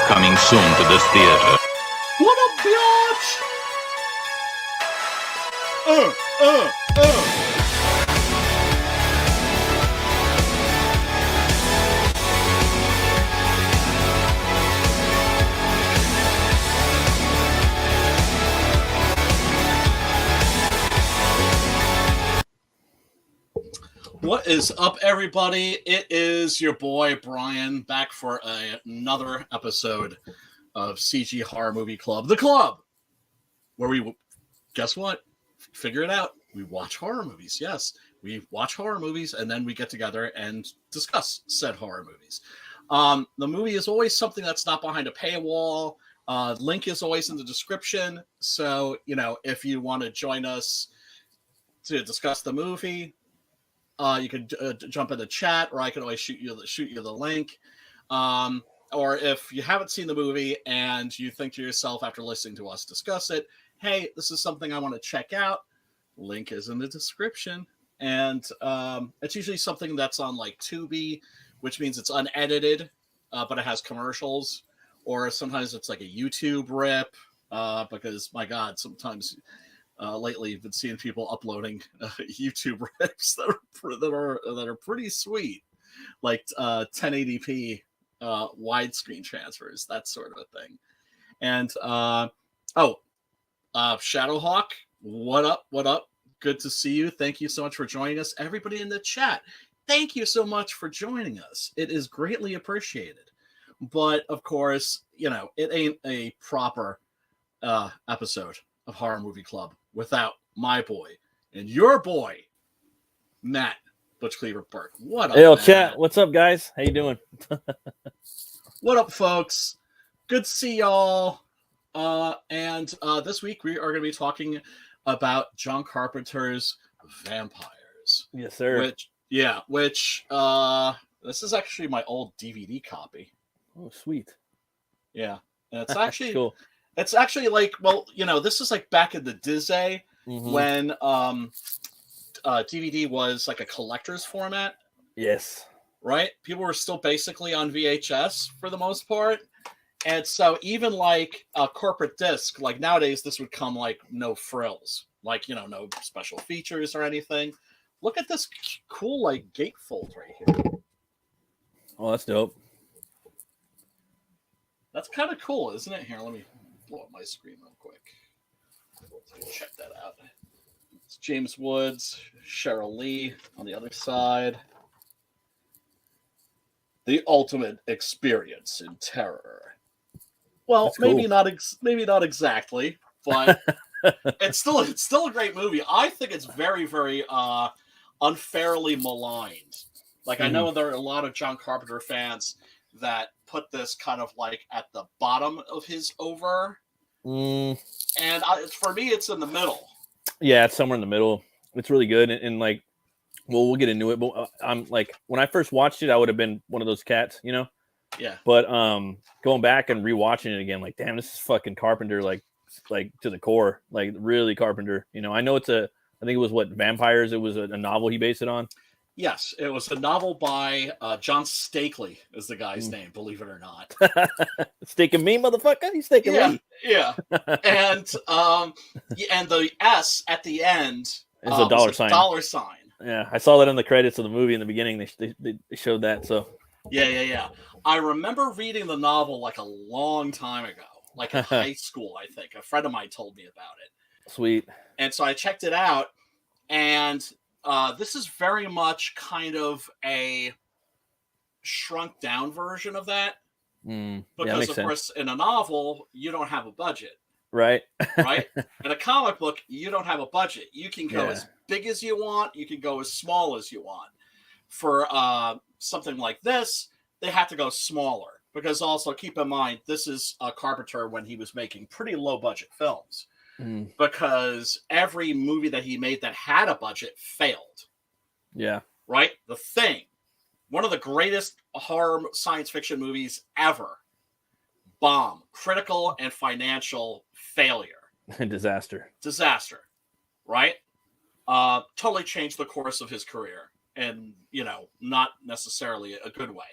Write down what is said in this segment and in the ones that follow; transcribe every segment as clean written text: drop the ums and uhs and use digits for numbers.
Coming soon to this theater. What up, biatch? What is up, everybody? It is your boy Brian back for another episode of CG Horror Movie Club, the club, where we, guess what? Figure it out. We watch horror movies. Yes, we watch horror movies, and then we get together and discuss said horror movies. The movie is always something that's not behind a paywall. Link is always in the description. So, if you want to join us to discuss the movie, you can jump in the chat, or I can always shoot you the link. Or if you haven't seen the movie and you think to yourself after listening to us discuss it, hey, this is something I want to check out, link is in the description. And it's usually something that's on like Tubi, which means it's unedited, but it has commercials. Or sometimes it's like a YouTube rip, because my God, sometimes lately you've been seeing people uploading YouTube rips that are pretty sweet, like 1080p widescreen transfers, that sort of a thing. And Shadowhawk, what up? Good to see you. Thank you so much for joining us. Everybody in the chat, thank you so much for joining us. It is greatly appreciated. But of course, it ain't a proper episode of Horror Movie Club without my boy and your boy, Matt Butch Cleaver Burke. What up, Hey, Matt? chat. What's up, guys? How you doing? What up, folks? Good to see y'all. And this week we are going to be talking about John Carpenter's Vampires. Yes, sir. Which this is actually my old DVD copy. Oh, sweet. Yeah, and it's actually cool. It's actually like, this is like back in the Disney when DVD was like a collector's format. Yes. Right? People were still basically on VHS for the most part. And so even like a corporate disc, like nowadays, this would come like no frills, like, no special features or anything. Look at this cool like gatefold right here. Oh, that's dope. That's kind of cool, isn't it? Here, let me blow up my screen real quick. Check that out. It's James Woods, Cheryl Lee on the other side. The ultimate experience in terror. Well, That's cool. maybe not exactly, but it's still a great movie. I think it's very, very unfairly maligned. Like, I know there are a lot of John Carpenter fans that put this kind of like at the bottom of his over. And for me, it's in the middle. Yeah, it's somewhere in the middle. It's really good. And like, well, we'll get into it. But I'm like, when I first watched it, I would have been one of those cats, Yeah. But going back and rewatching it again, like, damn, this is fucking Carpenter, like to the core, like really Carpenter. I know I think it was Vampires. It was a novel he based it on. Yes, it was a novel by John Stakely is the guy's name, believe it or not. Staking me, motherfucker? He's staking me. Yeah. And the S at the end is a dollar sign. Dollar sign. Yeah, I saw that in the credits of the movie in the beginning. They showed that. So yeah. I remember reading the novel like a long time ago, like in high school. I think a friend of mine told me about it. Sweet. And so I checked it out, and this is very much kind of a shrunk down version of that. Because, of course, in a novel, you don't have a budget. Right. Right? In a comic book, you don't have a budget. You can go as big as you want. You can go as small as you want. For something like this, they have to go smaller. Because also, keep in mind, this is Carpenter when he was making pretty low budget films. Because every movie that he made that had a budget failed. Yeah. Right? The Thing. One of the greatest horror science fiction movies ever. Bomb. Critical and financial failure. Disaster. Right? Totally changed the course of his career. And, not necessarily a good way.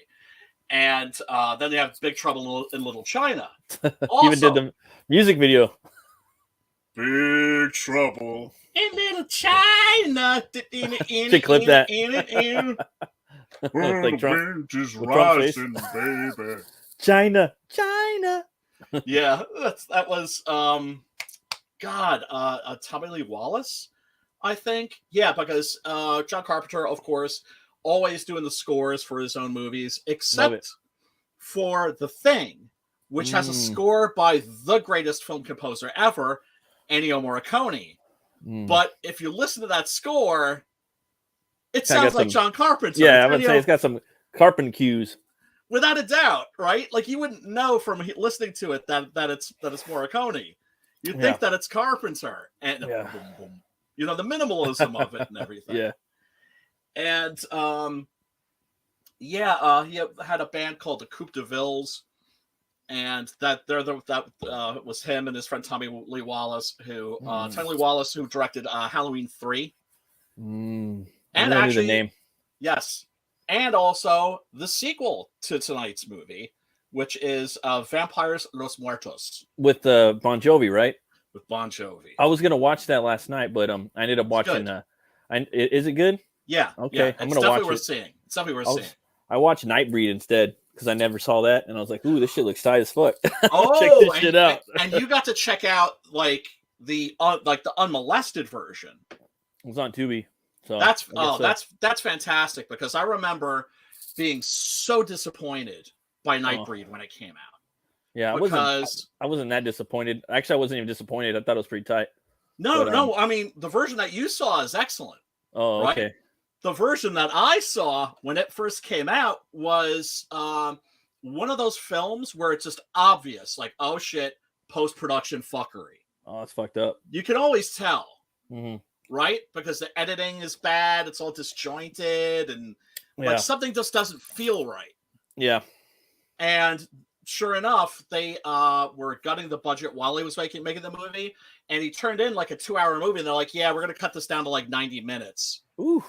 And then they have Big Trouble in Little China. Even did the music video. Big Trouble in Little China. Should clip that. Like Trump, wind is with Trump face. rising, baby. China. Yeah, that was Tommy Lee Wallace, I think. Yeah, because John Carpenter, of course, always doing the scores for his own movies, except for The Thing, which has a score by the greatest film composer ever, Ennio Morricone. But if you listen to that score, it sounds like John Carpenter. Yeah, I would say it's got some Carpenter cues. Without a doubt, right? Like you wouldn't know from listening to it that it's Morricone. You'd think that it's Carpenter, and boom, boom. You know, the minimalism of it and everything. Yeah. And he had a band called the Coupe de Villes, and that was him and his friend Tommy Lee Wallace, who Tommy Lee Wallace, who directed Halloween 3. And actually, the name. Yes. And also the sequel to tonight's movie, which is Vampires Los Muertos. With Bon Jovi, right? With Bon Jovi. I was going to watch that last night, but I ended up watching... is it good? Yeah. Okay, yeah. I'm going to watch it. It's definitely worth seeing. I watched Nightbreed instead, because I never saw that, and I was like, ooh, this shit looks tight as fuck. Oh! Check this shit out. And you got to check out, the unmolested version. It was on Tubi. So that's fantastic, because I remember being so disappointed by Nightbreed when it came out. Yeah, I wasn't that disappointed. Actually, I wasn't even disappointed. I thought it was pretty tight. No. I mean, the version that you saw is excellent. Oh, right? Okay. The version that I saw when it first came out was one of those films where it's just obvious, like, oh shit, post-production fuckery. Oh, that's fucked up. You can always tell. Mm-hmm. Right? Because the editing is bad. It's all disjointed. And like something just doesn't feel right. Yeah. And sure enough, they were gutting the budget while he was making the movie. And he turned in like a 2-hour movie. And they're like, yeah, we're going to cut this down to like 90 minutes. Ooh.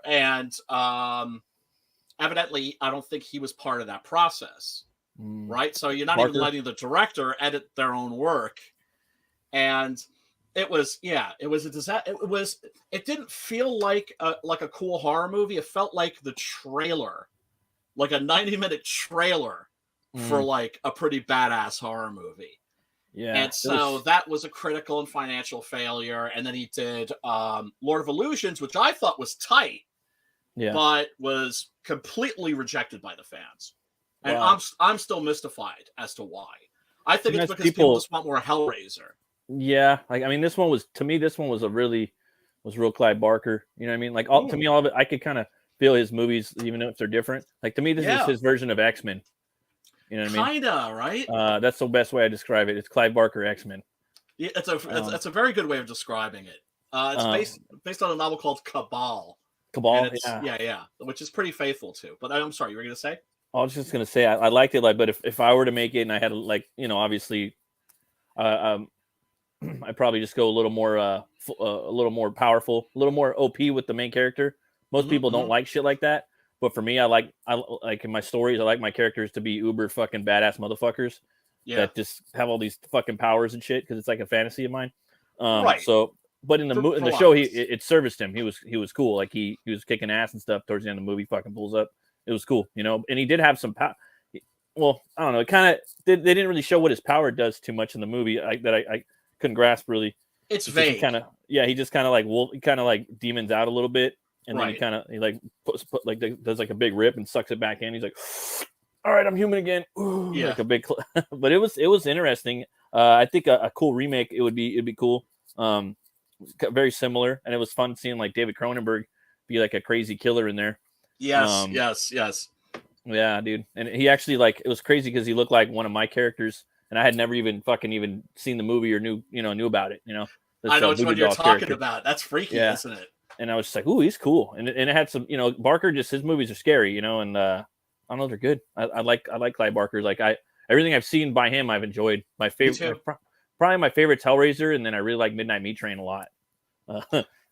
And evidently, I don't think he was part of that process. Right? So you're not even letting the director edit their own work. And... It was a disaster. It didn't feel like a cool horror movie. It felt like the trailer, like a 90-minute trailer for like a pretty badass horror movie. Yeah. And so that was a critical and financial failure. And then he did Lord of Illusions, which I thought was tight, but was completely rejected by the fans. And I'm still mystified as to why. I think it's because people just want more Hellraiser. Yeah, like I mean, this one was real Clive Barker. You know what I mean? Like to me, all of it, I could kind of feel his movies, even if they're different. Like to me, this is his version of X-Men. You know what I mean? Kinda, right? That's the best way I describe it. It's Clive Barker X-Men. Yeah, it's a very good way of describing it. It's based on a novel called Cabal. Cabal, yeah, which is pretty faithful too. But I'm sorry, you were going to say? I was just going to say I liked it, but if I were to make it and I had obviously, I'd probably just go a little more powerful, a little more OP with the main character. Most people don't like shit like that, but for me, I like in my stories, I like my characters to be uber fucking badass motherfuckers that just have all these fucking powers and shit because it's like a fantasy of mine. Right. So, but in the show, it serviced him. He was cool. Like he was kicking ass and stuff. Towards the end of the movie, fucking pulls up. It was cool, and he did have some power. Well, I don't know. It kind of they didn't really show what his power does too much in the movie. I couldn't grasp really. It's vague. He just kind of like demons out a little bit, and then he does like a big rip and sucks it back in. He's like, all right, I'm human again. Ooh, yeah, like a big. But it was interesting. I think a cool remake it'd be cool. Very similar, and it was fun seeing like David Cronenberg be like a crazy killer in there. Yes. Yeah, dude, and he actually it was crazy because he looked like one of my characters. And I had never even seen the movie or knew about it. I know which one you're talking about. That's freaky, isn't it? And I was just like, ooh, he's cool. And it had some, Barker, just his movies are scary, and I don't know, they're good. I like Clive Barker. Like everything I've seen by him, I've enjoyed. My favorite, probably my favorite's Hellraiser, and then I really like Midnight Meat Train a lot.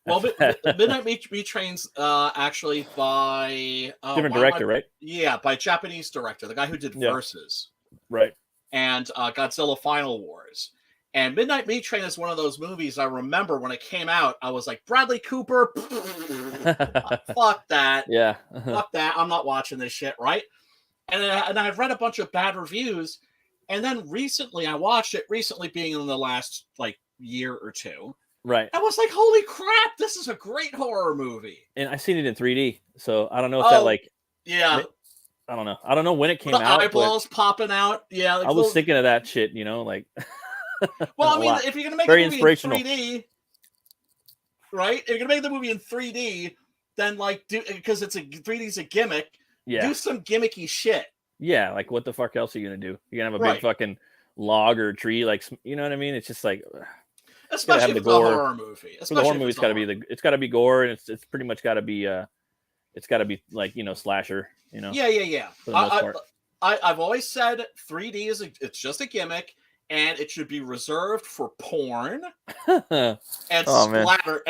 Well, Midnight Meat Train's actually by different director, right? Yeah, by Japanese director, the guy who did Versus, right, and Godzilla Final Wars. And Midnight Meat Train is one of those movies I remember when it came out. I was like, Bradley Cooper, fuck that, yeah, fuck that. I'm not watching this shit, right? And I've read a bunch of bad reviews, and then recently I watched it. Recently, being in the last like year or two. Right. I was like, holy crap, this is a great horror movie. And I seen it in 3D, so I don't know if that like yeah. I don't know. I don't know when it came the out. Eyeballs popping out. Yeah. Like I was thinking of that shit, you know, like well, I mean, if you're gonna make very a movie inspirational. in 3D, right? If you're gonna make the movie in 3D, then like because 3D is a gimmick, do some gimmicky shit. Yeah, like what the fuck else are you gonna do? You're gonna have a big fucking log or tree, like, you know what I mean? It's just like especially if it's a horror movie. For the horror movie, it's gotta be gore, and it's pretty much gotta be like, you know, slasher, you know. Yeah. For the most part. I've always said 3D it's just a gimmick, and it should be reserved for porn and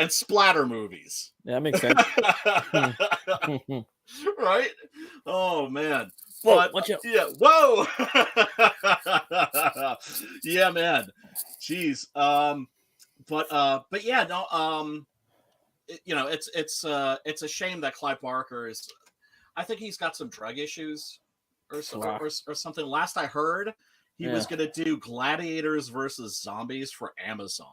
splatter movies. Yeah, that makes sense. Right? Oh man. But yeah, whoa. Yeah, man. Jeez. But yeah, no. You know, it's a shame that Clive Barker is. I think he's got some drug issues or something. Last I heard, he was going to do Gladiators versus Zombies for Amazon.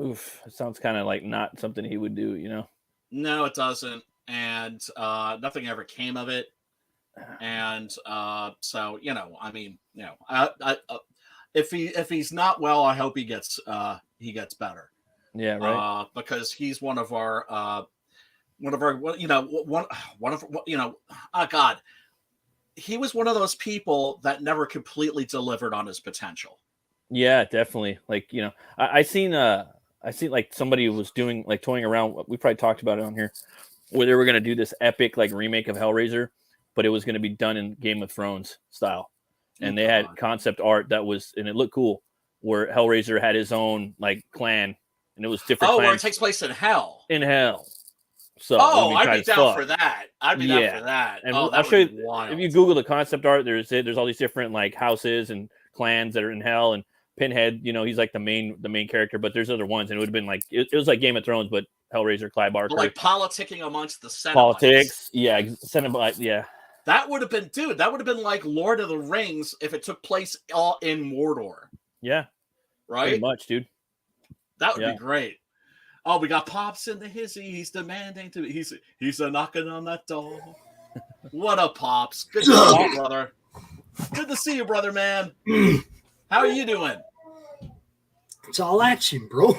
Oof, it sounds kind of like not something he would do, you know. No, it doesn't, and nothing ever came of it. And so, you know, I mean, you know, if he's not well, I hope he gets better. Yeah, right. Because he's one of our you know, oh God, he was one of those people that never completely delivered on his potential. Yeah, definitely. Like, you know, I seen like somebody was doing like toying around. We probably talked about it on here, where they were gonna do this epic like remake of Hellraiser, but it was gonna be done in Game of Thrones style, and they had concept art that was, and it looked cool, where Hellraiser had his own like clan, and it was different. Oh, where it takes place in hell. In hell. So I'd be down for that. I'd be down for that. And I'll show you, if you Google the concept art, there's all these different like houses and clans that are in hell, and Pinhead, you know, he's like the main character, but there's other ones, and it would have been like it was like Game of Thrones, but Hellraiser, Clive Barker, like politicking amongst the Cenobites. Politics, yeah, Cenobite, yeah. That would have been, dude. That would have been like Lord of the Rings if it took place all in Mordor. Yeah, right. Pretty much, dude. That would be great. Oh, we got Pops in the hizzy. He's demanding to. He's a knocking on that door. What up, Pops? Good to see you, brother. Good to see you, brother, man. How are you doing? It's all action, bro.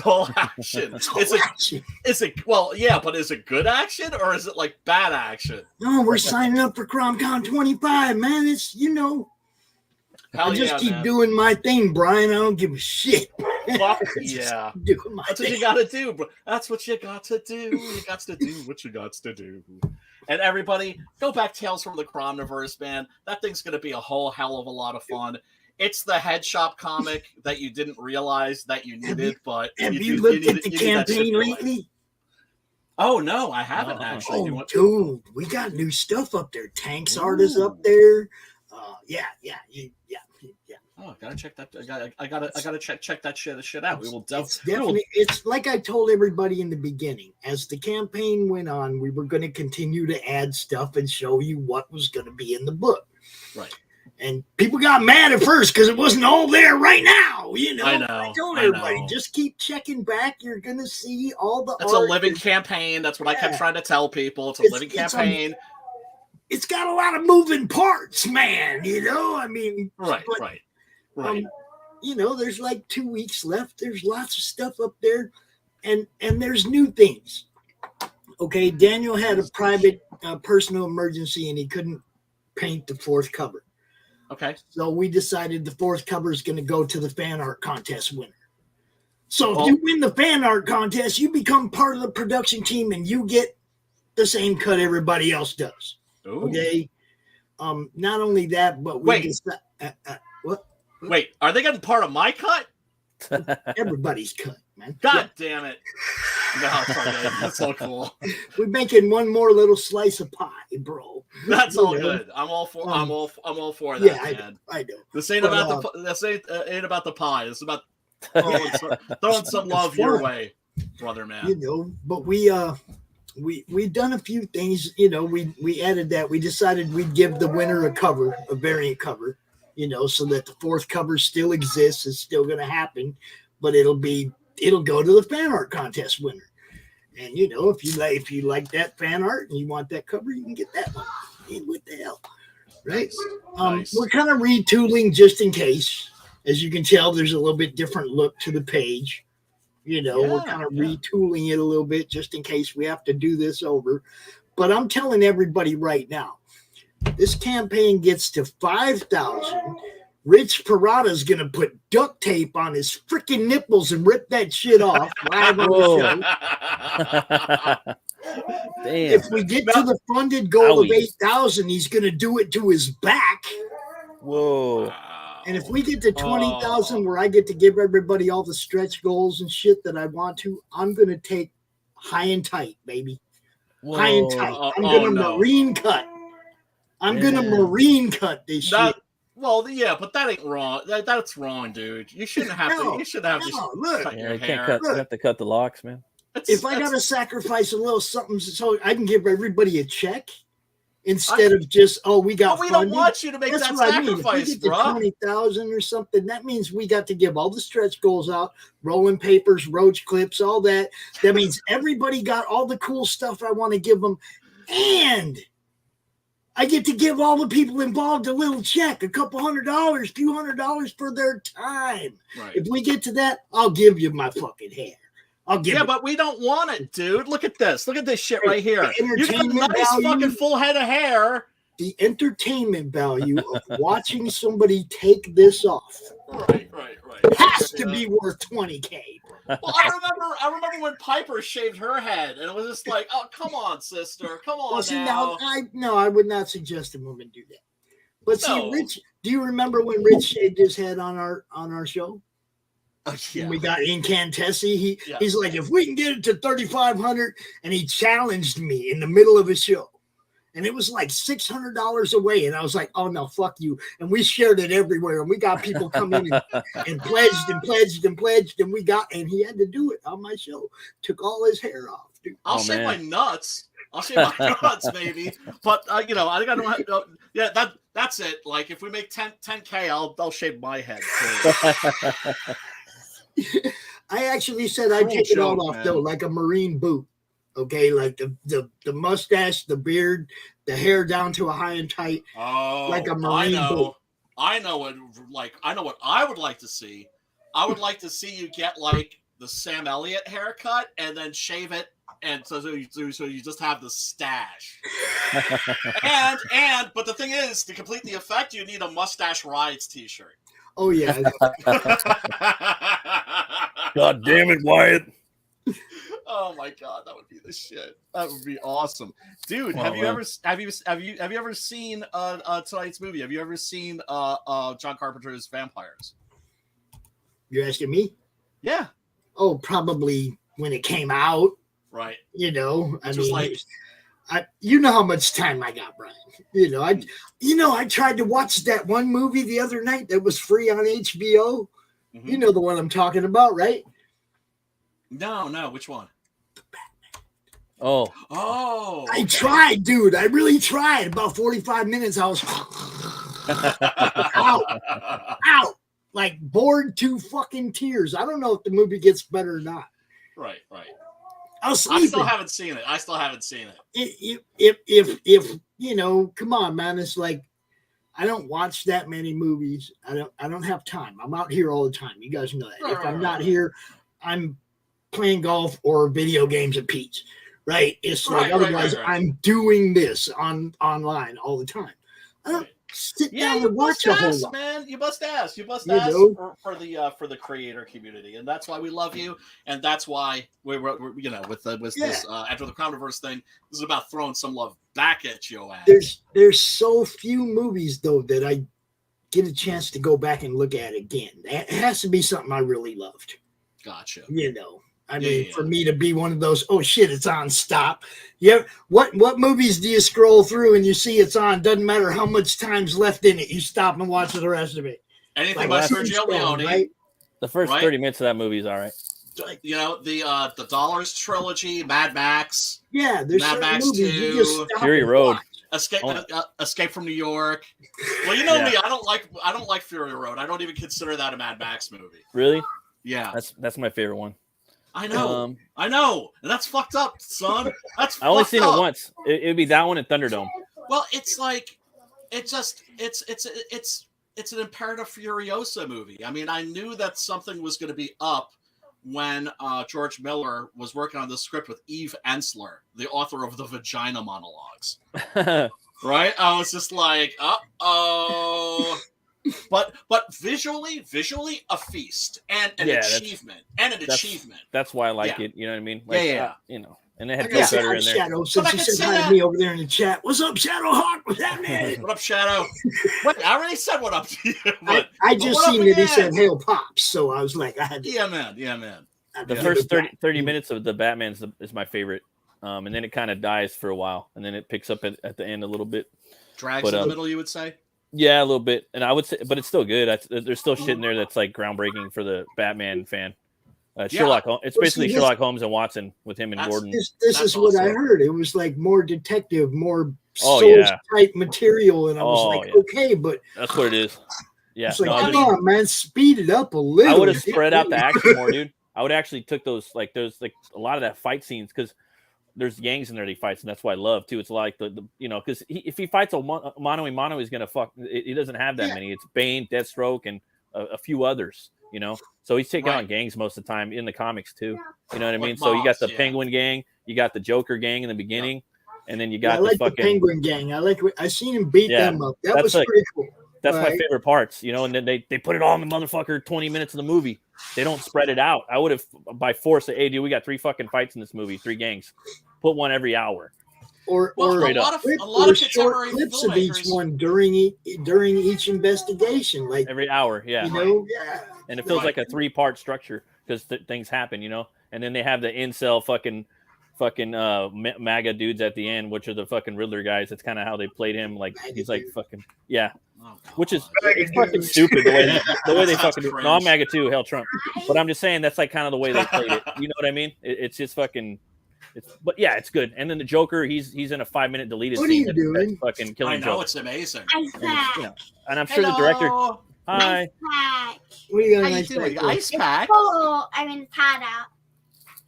All action. Is it well, yeah, but is it good action or is it like bad action? No, we're signing up for Crom Con 25, man. It's, you know, I just keep doing my thing, Brian. I don't give a shit. Fuck yeah. That's what you gotta do, bro. That's what you got to do. You got to do what you got to do. And everybody, go back Tales from the Cromniverse, man. That thing's gonna be a whole hell of a lot of fun. It's the head shop comic that you didn't realize that you needed, but have you looked at the campaign lately? Oh no, I haven't actually. Oh, dude, we got new stuff up there. Tanks art is up there. Yeah. Oh, gotta check that. I gotta check that shit out. We will definitely. It's like I told everybody in the beginning. As the campaign went on, we were going to continue to add stuff and show you what was going to be in the book. Right. And people got mad at first because it wasn't all there right now. You know, I told everybody, just keep checking back. You're going to see all the It's art. a living campaign. That's what I kept trying to tell people. It's a living campaign. It's got a lot of moving parts, man. You know, I mean. Right. You know, there's like 2 weeks left. There's lots of stuff up there. And there's new things. Okay, Daniel had a private personal emergency and he couldn't paint the fourth cover. Okay. So we decided the fourth cover is going to go to the fan art contest winner. So if you win the fan art contest, you become part of the production team and you get the same cut everybody else does. Ooh. Okay. Not only that, but we Wait, are they getting part of my cut? Everybody's cut, man. God damn it! No, it's okay. That's so cool. We're making one more little slice of pie, bro. That's You all know? good. I'm all for. I'm all for that, Yeah, man. I know. This ain't But, about ain't about the pie. It's about throwing some love your way, brother, man. You know, but we've done a few things. You know, we added that. We decided we'd give the winner a cover, a variant cover. You know, so that the fourth cover still exists. It's still going to happen, but it'll go to the fan art contest winner. And you know, if you like that fan art and you want that cover, you can get that one. And what the hell, right? Nice. We're kind of retooling just in case. As you can tell, there's a little bit different look to the page. You know, we're kind of retooling it a little bit just in case we have to do this over. But I'm telling everybody right now, this campaign gets to 5,000. Rich Parada's going to put duct tape on his freaking nipples and rip that shit off live on the show. Damn. If we get to the funded goal of 8,000, he's going to do it to his back. Whoa. And if we get to 20,000, where I get to give everybody all the stretch goals and shit that I want to, I'm going to take high and tight, baby. Whoa. High and tight. I'm going to marine cut. I'm going to marine cut this shit. Well, yeah, but that ain't wrong. That's wrong, dude. You shouldn't have to. You should have to look. cut your You hair. can't cut. You have to cut the locks, man. If I got to sacrifice a little something so I can give everybody a check instead of just, we got we funded. Don't want you to make that sacrifice, bro. If we get to 20,000 or something, that means we got to give all the stretch goals out, rolling papers, roach clips, all that. That means everybody got all the cool stuff I want to give them, and I get to give all the people involved a little check, a couple $100, few $100 for their time. Right. If we get to that, I'll give you my fucking hair. I'll give but we don't want it, dude. Look at this. Look at this shit right here. You got a nice fucking full head of hair. The entertainment value of watching somebody take this off right. has to be worth $20K. Well, I remember when Piper shaved her head, and it was just like, oh, come on, sister, come on now. I would not suggest a woman do that. But see, Rich, do you remember when Rich shaved his head on our show? Yeah. When we got Incantessi, he's like, if we can get it to 3,500, and he challenged me in the middle of a show. And it was like $600 away. And I was like, oh, no, fuck you. And we shared it everywhere. And we got people come in and pledged. And he had to do it on my show. Took all his hair off, dude. I'll shave my nuts. Maybe. But, I got that's it. Like, if we make 10K, I'll shave my head. I actually said I'd take it all off, though, like a Marine boot. Okay, like the mustache, the beard, the hair down to a high and tight, like a Marine boot. I know what I would like to see. I would like to see you get like the Sam Elliott haircut and then shave it, and so you just have the stash. but the thing is, to complete the effect, you need a Mustache Rides T-shirt. Oh yeah. God damn it, Wyatt. Oh my god, that would be the shit. That would be awesome, dude. Have you ever seen tonight's movie? Have you ever seen John Carpenter's Vampires? You're asking me? Yeah. Oh, probably when it came out. Right. You know, I mean, like, you know how much time I got, Brian. I tried to watch that one movie the other night that was free on HBO. Mm-hmm. You know the one I'm talking about, right? No, which one? Oh. I tried, dude. I really tried. About 45 minutes, I was out, like bored to fucking tears. I don't know if the movie gets better or not. Right. I still haven't seen it. If come on, man. It's like I don't watch that many movies. I don't have time. I'm out here all the time. You guys know that. If I'm not here, I'm playing golf or video games at Pete's. Right? It's like otherwise I'm doing this online all the time. I don't sit down and watch a whole lot. Man, you must ask for the creator community, and that's why we love you, and that's why we're with this After the Crowdverse thing. This is about throwing some love back at your ass. There's so few movies though that get a chance to go back and look at it again. It has to be something I really loved. Gotcha. You know, I mean, for me to be one of those, oh shit, it's on, stop. Yeah, what movies do you scroll through and you see it's on? Doesn't matter how much time's left in it, you stop and watch the rest of it. Anything by Sergio Leone, right? The first 30 minutes of that movie is all right. You know, the Dollars trilogy, Mad Max. Yeah, there's Mad Max movies 2, you just stop Fury Road. Escape from New York. Well, you know me, I don't like Fury Road. I don't even consider that a Mad Max movie. Really? Yeah. That's my favorite one. I know. And that's fucked up, son. That's I only fucked seen up. it once. It'd be that one and Thunderdome. Well, it's like it's an Imperator Furiosa movie. I mean, I knew that something was going to be up when George Miller was working on the script with Eve Ensler, the author of the Vagina Monologues. Right? I was just like, uh-oh. But visually a feast and an achievement. That's why I like it. You know what I mean? Like, yeah. You know, and they had Bill Cutter in there. Shadow, since you said hi to me over there in the chat. What's up, Shadowhawk? What's happening? What up, Shadow? Wait, I already said what up to you. I just seen that he said hail pops, so I was like, I had to. Yeah, man. The first 30 minutes of the Batman's is my favorite. And then it kind of dies for a while, and then it picks up at the end a little bit. Drags in the middle, you would say? Yeah, a little bit. And I would say, but it's still good. There's still shit in there that's like groundbreaking for the Batman fan. Sherlock Holmes. It's basically Sherlock Holmes and Watson with him and Gordon. This is what I heard. It was like more detective, more Souls type material, and I was like, okay, but that's what it is. Yeah, it's like, come on, man, speed it up a little. I would have spread out the action more, dude. I would actually took those like a lot of that fight scenes because there's gangs in there that he fights, and that's why I love too. It's like the you know, because if he fights a mano a mano, he's gonna fuck. He doesn't have that many. It's Bane, Deathstroke, and a few others. You know, so he's taking on gangs most of the time in the comics too. You know what I mean? So you got the Penguin gang, you got the Joker gang in the beginning, and then you got the Penguin gang. I seen him beat them up. That was pretty cool. That's my favorite parts, you know. And then they put it all in the motherfucker 20 minutes of the movie. They don't spread it out. I would have by force said, "Hey, dude, we got 3 fucking fights in this movie, 3 gangs. Put one every hour." Or a lot of short clips of each one during each investigation, like every hour, you know, and it feels like a 3-part structure because things happen, you know. And then they have the incel fucking MAGA dudes at the end, which are the fucking Riddler guys. That's kind of how they played him. Like he's like fucking which is it's fucking stupid the way they fucking do. No, I'm MAGA too, hell Trump. But I'm just saying that's like kind of the way they played it. You know what I mean? It's just fucking. But yeah, it's good. And then the Joker, he's in a 5-minute deleted scene. What are you doing? Fucking killing I know, Joker. it's amazing. And I'm sure the director. Hi. Ice pack. What are you How you doing? Ice pack? Oh, I mean, it's hot out.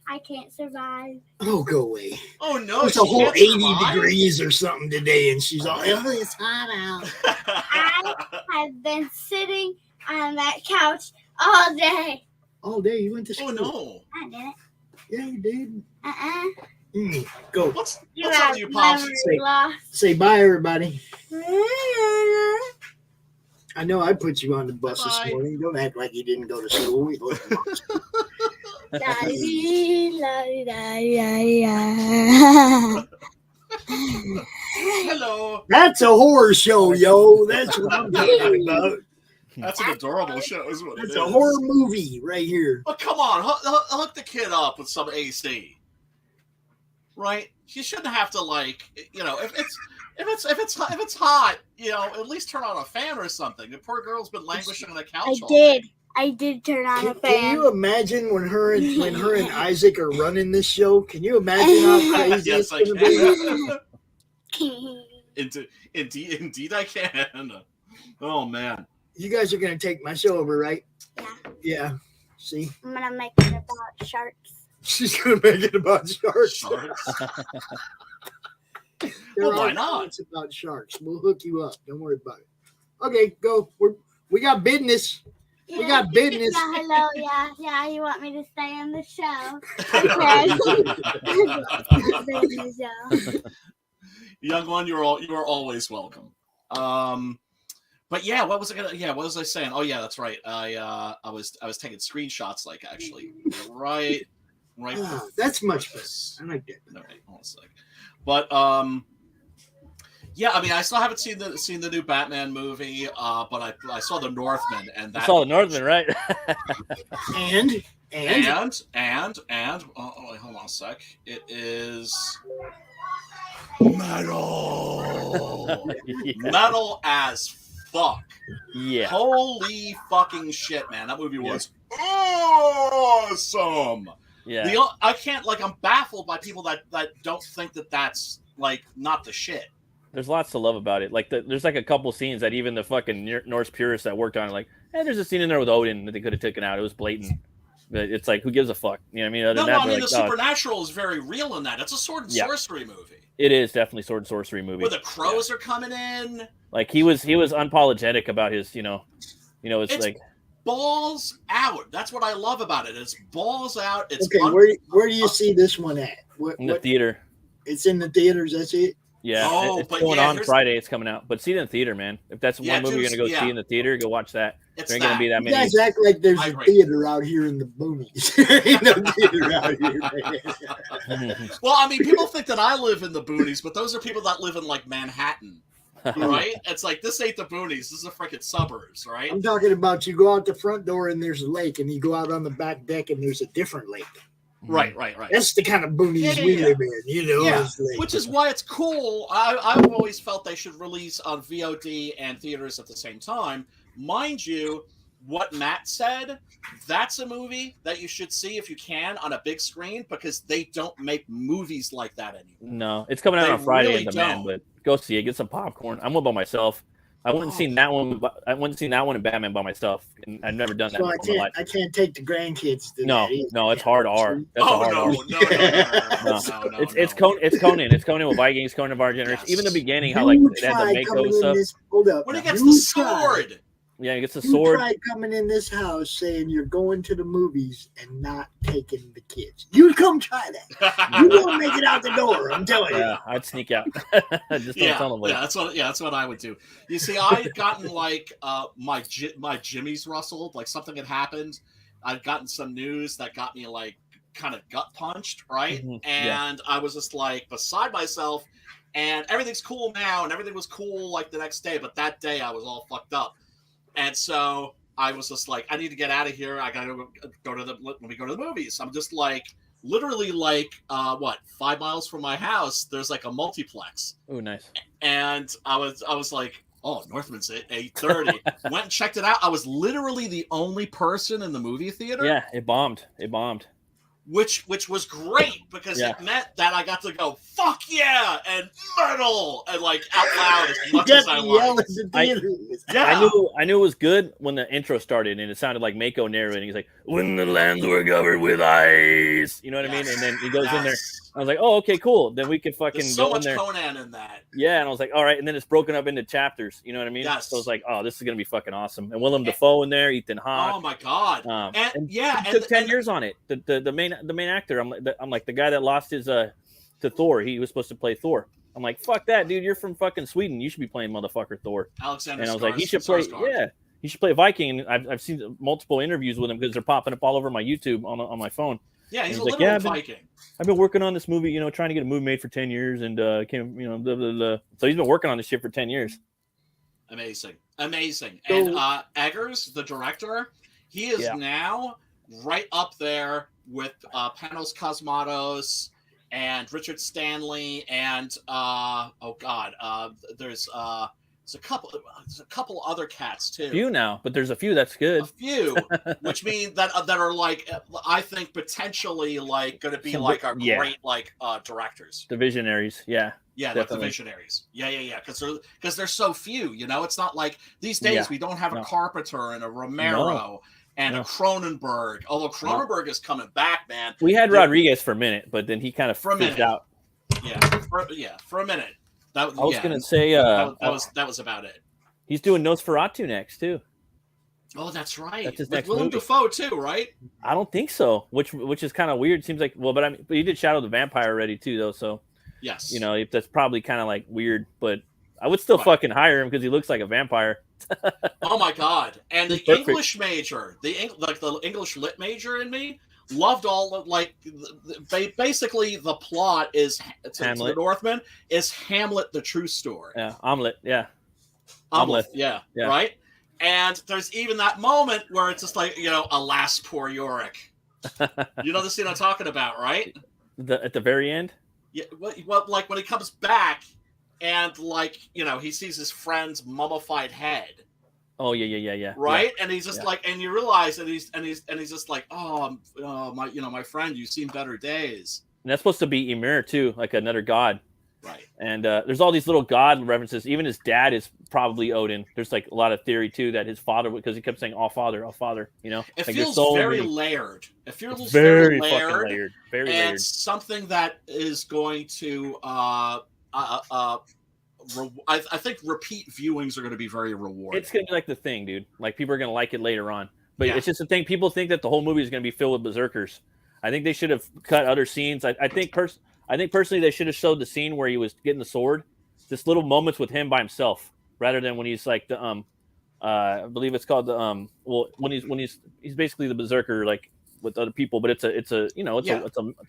I can't survive. Oh, go away. Oh, no. It's a whole 80 degrees or something today, and she's all, oh, it's hot out. I have been sitting on that couch all day. All day? You went to school? Oh, no. I didn't. Yeah, you did. Go. What's up with you, Pops? Say bye, everybody. I know I put you on the bus this morning. Don't act like you didn't go to school. Hello. That's a horror show, yo. That's what I'm talking about. That's an adorable show, isn't it? It's a horror movie right here. Oh, come on. Hook the kid up with some AC. Right? You shouldn't have to, like, you know, if it's hot, you know, at least turn on a fan or something. The poor girl's been languishing on the couch. I did turn on a fan. Can you imagine when her and Isaac are running this show? Can you imagine how crazy it's going to be? Indeed, I can. Oh man, you guys are going to take my show over, right? Yeah. Yeah. See, I'm gonna make it about sharks. She's going to make it about sharks. Well, why not? It's about sharks. We'll hook you up. Don't worry about it. Okay, go. We got business. Yeah. We got business. Yeah, hello. Yeah. You want me to stay on the show? Okay. Young one, you are always welcome. But yeah, what was I saying? Oh yeah, that's right. I was taking screenshots, like actually, right. That's much better. I like that. Okay, hold on a sec. But Yeah, I mean, I still haven't seen the new Batman movie, but I saw the Northman, and that I saw the Northman, right? And wait, hold on a sec. It is metal, Yeah. metal as fuck. Yeah. Holy fucking shit, man! That movie was awesome. Yeah. I can't I'm baffled by people that don't think that that's like not the shit. There's lots to love about it. Like there's like a couple scenes that even the fucking Norse purists that worked on it, like, there's a scene in there with Odin that they could have taken out. It was blatant. But it's like, who gives a fuck? You know what I mean? Other No, than that, I mean, like, the supernatural is very real in that. It's a sword and sorcery movie. It is definitely sword and sorcery movie. Where the crows are coming in. Like he was unapologetic about his, it's like balls out. That's what I love about it. It's balls out. It's okay. Where do you see this one at? In the theater. It's in the theaters. That's it. Yeah, it's going on Friday. It's coming out, but see it in the theater, man. If that's one movie you're gonna go see in the theater, go watch that. There ain't gonna be that many. You guys act like there's a theater out here in the boonies. There ain't no theater out here, man. Well, I mean, people think that I live in the boonies, but those are people that live in like Manhattan, right? It's like, this ain't the boonies. This is the freaking suburbs, right? I'm talking about, you go out the front door and there's a lake, and you go out on the back deck and there's a different lake. Right. That's the kind of boonies we live in, Yeah. Which is why it's cool. I've always felt they should release on VOD and theaters at the same time. Mind you, what Matt said, that's a movie that you should see if you can on a big screen, because they don't make movies like that anymore. No, it's coming out on Friday really in demand, but go see it. Get some popcorn. I'm one by myself. I wouldn't seen that one. I wouldn't seen that one in Batman by myself, and I've never done that. So before in my life. I can't take the grandkids to No, it's hard R. That's No. It's Conan. It's Conan with Vikings, Conan of our generation. Yes. Even the beginning, how like it had the Mako stuff. Hold up. When he gets the sword. Yeah, he gets the You sword. tried coming in this house saying you're going to the movies and not taking the kids. You come try that. You won't make it out the door. I'm telling you. Yeah, I'd sneak out. Just don't tell them. That's what I would do. You see, I had gotten like my jimmies rustled, like something had happened. I'd gotten some news that got me like kind of gut punched, right? Mm-hmm. And I was just like beside myself, and everything's cool now, and everything was cool like the next day, but that day I was all fucked up. And so I was just like, I need to get out of here. I gotta go to when we go to the movies. I'm just like, literally like 5 miles from my house, there's like a multiplex. Oh, nice. And I was like, oh, Northman's at 8:30. Went and checked it out. I was literally the only person in the movie theater. Yeah, it bombed. Which was great, because it meant that I got to go, fuck yeah, and metal, and like out loud as much as I wanted. I knew it was good when the intro started, and it sounded like Mako narrating. He's like, when the lands were covered with ice. You know what I mean? And then he goes in there. I was like, oh, okay, cool. Then we could fucking There's so go much in there. Conan in that. Yeah, and I was like, all right. And then it's broken up into chapters. You know what I mean? Yes. So I was like, oh, this is gonna be fucking awesome. And Willem Dafoe in there, Ethan Hawke. Oh my god! It took 10 years on it. The main actor. I'm like the guy that lost his to Thor. He was supposed to play Thor. I'm like, fuck that, dude. You're from fucking Sweden. You should be playing motherfucker Thor. Alexander. And I was like, he should play. Yeah, he should play Viking. I've seen multiple interviews with him because they're popping up all over my YouTube on my phone. Yeah, he's a like, literal Viking. I've been working on this movie, trying to get a movie made for 10 years, and blah, blah, blah. So he's been working on this shit for 10 years. Amazing. And Eggers, the director, he is now right up there with Panos Cosmatos and Richard Stanley and there's a couple other cats too. Few now, but there's a few that's good. A few, which mean that are like, I think potentially like going to be like our great like directors. The visionaries, yeah, like the visionaries, because there's so few. It's not like these days we don't have a Carpenter and a Romero. And a Cronenberg, although Cronenberg is coming back, man. We had Rodriguez for a minute, but then he kind of fizzed out. For a minute. I was gonna say that was about it. He's doing Nosferatu next too. Oh, that's right. That's his with next Willem movie. Dafoe too, right? I don't think so. Which is kind of weird. Seems like but he did Shadow the Vampire already too, though. So yes, that's probably kind of like weird, but I would still fucking hire him because he looks like a vampire. Oh my god! And the perfect. English major, the English lit major in me, Loved all of, like, basically the plot is to the Northman is Hamlet, the true story. Yeah, Omelet. Yeah, Omelet. Yeah, right. And there's even that moment where it's just like, alas, poor Yorick. You know the scene I'm talking about, right? At the very end. Yeah. Well, like when he comes back and like he sees his friend's mummified head. Oh yeah. Right, and he's just like, and you realize that he's just like, my friend, you've seen better days. And that's supposed to be Ymir too, like another god. Right. And there's all these little god references. Even his dad is probably Odin. There's like a lot of theory too that his father, because he kept saying "All Father," It like feels very layered. It feels very layered. Fucking layered. Very layered. Something that is going to I think repeat viewings are going to be very rewarding. It's going to be like The Thing, dude. Like people are going to like it later on. But it's just the thing. People think that the whole movie is going to be filled with berserkers. I think they should have cut other scenes. I think personally they should have showed the scene where he was getting the sword. Just little moments with him by himself, rather than when he's like the I believe it's called the when he's basically the berserker like with other people. But it's a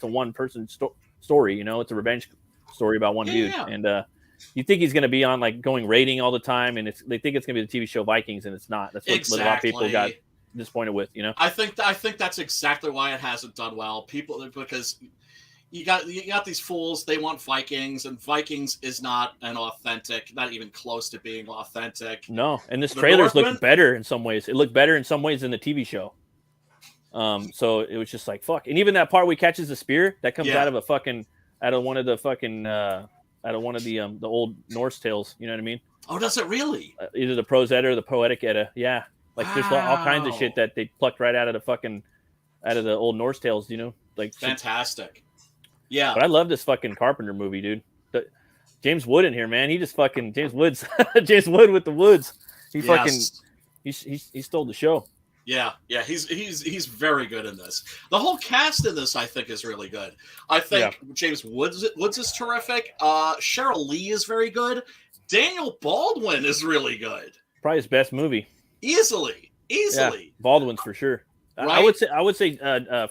one person story. It's a revenge story about one dude and. You think he's going to be on like going raiding all the time, and they think it's going to be the TV show Vikings, and it's not. That's what a lot of people got disappointed with. I think that's exactly why it hasn't done well. People, because you got these fools. They want Vikings, and Vikings is not not even close to being authentic. No, and this trailers look better in some ways. It looked better in some ways than the TV show. So it was just like fuck, and even that part where he catches the spear that comes out of one of the old Norse tales, you know what I mean? Oh, does it really? Either the prose Edda or the poetic Edda. Yeah, like there's all kinds of shit that they plucked right out of the old Norse tales, like fantastic. Yeah, but I love this fucking Carpenter movie, dude. James Wood in here, man. He just fucking James Wood with the Woods. He stole the show. Yeah, he's very good in this. The whole cast in this, I think, is really good. I think James Woods is terrific. Cheryl Lee is very good. Daniel Baldwin is really good. Probably his best movie. Easily. Yeah, Baldwin's for sure. Right? I would say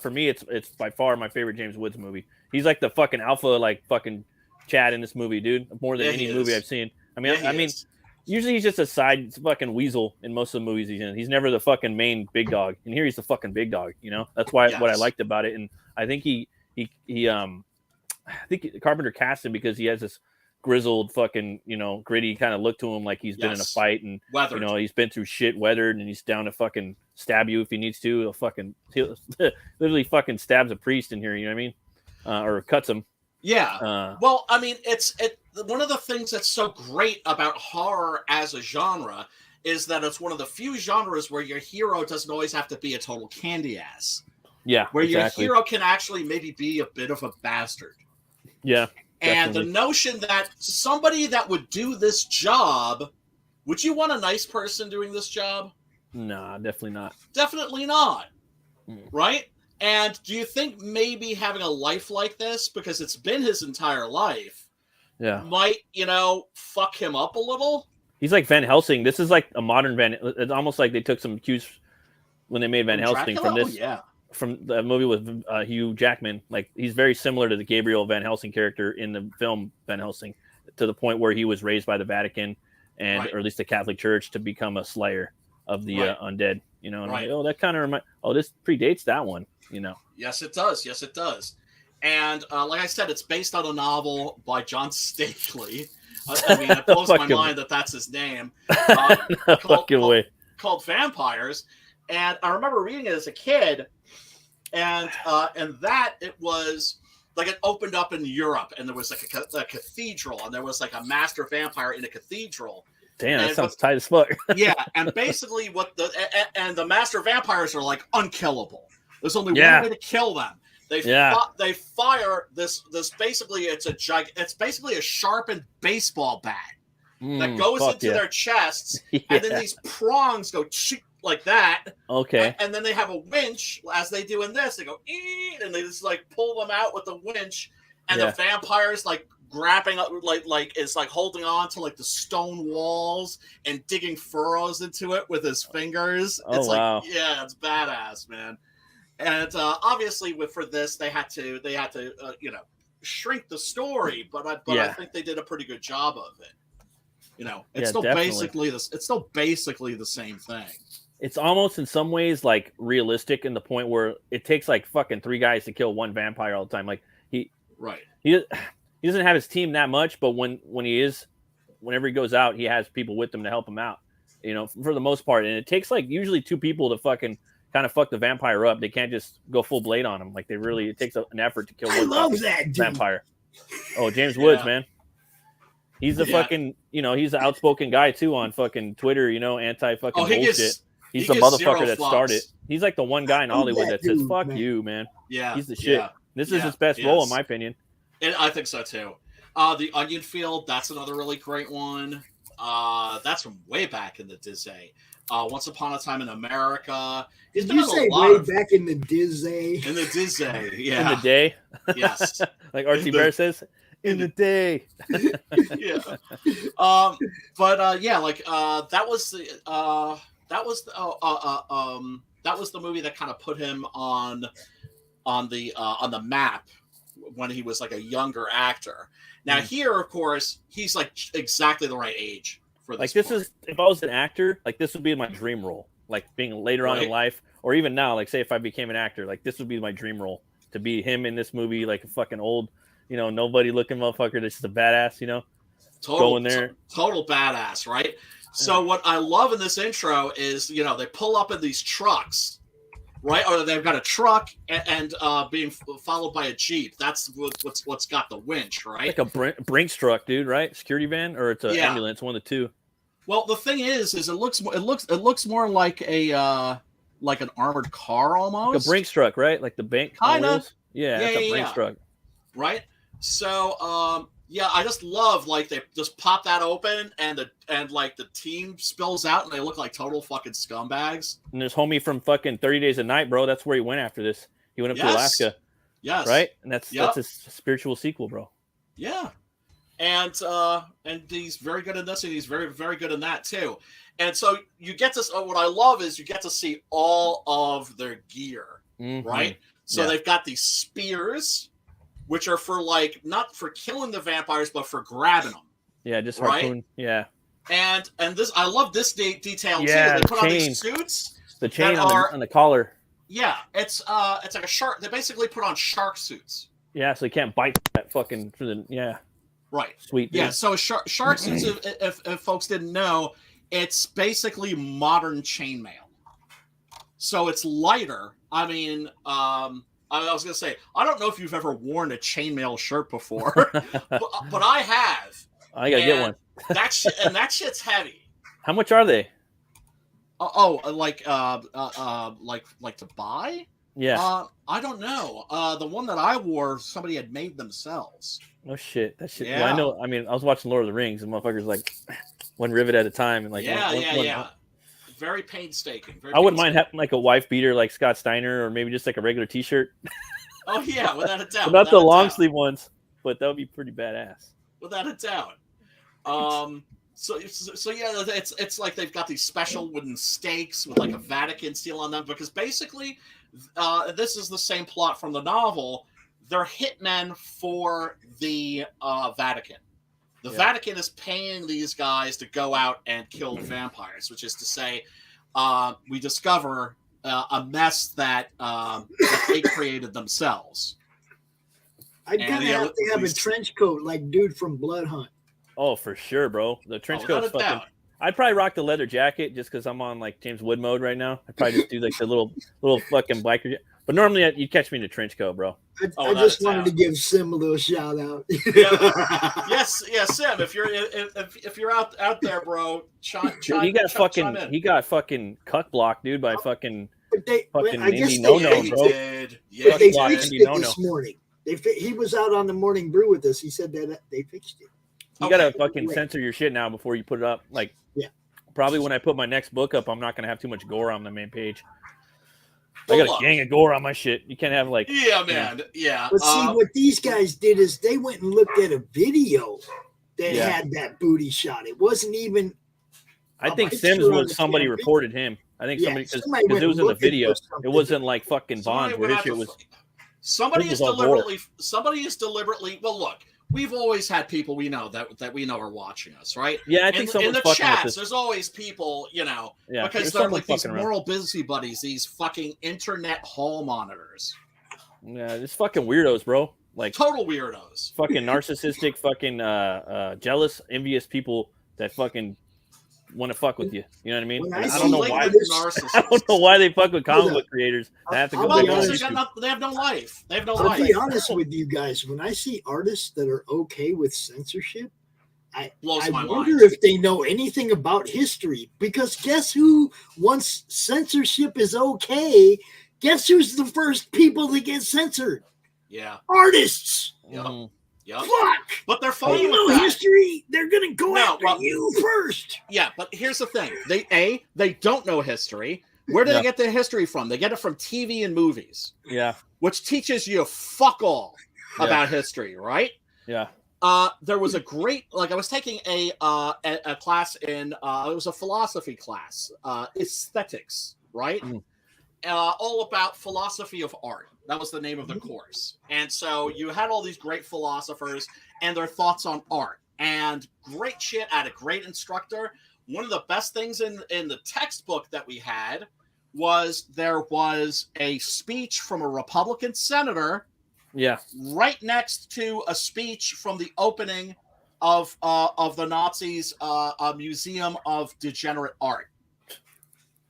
for me, it's by far my favorite James Woods movie. He's like the fucking alpha, like fucking Chad in this movie, dude. More than any movie I've seen. I mean. Usually he's just a side fucking weasel in most of the movies he's in. He's never the fucking main big dog. And here he's the fucking big dog, That's why what I liked about it. And I think I think Carpenter cast him because he has this grizzled fucking, gritty kind of look to him, like he's been in a fight and weathered. He's been through shit, weathered, and he's down to fucking stab you if he needs to. He'll literally fucking stabs a priest in here, you know what I mean? Or cuts him. Yeah. Well, I mean, it's one of the things that's so great about horror as a genre is that it's one of the few genres where your hero doesn't always have to be a total candy ass. Yeah. Where your hero can actually maybe be a bit of a bastard. Yeah. And the notion that somebody that would do this job, would you want a nice person doing this job? Nah, definitely not. Definitely not. Right? And do you think maybe having a life like this, because it's been his entire life, might, fuck him up a little? He's like Van Helsing. This is like a modern it's almost like they took some cues when they made Van Helsing from this. From the movie with Hugh Jackman. Like he's very similar to the Gabriel Van Helsing character in the film Van Helsing, to the point where he was raised by the Vatican or at least the Catholic Church to become a slayer of the undead. And like, that kind of this predates that one. Yes, it does. And like I said, it's based on a novel by John Stakely. I mean, it blows my mind that that's his name. Called Vampires. And I remember reading it as a kid, and that it was like it opened up in Europe, and there was like a cathedral, and there was like a master vampire in a cathedral. Damn, that sounds tight as fuck. Yeah, and basically the master vampires are like unkillable. There's only one way to kill them. They fire this basically it's basically a sharpened baseball bat that goes into their chests, and then these prongs go like that. Okay. And then they have a winch, as they do in this. They go, and they just like pull them out with the winch, and the vampires like grabbing up, like is like holding on to like the stone walls and digging furrows into it with his fingers. Oh, it's wow. like, it's badass, man. And obviously, for this, they had to shrink the story, but I think they did a pretty good job of it. It's still basically the same thing. It's almost in some ways like realistic in the point where it takes like fucking 3 guys to kill 1 vampire all the time. Like he doesn't have his team that much, but whenever he goes out, he has people with him to help him out. For the most part, and it takes like usually 2 people to fucking kind of fuck the vampire up. They can't just go full blade on him. Like it takes an effort to kill one vampire. Oh, James Woods, man. He's a fucking, he's an outspoken guy too on fucking Twitter, anti-fucking bullshit. He's the motherfucker that started. He's like the one guy in Hollywood that says, fuck you, man. Yeah. He's the shit. Yeah. This is his best role, in my opinion. And I think so too. The Onion Field, that's another really great one. That's from way back in the Disney. Once Upon a Time in America. Did you say way back in the Disney? In the Disney, yeah. In the day? Yes. Like Archie Bear says, in the day. Yeah. That was the movie that kind of put him on the map when he was like a younger actor. Now here, of course, he's like exactly the right age for this. Like if I was an actor, like this would be my dream role. Like being later on in life, or even now, like say if I became an actor, like this would be my dream role to be him in this movie, like a fucking old, nobody looking motherfucker that's just a badass, going there, total badass, right? So what I love in this intro is, they pull up in these trucks, right? Or they've got a truck and being followed by a Jeep. That's what's got the winch, right? Like a Brinks truck, dude, right? Security van, or it's an ambulance, one of the two. Well, the thing is it looks more like like an armored car almost. Like a Brinks truck, right? Like the bank. Kinda. Yeah, it's a Brinks truck. Right? So I just love like they just pop that open and like the team spills out and they look like total fucking scumbags. And there's homie from fucking 30 Days a Night, bro. That's where he went after this. He went up to Alaska. Yes. Right? And that's his spiritual sequel, bro. Yeah. And he's very good in this, and he's very, very good in that too. And so you get to what I love is you get to see all of their gear, right? So they've got these spears, which are for like not for killing the vampires, but for grabbing them. Yeah, just harpoon. Right? Yeah. And this, I love this detail too. Yeah, they put on these suits. The chain on the collar. Yeah, it's like a shark. They basically put on shark suits. Yeah, so you can't bite that fucking through the Right. Sweet. Dude. Yeah. So shark suits, if folks didn't know, it's basically modern chainmail. So it's lighter. I mean, I was gonna say, I don't know if you've ever worn a chainmail shirt before, but I have. I gotta get one. that shit's heavy. How much are they? Like to buy? Yeah. I don't know. The one that I wore, somebody had made themselves. Oh shit! That shit. Yeah. Well, I know. I mean, I was watching Lord of the Rings, and motherfuckers like one rivet at a time, and like yeah. Very painstaking. I wouldn't mind having like a wife beater, like Scott Steiner, or maybe just like a regular T-shirt. Oh yeah, without a doubt. Not the long sleeve ones, but that would be pretty badass. Without a doubt. So yeah, it's like they've got these special wooden stakes with like a Vatican seal on them, because basically, this is the same plot from the novel. They're hitmen for the Vatican. The Vatican is paying these guys to go out and kill vampires, which is to say, we discover a mess that they created themselves. I'd kind of have to have a trench coat like dude from Blood Hunt. Oh, for sure, bro. The trench coat's fucking... I'd probably rock the leather jacket just because I'm on like James Wood mode right now. I'd probably just do like the little fucking biker. But normally you catch me in a trench coat, bro. I just wanted to give Sim a little shout out. Yes, Sim. If you're out there, bro, he got fucking cuck blocked, dude, by fucking I guess bro. Did. Yeah, they fixed it this morning. He was out on the morning brew with us. He said that they fixed it. You gotta fucking censor your shit now before you put it up. Like, probably when I put my next book up, I'm not gonna have too much gore on the main page. I got a gang of gore on my shit. You can't have like... Yeah, man. Yeah. But see, what these guys did is they went and looked at a video that had that booty shot. It wasn't even... I think Sims was somebody reported him. I think somebody because it was in the video. It wasn't like fucking Bonds where his shit was. Somebody is deliberately. Well, look, we've always had people we know that we know are watching us, right? Yeah, I think in the chats, there's always people, because they're like these moral busybodies, these fucking internet hall monitors. Yeah, these fucking weirdos, bro. Like total weirdos. Fucking narcissistic, fucking jealous, envious people that fucking want to fuck with you. You know what I mean? I don't know why. I don't know why they fuck with comic book creators. They have to go. They have no life. They have no life. I'll be honest with you guys. When I see artists that are okay with censorship, I wonder if they know anything about history. Because guess who? Once censorship is okay, guess who's the first people to get censored? Yeah, artists. Yeah. Yep. Fuck! But they're fine with that. History. They're gonna go after you first. Yeah, but here's the thing: they don't know history. Where do they get their history from? They get it from TV and movies. Yeah, which teaches you fuck all about history, right? Yeah. There was a great I was taking a class in it was a philosophy class, aesthetics, right? All about philosophy of art. That was the name of the course. And so you had all these great philosophers and their thoughts on art and great shit. I had a great instructor. One of the best things in the textbook that we had was there was a speech from a Republican senator. Yeah. Right next to a speech from the opening of the Nazis' Museum of Degenerate Art.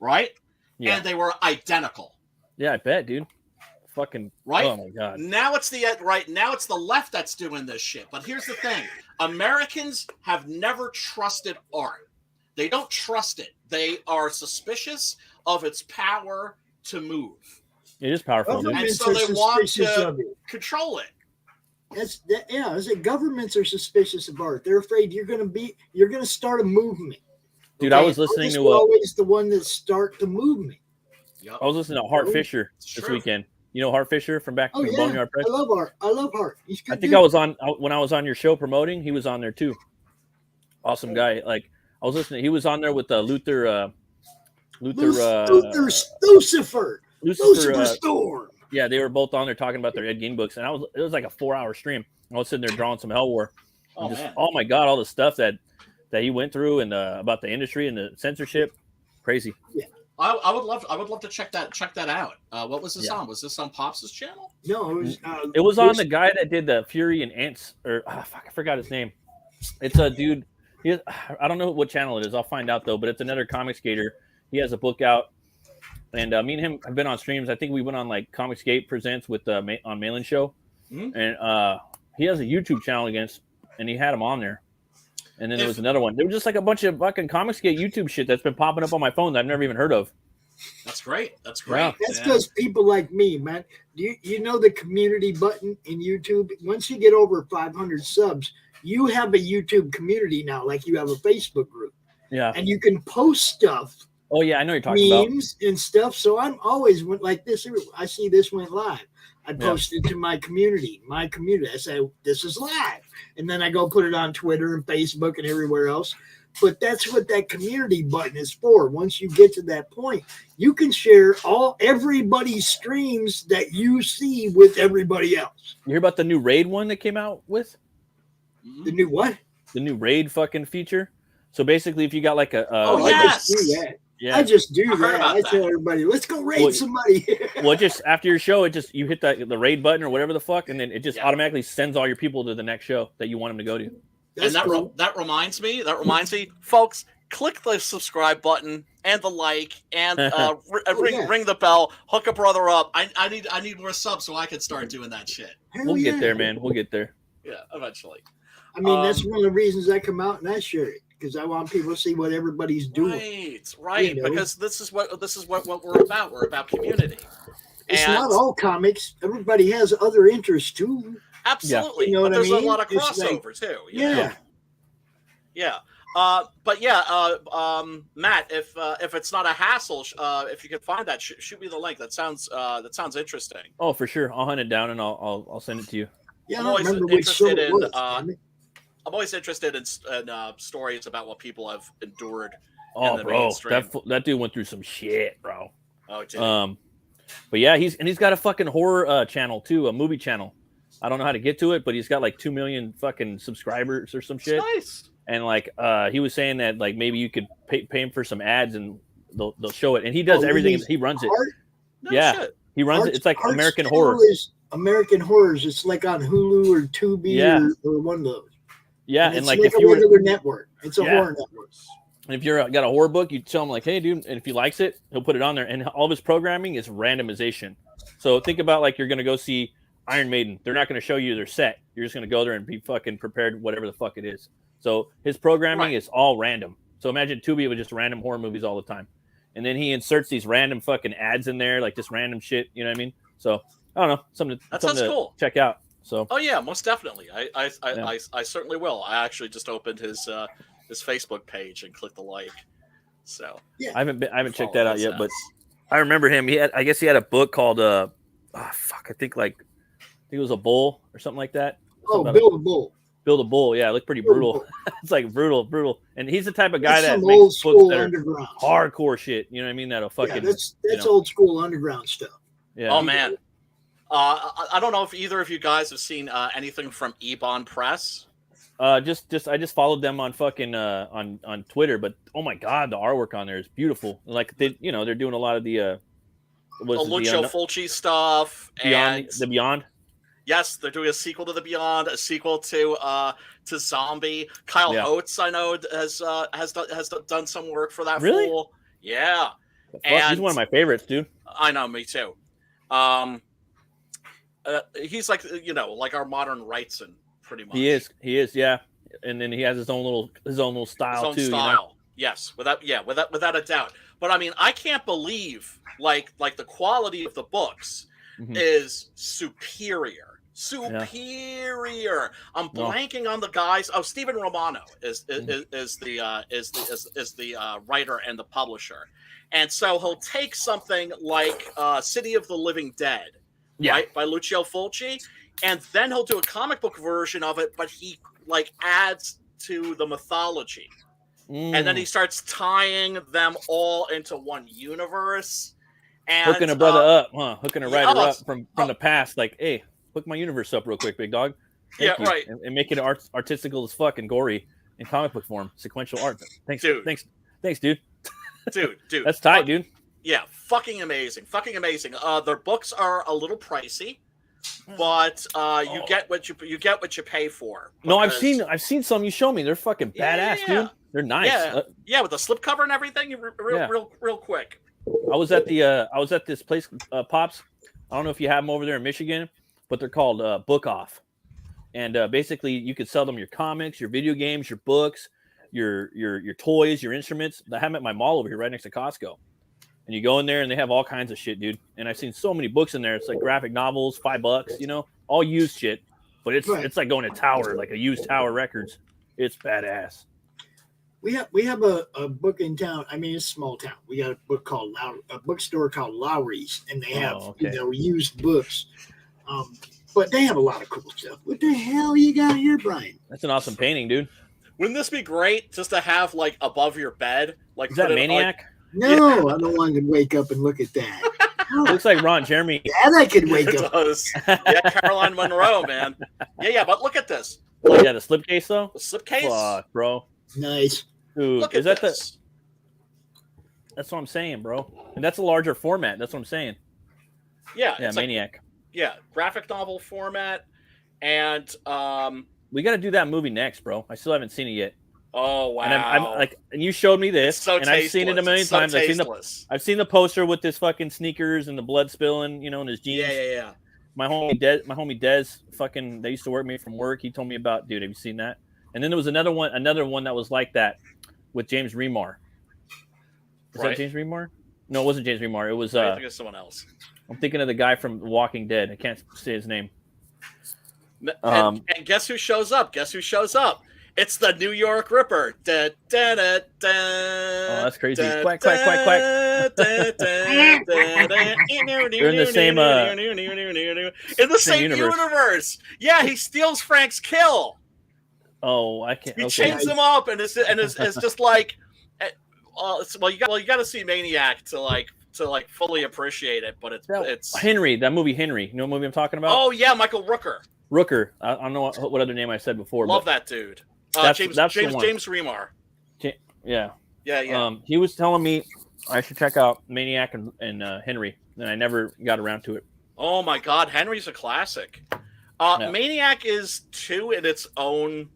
Right? Yeah. And they were identical. Yeah, I bet, dude. Fucking right. Oh my god. Now it's the left that's doing this shit. But here's the thing: Americans have never trusted art. They don't trust it. They are suspicious of its power to move. It is powerful, and so they want to control it. I said governments are suspicious of art. They're afraid you're going to start a movement. Dude, I was listening to always the one that start the movement. Yep. I was listening to Hart Fisher this weekend. You know Hart Fisher from back from Boneyard Press? I love Hart. I think I was on when I was on your show promoting. He was on there too. Awesome guy. Like I was listening. He was on there with Lucifer Storm. Yeah, they were both on there talking about their Ed Gein books, and it was like a 4-hour stream. I was sitting there drawing some Hell War. Oh my god, all the stuff that he went through and about the industry and the censorship, crazy. Yeah. I would love to check that out. What was this on? Was this on Pops' channel? No, it was on the guy that did the Fury and Ants, or I forgot his name. It's a dude. I don't know what channel it is. I'll find out though. But it's another comic skater. He has a book out, and me and him have been on streams. I think we went on like Comic Skate Presents with on Malin Show, and he has a YouTube channel and he had him on there. And then there was another one. There was just like a bunch of fucking Comic Skate YouTube shit that's been popping up on my phone that I've never even heard of. That's great. That's because people like me, man. You know the community button in YouTube? Once you get over 500 subs, you have a YouTube community now, like you have a Facebook group. Yeah. And you can post stuff. Oh, yeah, I know you're talking about. Memes and stuff. So I'm always like this. I see this went live. I post it to my community. I say, this is live. And then I go put it on Twitter and Facebook and everywhere else. But that's what that community button is for. Once you get to that point, you can share everybody's streams that you see with everybody else. You hear about the new raid one that came out with? The new what? The new raid fucking feature. So basically, if you got like I just do that. I tell everybody, let's go raid somebody. Well, just after your show, you hit the raid button or whatever the fuck, and then it just automatically sends all your people to the next show that you want them to go to. That's and that reminds me, folks, click the subscribe button and the like and ring the bell, hook a brother up. I need more subs so I can start doing that shit. We'll get there, man. We'll get there. Yeah, eventually. I mean, that's one of the reasons I come out and I share it. Because I want people to see what everybody's doing. Right. You know? Because this is what we're about. We're about community. It's not all comics. Everybody has other interests too. Absolutely. You know but there's a lot of crossover too. Yeah. Yeah. Matt, if it's not a hassle, if you can find that, shoot me the link. That sounds interesting. Oh, for sure. I'll hunt it down and I'll send it to you. Yeah, I'm always interested in. I'm always interested in stories about what people have endured Oh, the bro, mainstream. that dude went through some shit, bro. Oh, did But yeah, he's got a fucking horror channel too, a movie channel. I don't know how to get to it, but he's got like 2 million fucking subscribers or some shit. Nice. And like he was saying that like maybe you could pay him for some ads and they'll show it. And he does everything. He runs it. No yeah, shit. he runs it. It's like American Horror. American Horrors. It's like on Hulu or Tubi or one of those. Yeah, and like if you were a regular network, it's a horror network. And if you're got a horror book, you tell him like, hey, dude, and if he likes it, he'll put it on there. And all of his programming is randomization. So think about like you're gonna go see Iron Maiden. They're not gonna show you their set. You're just gonna go there and be fucking prepared, whatever the fuck it is. So his programming is all random. So imagine Tubi with just random horror movies all the time, and then he inserts these random fucking ads in there, like just random shit. You know what I mean? So I don't know, something to cool. check out. So yeah, most definitely. I certainly will. I actually just opened his Facebook page and clicked the like. So I haven't checked that out yet, but I remember him. I guess he had a book called I think it was a bull or something like that. Build a Bull. Build a Bull. Yeah, it looked pretty brutal. It's like brutal. And he's the type of guy that makes old school books that underground hardcore shit. You know what I mean? That'll fucking that's old school underground stuff. Yeah. Oh man. I don't know if either of you guys have seen anything from Ebon Press. I just followed them on fucking on Twitter, but oh my god, the artwork on there is beautiful. Like they're doing a lot of the Lucio Fulci stuff and the Beyond. Yes, they're doing a sequel to The Beyond, a sequel to Zombie. Kyle Oates, I know, has done some work for that. Really? Fool. Yeah. He's one of my favorites, dude. I know, me too. He's like like our modern Wrightson, pretty much. He is, yeah. And then he has his own little style too. Style. You know? Yes, without a doubt. But I mean, I can't believe like the quality of the books is superior. I'm blanking on the guys. Oh, Stephen Romano is the writer and the publisher, and so he'll take something like City of the Living Dead, right, by Lucio Fulci, and then he'll do a comic book version of it, but he like adds to the mythology, and then he starts tying them all into one universe, and hooking a brother up, hooking a writer up from the past, like, hey. Hook my universe up real quick, big dog. Thank you. Right. And make it artistical as fuck and gory in comic book form, sequential art. Thanks, dude. Thanks, dude. Dude. That's tight, dude. Yeah, fucking amazing. Their books are a little pricey, but you get what you pay for. No, I've seen some. You show me. They're fucking badass, dude. They're nice. Yeah, with the slipcover and everything. Real quick. I was at this place, Pops. I don't know if you have them over there in Michigan, but they're called Book Off. And basically, you could sell them your comics, your video games, your books, your toys, your instruments. I have them at my mall over here right next to Costco. And you go in there, and they have all kinds of shit, dude. And I've seen so many books in there. It's like graphic novels, $5, all used shit. But it's like going to Tower, like a used Tower Records. It's badass. We have a book in town. I mean, it's a small town. We got a bookstore called Lowry's, and they have used books. But they have a lot of cool stuff. What the hell you got here, Brian? That's an awesome painting, dude. Wouldn't this be great just to have like above your bed? Like, is that Maniac? No, I don't want to wake up and look at that. Looks like Ron Jeremy. That I could wake up. Yeah, Caroline Monroe, man. Yeah, but look at this. Oh, yeah, the slipcase though. The slipcase, bro. Nice. Dude, look is at that this. That's what I'm saying, bro. And that's a larger format. That's what I'm saying. Yeah, it's Maniac. Graphic novel format, and we got to do that movie next, bro. I still haven't seen it yet. Oh wow! And I'm like, and you showed me this, and I've seen it a million times. I've seen the poster with this fucking sneakers and the blood spilling, in his jeans. Yeah. My homie Des, fucking, they used to work me from work. He told me about, dude. Have you seen that? And then there was another one that was like that with James Remar. Is that James Remar? No, it wasn't James Remar. It was. I think it's someone else. I'm thinking of the guy from The Walking Dead. I can't say his name. And guess who shows up? It's the New York Ripper. Da, da, da, da, oh, that's crazy. Quack, quack, quack, quack. They're in the same same universe. Yeah, he steals Frank's kill. Oh, I can't. He chains him up and is just like, you got to see Maniac to fully appreciate it. But it's Henry, that movie Henry. You know what movie I'm talking about? Oh yeah, Michael Rooker. Rooker. I don't know what other name I said before. Love that dude. That's James Remar. Yeah. Yeah. He was telling me I should check out Maniac and Henry, and I never got around to it. Oh my God, Henry's a classic. Maniac is too in its own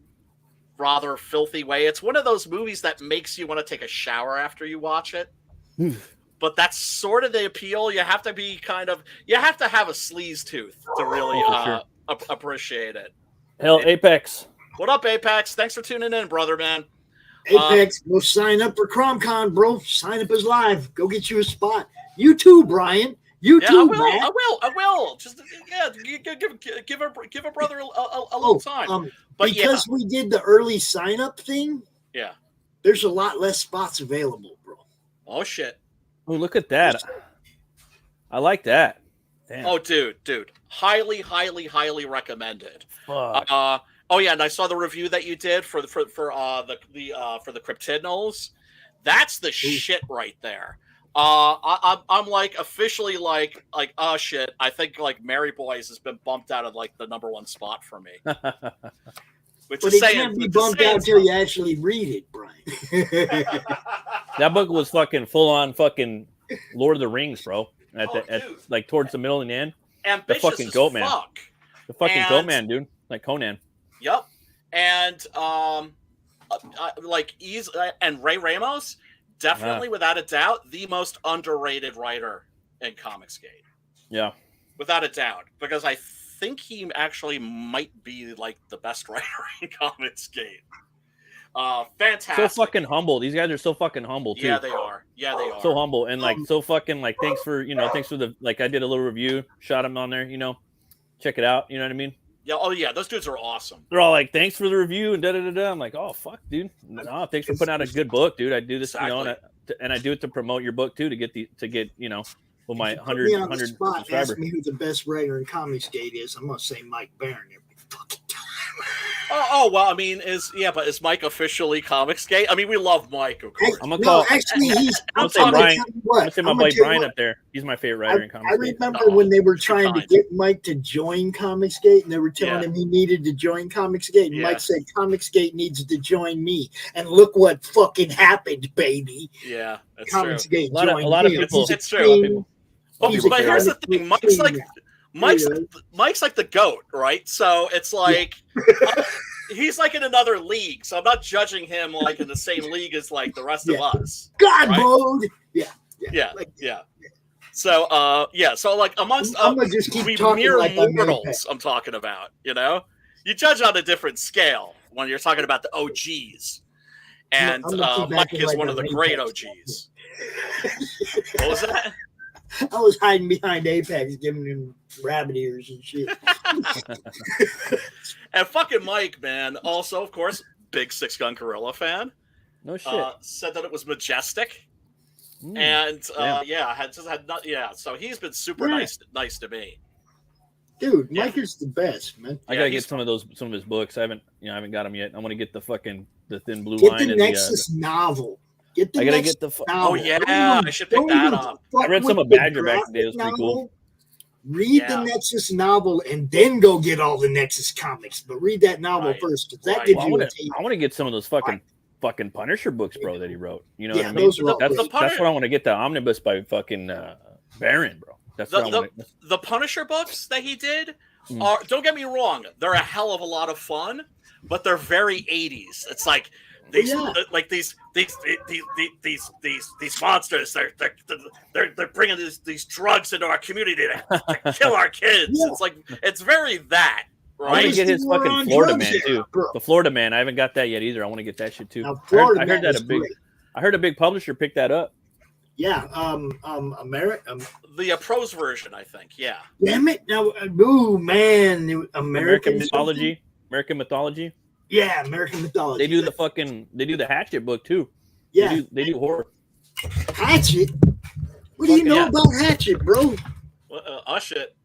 rather filthy way. It's one of those movies that makes you want to take a shower after you watch it. But that's sort of the appeal. You have to have a sleaze tooth to really appreciate it. Hell, Apex. What up, Apex? Thanks for tuning in, brother, man. Apex, go sign up for Crom Con, bro. Sign up as live. Go get you a spot. You too, Brian. You too, man. I will. Just give a brother a little time. But because we did the early sign up thing. Yeah. There's a lot less spots available, bro. Oh shit. Oh, look at that. I like that. Damn. Oh, dude. Highly recommended. Fuck. Oh yeah, and I saw the review that you did for the Cryptidnals. That's the shit right there. I'm like officially like oh shit. I think like Mary Boys has been bumped out of like the number one spot for me. Which but it can't be bumped out until you actually read it, Brian. That book was fucking full on fucking Lord of the Rings, bro. Like towards the middle and the end. Ambitious the fucking goat man. The fucking goat man, dude. Like Conan. Yep. And and Ray Ramos, definitely without a doubt, the most underrated writer in Comicsgate. Yeah. Without a doubt. Because I think he actually might be like the best writer in Comicsgate. Fantastic. So fucking humble. These guys are so fucking humble too. Yeah, they are. So humble and like so fucking like thanks for the like I did a little review, shot them on there, check it out. You know what I mean? Yeah. Oh yeah, those dudes are awesome. They're all like, thanks for the review and da da da da. I'm like, oh fuck, dude. No, thanks for putting out a good book, dude. I do this, exactly. and I do it to promote your book too, to get with my 100 subscribers. Ask me who the best writer in Comicsgate is. I'm gonna say Mike Barron every fucking time. Oh well, I mean, is Mike officially Comicsgate? I mean, we love Mike, of course. I'm gonna actually, he's. I'm gonna say my boy Brian up there. He's my favorite writer in Comicsgate. I remember when they were trying to get Mike to join Comicsgate, and they were telling him he needed to join Comicsgate, and Mike said, "Comicsgate needs to join me." And look what fucking happened, baby. Yeah, that's Comicsgate true. A lot of people. It's true. But here's the thing, Mike's like the GOAT, right? So it's like he's like in another league. So I'm not judging him like in the same league as like the rest of us. God right? mode. Yeah. So so like amongst we mere mortals, I'm talking about. You judge on a different scale when you're talking about the OGs, and Mike is one of the great OGs. What was that? I was hiding behind Apex, giving him rabbit ears and shit. And fucking Mike, man. Also, of course, big Six Gun Gorilla fan. No shit. Said that it was majestic, and So he's been super nice to me. Dude, Mike is the best, man. I gotta get some of his books. I haven't got them yet. I want to get the Thin Blue Get Line the and Nexus novel. I gotta get the. Oh yeah, I should pick that up. I read some of Badger back in the day. It was pretty cool. Read the Nexus novel and then go get all the Nexus comics. But read that novel first, because that gives you a taste. I want to get some of those fucking Punisher books, bro, that he wrote. You know what I mean? Those that's what I want to get. The omnibus by fucking Baron, bro. That's the Punisher books that he did are. Don't get me wrong; they're a hell of a lot of fun, but they're very 80s. It's like. These monsters, they're bringing these drugs into our community to kill our kids. Yeah. It's very that. Right? I want to get his fucking Florida Man too. The Florida Man, I haven't got that yet either. I want to get that shit too. Now, I heard that I heard a big publisher picked that up. Yeah, the prose version, I think. Yeah. Damn it! Now, American mythology. American mythology. Yeah, American mythology. They do the Hatchet book too. Yeah, they do horror. Hatchet. What do you know about Hatchet, bro? Shit.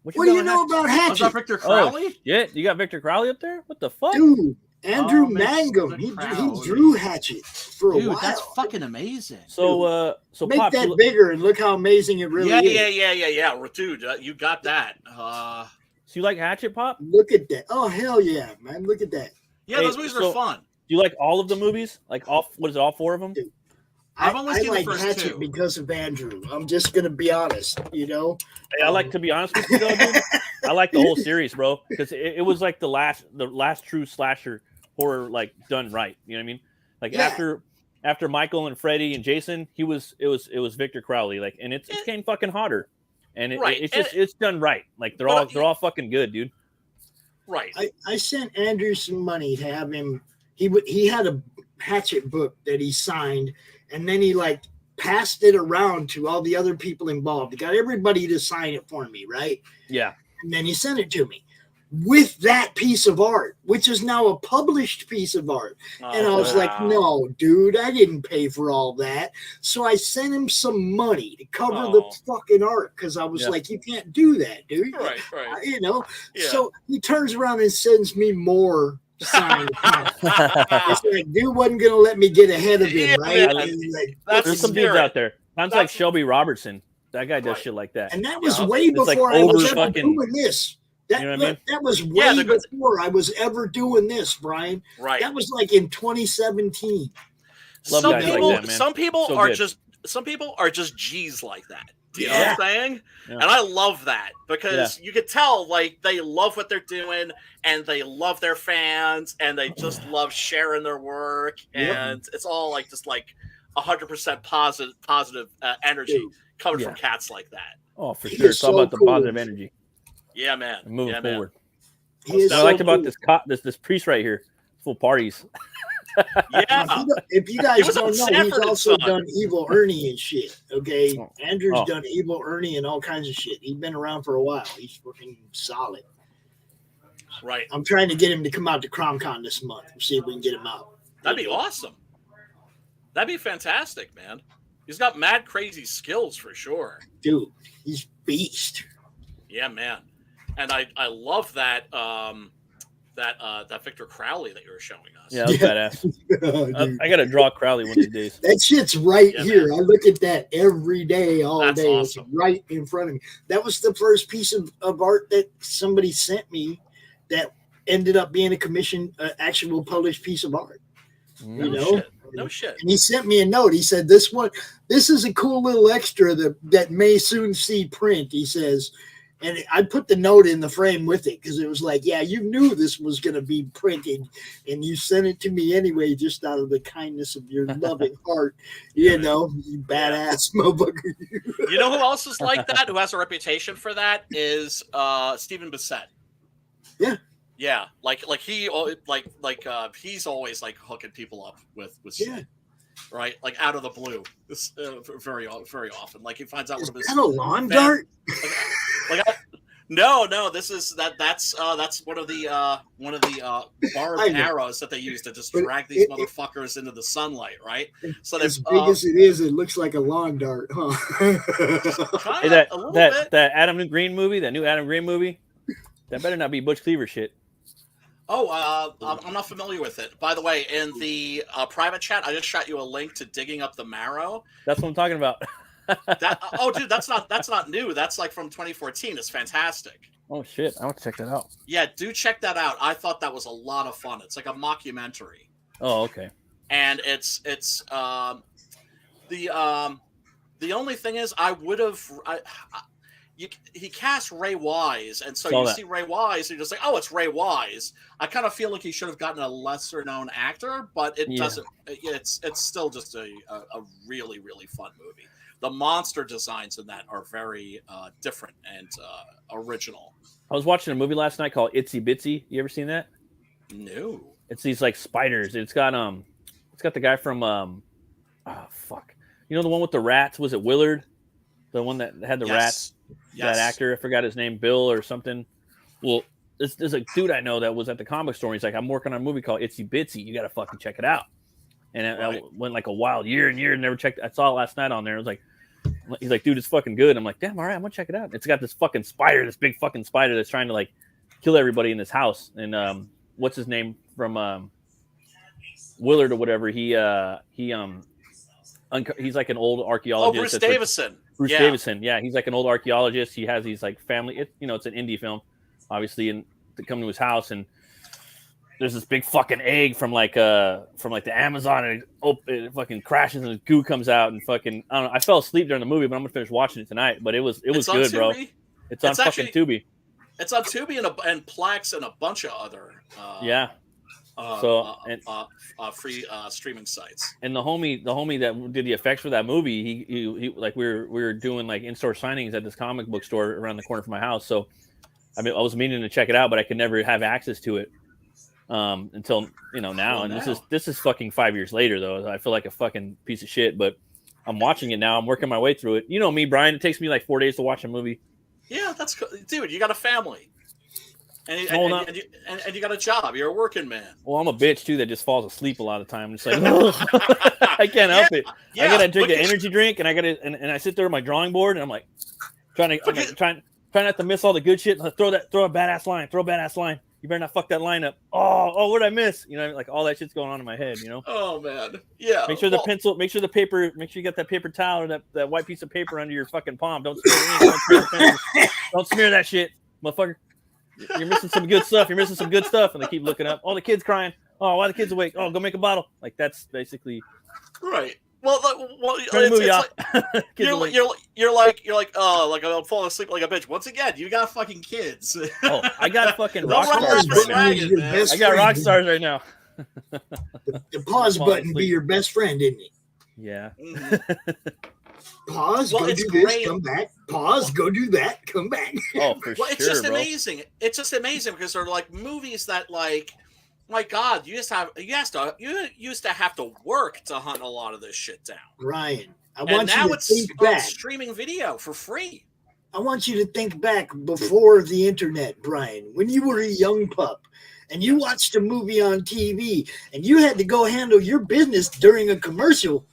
What do you know about Hatchet? Victor Crowley? Yeah, you got Victor Crowley up there? What the fuck? Dude, Andrew Oh, makes Mangum. the He crowd. drew Hatchet for a Dude, while. that's fucking amazing. So Make Pop, that bigger and look how amazing it really is. Yeah. Dude, you got that. so you like Hatchet, Pop? Look at that. Oh, hell yeah, man. Look at that. Yeah, those movies are fun. Do you like all of the movies? Like all four of them? Dude, I've only seen the like first Hatchet 2. because of Andrew. I'm just going to be honest, you know? Hey, I like to be honest with you though, dude. I like the whole series, bro, because it was like the last true slasher horror like done right. You know what I mean? Like after Michael and Freddy and Jason, it was Victor Crowley. Like, and it became fucking hotter, and it's done right. Like they're all fucking good, dude. Right. I sent Andrew some money to have him. He had a Hatchet book that he signed, and then he like passed it around to all the other people involved. He got everybody to sign it for me, right? Yeah. And then he sent it to me with that piece of art, which is now a published piece of art. And I was like, no, dude, I didn't pay for all that. So I sent him some money to cover the fucking art because I was like, you can't do that, dude. Right. You know? Yeah. So he turns around and sends me more signed copies. It's like, dude wasn't going to let me get ahead of him, right? There's some dudes out there. Sounds like Shelby Robertson. That guy does shit like that. And that was way before I was ever doing this. That, you know what I mean? That was way before I was ever doing this, Brian. Right. That was like in 2017. Some people are just G's like that. Do you know what I'm saying? Yeah. And I love that because you could tell like they love what they're doing and they love their fans and they just love sharing their work and it's all like just like 100% positive energy coming from cats like that. Oh, for sure. It's all about the positive energy. Yeah, man. And moving forward. What I liked about this priest right here. Full parties. Yeah. If you guys don't know, he's also done Evil Ernie and shit. Okay. Andrew's done Evil Ernie and all kinds of shit. He's been around for a while. He's fucking solid. Right. I'm trying to get him to come out to Crom Con this month. We'll see if we can get him out. That'd be awesome. That'd be fantastic, man. He's got mad crazy skills for sure. Dude, he's beast. Yeah, man. And I love that that Victor Crowley that you were showing us. Yeah, that's badass. I gotta draw Crowley one of these days. That shit's right here. Man. I look at that every day, all day. Awesome. It's right in front of me. That was the first piece of art that somebody sent me that ended up being a commissioned, actual published piece of art. You know? No shit. And he sent me a note. He said, this is a cool little extra that may soon see print, he says. And I put the note in the frame with it because it was like, yeah, you knew this was going to be printed and you sent it to me anyway, just out of the kindness of your loving heart. You know, you badass motherfucker. You know who else is like that, who has a reputation for that, is Stephen Bissett. Yeah. Yeah, he's always like hooking people up with shit, right? Like out of the blue, this very often. Like he finds out is that a lawn dart? No, this is that's one of the barbed arrows that they use to just drag these motherfuckers into the sunlight, right? So as big as it is, it looks like a lawn dart, huh? Hey, that Adam Green movie, that new Adam Green movie, that better not be Butch Cleaver shit. Oh, I'm not familiar with it. By the way, in the private chat, I just shot you a link to Digging Up the Marrow. That's what I'm talking about. Dude, that's not new. That's like from 2014. It's fantastic. Oh shit, I want to check that out. Yeah, do check that out. I thought that was a lot of fun. It's like a mockumentary. Oh, okay. And it's the only thing is he cast Ray Wise, and so see Ray Wise, and you're just like, oh, it's Ray Wise. I kind of feel like he should have gotten a lesser known actor, but it doesn't. It's still just a really, really fun movie. The monster designs in that are very different and original. I was watching a movie last night called Itsy Bitsy. You ever seen that? No. It's these like spiders. It's got the guy from you know the one with the rats? Was it Willard? The one that had the rats? That actor, I forgot his name, Bill or something. Well, there's a dude I know that was at the comic store. And he's like, I'm working on a movie called Itsy Bitsy. You got to fucking check it out. And I went like a wild year and never checked. I saw it last night on there. It was like, he's like, dude, it's fucking good. I'm like, damn, all right, I'm gonna check it out. It's got this fucking spider, this big fucking spider that's trying to like kill everybody in this house. And what's his name from Willard or whatever. He's like an old archaeologist. Bruce Davison. Bruce Davison. Yeah, he's like an old archaeologist. He has these like family. It's an indie film, obviously, and to come to his house and there's this big fucking egg from like the Amazon, and it fucking crashes and the goo comes out and fucking I don't know. I fell asleep during the movie, but I'm gonna finish watching it tonight. But it was good, bro. It's on fucking Tubi. It's on Tubi and Plex and a bunch of other free streaming sites. And the homie that did the effects for that movie, he like we were doing like in-store signings at this comic book store around the corner from my house. So I was meaning to check it out, but I could never have access to it until now. And this is fucking 5 years later though. I feel like a fucking piece of shit, but I'm watching it now. I'm working my way through it. You know me, Brian. It takes me like 4 days to watch a movie. Yeah, that's cool. Dude, you got a family. And you got a job. You're a working man. Well, I'm a bitch too that just falls asleep a lot of the time. It's like I can't help it. Yeah, I gotta drink an energy drink, and I sit there at my drawing board, and I'm like trying not to miss all the good shit. Throw a badass line. You better not fuck that line up. Oh, what did I miss? Like all that shit's going on in my head. Oh man, yeah. Make sure the paper. Make sure you got that paper towel or that white piece of paper under your fucking palm. Don't smear that shit, motherfucker. You're missing some good stuff. And they keep looking up. Oh, the kid's crying. Oh, why the kid's awake? Oh, go make a bottle. Like that's basically right. Well, turn the movie off. You're like I'm falling asleep like a bitch. Once again, you got fucking kids. Oh, I got fucking rock stars right now. I got rock stars right now. The pause button be your best friend, isn't it? Yeah. Mm-hmm. Pause, go do this, come back. Pause, go do that, come back. Oh, for sure, it's just bro. amazing. It's just amazing because they're like movies that, like, my God, you used to have to work to hunt a lot of this shit down. Ryan, it's on streaming video for free. I want you to think back before the internet, Brian, when you were a young pup and you watched a movie on TV and you had to go handle your business during a commercial.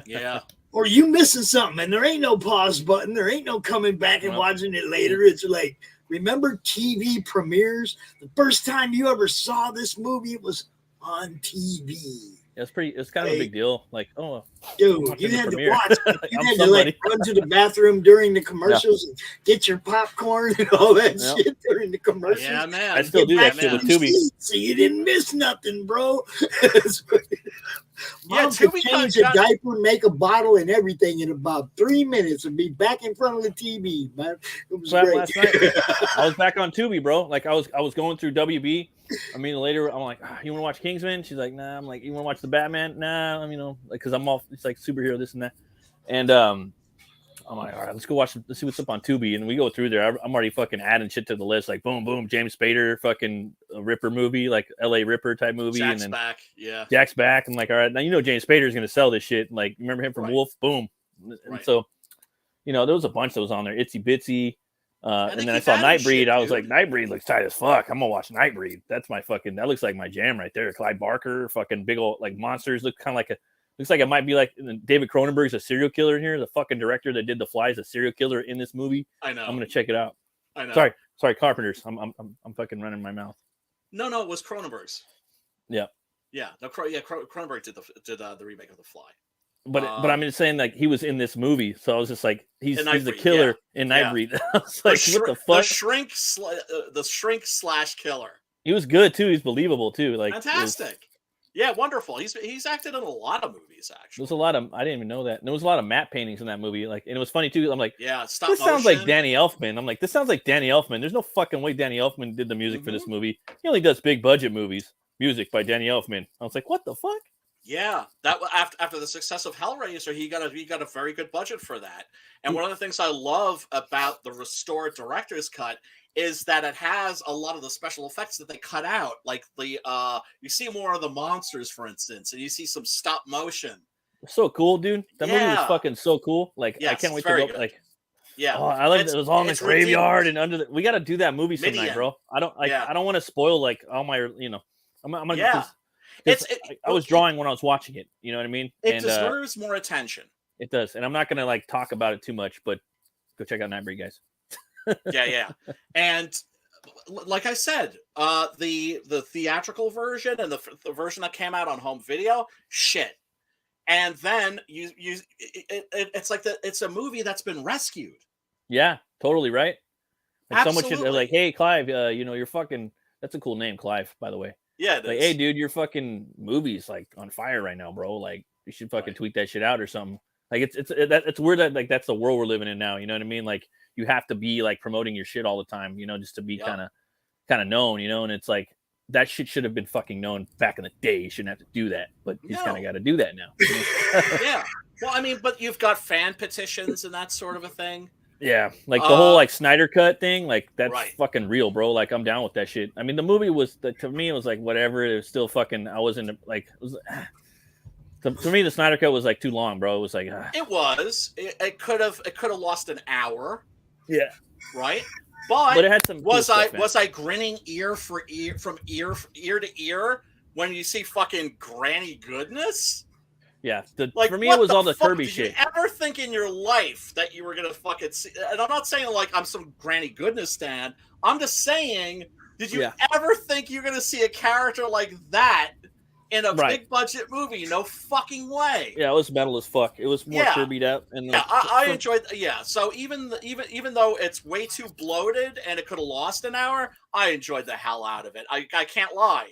Yeah. Or you missing something and there ain't no pause button. There ain't no coming back and watching it later. It's like, remember TV premieres? The first time you ever saw this movie, it was on TV. It's kind of a big deal. Like, oh, dude, you had to watch. You had to like run to the bathroom during the commercials and get your popcorn and all that shit during the commercials. Yeah, man. I still do that shit with Tubi. So you didn't miss nothing, bro. Mom could change a diaper, make a bottle, and everything in about 3 minutes and be back in front of the TV, man. It was great. Last night, I was back on Tubi, bro. Like I was going through WB. I mean, later I'm like, you want to watch Kingsman? She's like, nah. I'm like, you want to watch the Batman? Nah. Because I'm all it's like superhero this and that. And I'm like, all right, let's see what's up on Tubi. And we go through there. I'm already fucking adding shit to the list. Like, boom, boom, James Spader, fucking Ripper movie, like L.A. Ripper type movie. Jack's back, yeah. Jack's back. I'm like, all right, now James Spader is gonna sell this shit. Like, remember him from Wolf? Boom. And so, there was a bunch that was on there. Itsy Bitsy. And then I saw Nightbreed. I was like, Nightbreed looks tight as fuck. I'm gonna watch Nightbreed. That's that looks like my jam right there. Clive Barker, fucking big old like monsters. Looks like it might be like David Cronenberg's a serial killer in here. The fucking director that did The Fly is a serial killer in this movie. I know. I'm gonna check it out. I know. Sorry, Carpenters. I'm fucking running my mouth. No, it was Cronenberg's. Yeah. Yeah. No, Cronenberg did the remake of The Fly. But I'm just saying, like, he was in this movie, so I was just like, he's the killer in Nightbreed. Yeah. I was like, what the fuck? The shrink / killer. He was good too. He's believable too. Like, fantastic. Yeah, wonderful. He's acted in a lot of movies actually. There's a lot of I didn't even know that. And there was a lot of matte paintings in that movie. Like, and it was funny too. I'm like, yeah, this sounds like Danny Elfman. I'm like, this sounds like Danny Elfman. There's no fucking way Danny Elfman did the music for this movie. He only does big budget movies. Music by Danny Elfman. I was like, what the fuck? Yeah, that after the success of Hellraiser, he got a very good budget for that. And one of the things I love about the restored director's cut is that it has a lot of the special effects that they cut out, like the you see more of the monsters, for instance, and you see some stop motion. So cool, dude. That movie was fucking so cool. Like, I can't wait to go. Good. Like, yeah, I like it was all in the graveyard and under the. We got to do that movie sometime, bro. I don't want to spoil like all my I'm gonna. Yeah. I was drawing when I was watching it. You know what I mean? It deserves more attention. It does, and I'm not gonna like talk about it too much, but go check out Nightbreed, guys. yeah. And like I said, the theatrical version and the version that came out on home video, shit. And then it's like it's a movie that's been rescued. Yeah, totally right. Like Absolutely. someone should like, hey Clive, you're fucking. That's a cool name, Clive, by the way. Yeah. Like, hey dude, your fucking movie's like on fire right now, bro. Like, you should fucking tweet that shit out or something. Like, it's weird that like that's the world we're living in now. You know what I mean? Like, you have to be like promoting your shit all the time, just to be kind of known, and it's like that shit should have been fucking known back in the day. You shouldn't have to do that, but he's kind of got to do that now. Yeah. Well, I mean, but you've got fan petitions and that sort of a thing. Yeah, like the whole like Snyder cut thing, like that's right. fucking real, bro. Like I'm down with that shit. I mean, the movie was to me it was like whatever. It was still fucking. I wasn't like. To me, the Snyder cut was like too long, bro. It was like it was. It could have lost an hour. Yeah. Right. But it had some. Was I grinning ear for ear from ear to ear when you see fucking Granny Goodness? Yeah, like, for me it was all the Kirby shit. shit. Did you ever think in your life that you were gonna fucking see? And I'm not saying like I'm some Granny Goodness stan. I'm just saying, did you ever think you're gonna see a character like that in a big budget movie? No fucking way. Yeah, it was metal as fuck. It was more Kirby'd up. And I enjoyed. Yeah, so even though it's way too bloated and it could have lost an hour, I enjoyed the hell out of it. I can't lie.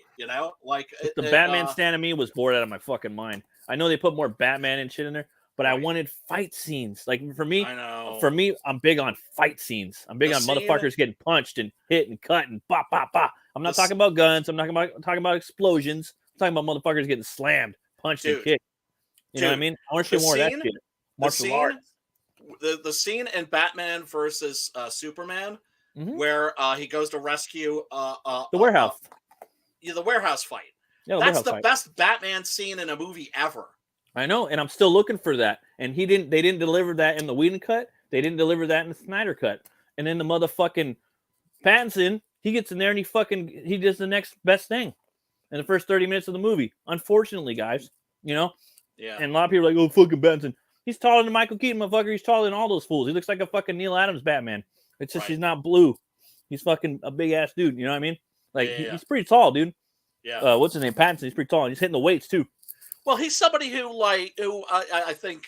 Like the Batman stan of me was bored out of my fucking mind. I know they put more Batman and shit in there, but I wanted fight scenes. Like for me, I'm big on fight scenes. I'm big on motherfuckers getting punched and hit and cut and bop, bop, bop. I'm not talking about guns. I'm talking about explosions. I'm talking about motherfuckers getting slammed, punched, and kicked. You know what I mean? I want to see more of that shit. Martial arts. The scene in Batman versus Superman, where he goes to rescue the warehouse. The warehouse fight. Yeah, that's the best Batman scene in a movie ever. I know, and I'm still looking for that. And they didn't deliver that in the Whedon cut. They didn't deliver that in the Snyder cut. And then the motherfucking Pattinson, he gets in there and he does the next best thing in the first 30 minutes of the movie. Unfortunately, guys, Yeah. And a lot of people are like, oh, fucking Pattinson. He's taller than Michael Keaton, motherfucker. He's taller than all those fools. He looks like a fucking Neil Adams Batman. It's just he's not blue. He's fucking a big ass dude. You know what I mean? Like he's pretty tall, dude. Yeah. What's his name? Pattinson. He's pretty tall. And he's hitting the weights too. Well, he's somebody who I think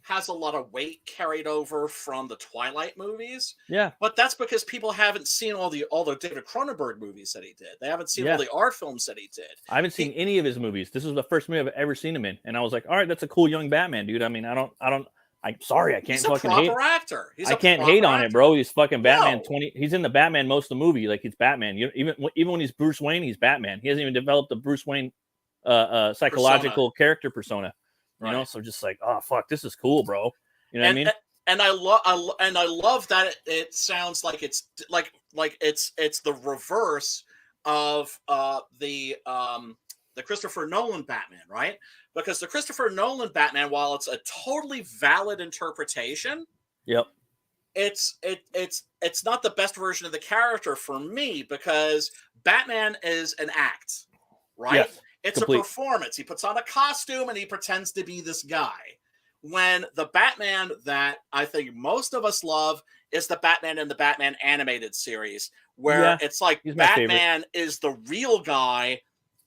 has a lot of weight carried over from the Twilight movies. Yeah. But that's because people haven't seen all the David Cronenberg movies that he did. They haven't seen all the art films that he did. I haven't seen any of his movies. This is the first movie I've ever seen him in, and I was like, all right, that's a cool young Batman, dude. I mean, I'm sorry, I can't fucking hate. He's a proper actor. I can't hate on it, bro. He's fucking Batman 20. He's in the Batman most of the movie. Like he's Batman. Even when he's Bruce Wayne, he's Batman. He hasn't even developed a Bruce Wayne psychological character persona. You know, so just like, oh fuck, this is cool, bro. You know what I mean? And I love that it sounds like it's like it's the reverse of the Christopher Nolan Batman, right? Because the Christopher Nolan Batman, while it's a totally valid interpretation, it's not the best version of the character for me, because Batman is an act, right? Yes, it's complete. A performance. He puts on a costume and he pretends to be this guy. When the Batman that I think most of us love is the Batman in the Batman animated series, where it's like Batman is the real guy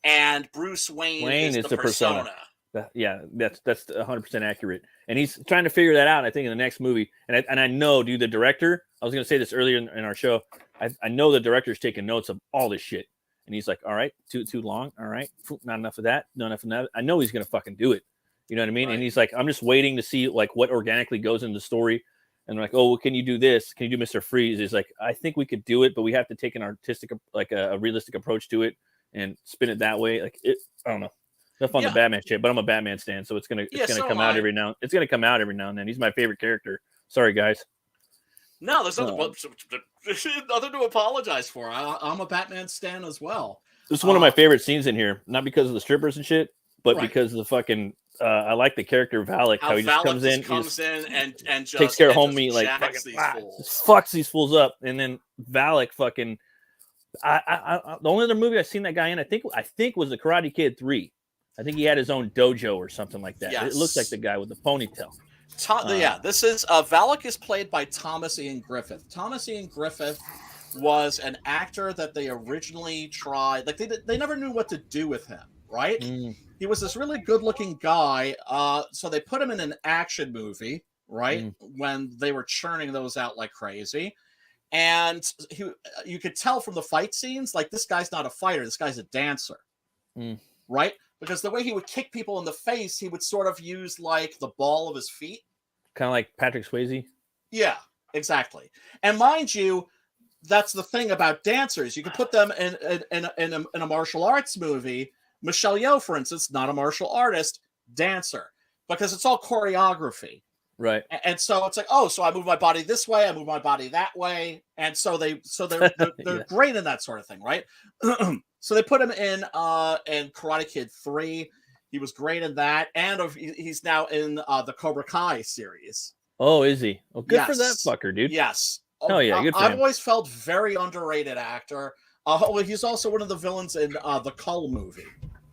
and Bruce Wayne is the persona. That's 100% accurate. And he's trying to figure that out, I think, in the next movie. And I know, dude, the director, I was going to say this earlier in our show, I know the director's taking notes of all this shit. And he's like, all right, too long. All right, not enough of that. Not enough of that. I know he's going to fucking do it. You know what I mean? Right. And he's like, I'm just waiting to see like what organically goes into the story. And they're like, oh, well, can you do this? Can you do Mr. Freeze? He's like, I think we could do it, but we have to take an artistic, like a realistic approach to it and spin it that way. Like I don't know. Enough on the Batman shit, but I'm a Batman stan, so it's gonna come out every now. It's gonna come out every now and then. He's my favorite character. Sorry, guys. No, there's nothing to apologize for. I'm a Batman stan as well. This is one of my favorite scenes in here, not because of the strippers and shit, but because of the fucking. I like the character of Valak. How he just comes in and just takes care of homie, like fucking, just fucks these fools up, and then Valak fucking. The only other movie I've seen that guy in, I think was the Karate Kid 3. I think he had his own dojo or something like that. Yes. It looks like the guy with the ponytail. This is Valak is played by Thomas Ian Griffith. Thomas Ian Griffith was an actor that they originally tried. Like they never knew what to do with him, right? He was this really good-looking guy. So they put him in an action movie, right? When they were churning those out like crazy. And you could tell from the fight scenes, like, this guy's not a fighter. This guy's a dancer, right? Because the way he would kick people in the face, he would sort of use, like, the ball of his feet. Kind of like Patrick Swayze? Yeah, exactly. And mind you, that's the thing about dancers. You can put them in a martial arts movie. Michelle Yeoh, for instance, not a martial artist, dancer. Because it's all choreography. Right. And so it's like, oh, so I move my body this way, I move my body that way, and so they're great in that sort of thing, right? So they put him in Karate Kid 3. He was great in that, and he's now in the Cobra Kai series. Oh, is he? Oh, good for that fucker, dude. Yes. Oh yeah, good for I've him. always felt very underrated actor. He's also one of the villains in the Cull movie.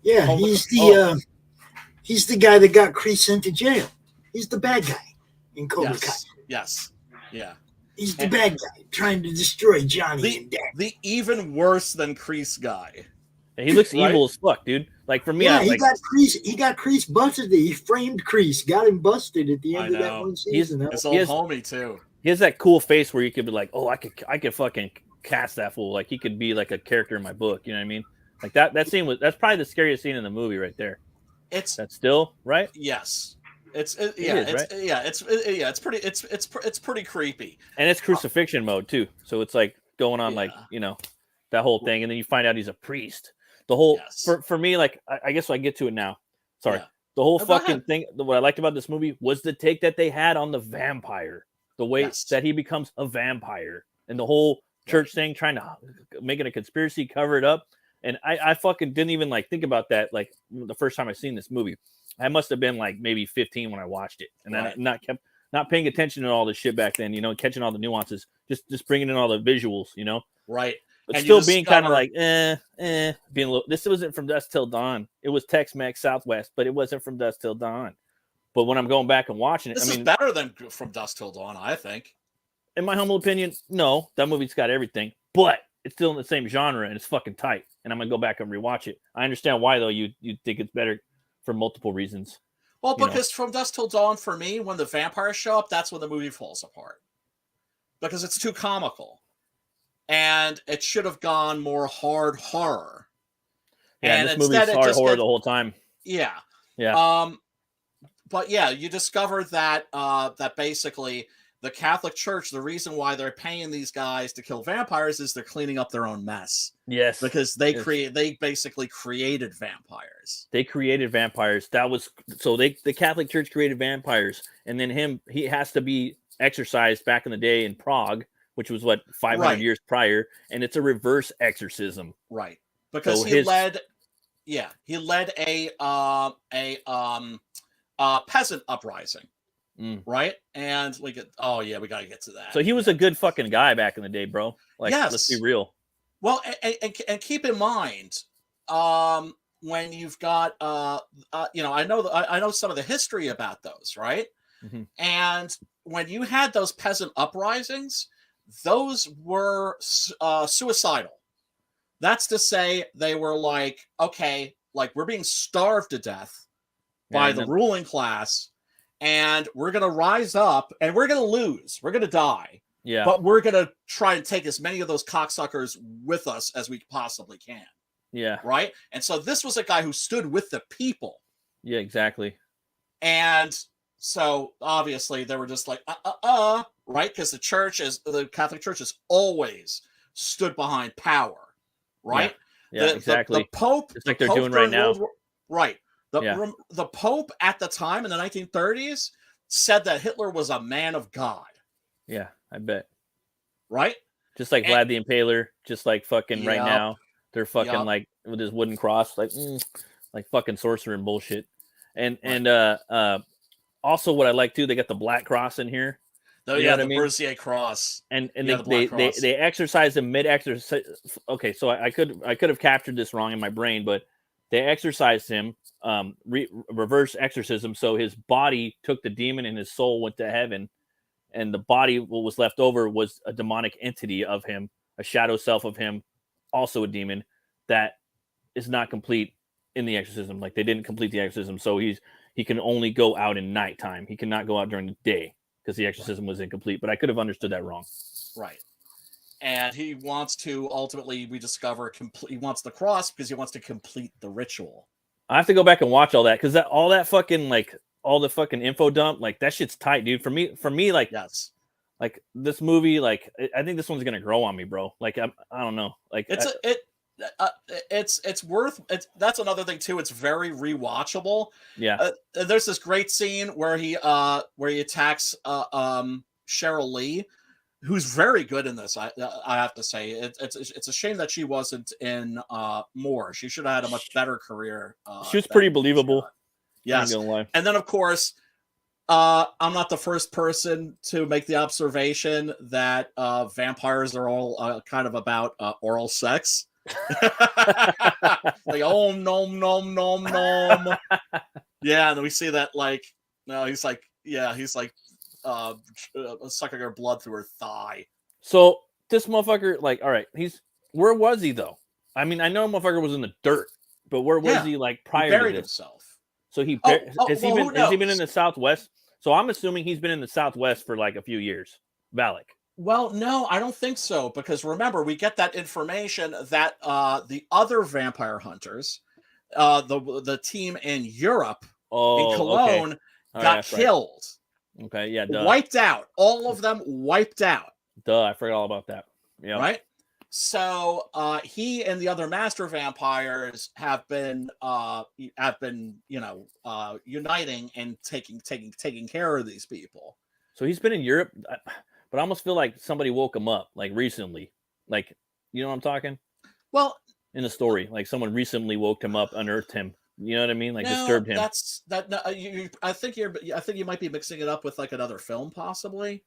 Yeah, he's the guy that got Kreese sent to jail. He's the bad guy in Cobra Kai. Yes. Yeah. He's the bad guy trying to destroy Johnny and Dad. The even worse than Kreese guy. He looks evil as fuck, dude. Like, for me, yeah, he got Kreese busted. He framed Kreese, got him busted at the end of that one season. His old homie too. He has that cool face where you could be like, oh, I could fucking cast that fool. Like, he could be like a character in my book. You know what I mean? Like that's probably the scariest scene in the movie right there. That's still right. Yes. It's pretty creepy. And it's crucifixion mode too. So it's like going on like, you know, that whole thing. And then you find out he's a priest. The whole, for me, like, I guess I get to it now. Sorry. Yeah. The whole fucking thing. What I liked about this movie was the take that they had on the vampire, the way that he becomes a vampire, and the whole church thing, trying to make it a conspiracy, cover it up. And I fucking didn't even like think about that. Like the first time I seen this movie, I must have been like maybe 15 when I watched it, and I not paying attention to all this shit back then, you know, catching all the nuances, just bringing in all the visuals, you know, right. But and still being kind of like, being a little. This wasn't From Dusk Till Dawn. It was Tex-Mex Southwest, but it wasn't From Dusk Till Dawn. But when I'm going back and watching it, this is better than From Dusk Till Dawn, I think. In my humble opinion, no, that movie's got everything, but it's still in the same genre and it's fucking tight. And I'm gonna go back and rewatch it. I understand why though. You think it's better for multiple reasons. Well, because From Dusk Till Dawn, for me, when the vampires show up, that's when the movie falls apart. Because it's too comical. And it should have gone more hard horror. Yeah, and this movie's hard horror the whole time. Yeah. Yeah. But yeah, you discover that that basically the Catholic Church, the reason why they're paying these guys to kill vampires is they're cleaning up their own mess. Yes. Because they basically created vampires. They created vampires. The Catholic Church created vampires, and then he has to be exorcised back in the day in Prague, which was 500 years prior, and it's a reverse exorcism. Right. Because he led a peasant uprising. Right. And we got to get to that. So he was a good fucking guy back in the day, bro. Like, let's be real. Well, and keep in mind, when you've got I know some of the history about those, right? Mm-hmm. And when you had those peasant uprisings, those were suicidal. That's to say, they were like, okay, like, we're being starved to death by the ruling class, and we're going to rise up, and we're going to lose. We're going to die. Yeah. But we're going to try and take as many of those cocksuckers with us as we possibly can. Yeah. Right? And so this was a guy who stood with the people. Yeah, exactly. And so obviously they were just like, right? Because the Catholic Church has always stood behind power, right? Yeah, exactly. The Pope, it's like they're doing right now. Right. The Pope at the time in the 1930s said that Hitler was a man of God. Yeah, I bet. Right? Just like Vlad the Impaler, just like fucking right now. They're fucking like with his wooden cross, like fucking sorcerer and bullshit. And also what I like too, they got the black cross in here. Oh, you know the Berthier cross. And they exercise him mid-exercise. Okay, so I could have captured this wrong in my brain, but they exorcised him, reverse exorcism. So his body took the demon and his soul went to heaven, and the body, what was left over, was a demonic entity of him a shadow self of him, also a demon, that is not complete in the exorcism. Like they didn't complete the exorcism, so he can only go out in nighttime. He cannot go out during the day because the exorcism was incomplete. But I could have understood that wrong. Right. And he wants to ultimately, we discover, he wants the cross because he wants to complete the ritual. I have to go back and watch all that because all the fucking info dump, like that shit's tight, dude. For me, like yes, like this movie, like I think this one's gonna grow on me, bro. Like I don't know, like it's worth it. That's another thing too. It's very rewatchable. Yeah. There's this great scene where he attacks Cheryl Lee, who's very good in this. I have to say, it's a shame that she wasn't in more. She should have had a much better career. She was pretty believable. Yes, and then of course, I'm not the first person to make the observation that vampires are all kind of about oral sex. Like nom nom nom nom. Yeah, and we see that he's sucking her blood through her thigh. So this motherfucker, like, all right, where was he though? I mean, I know motherfucker was in the dirt, but where was he like prior he buried to this? himself. So has he been in the Southwest? So I'm assuming he's been in the Southwest for like a few years. Valak. Well, no, I don't think so, because remember, we get that information that the other vampire hunters, the team in Europe, in Cologne, got killed. Right. Okay, yeah, duh. Wiped out. All of them wiped out. Duh, I forgot all about that. Yeah. Right? So he and the other master vampires have been uniting and taking care of these people. So he's been in Europe, but I almost feel like somebody woke him up like recently. Like, you know what I'm talking? Well, in the story, like someone recently woke him up, unearthed him. You know what I mean? Like disturbed him. I think you might be mixing it up with like another film, possibly.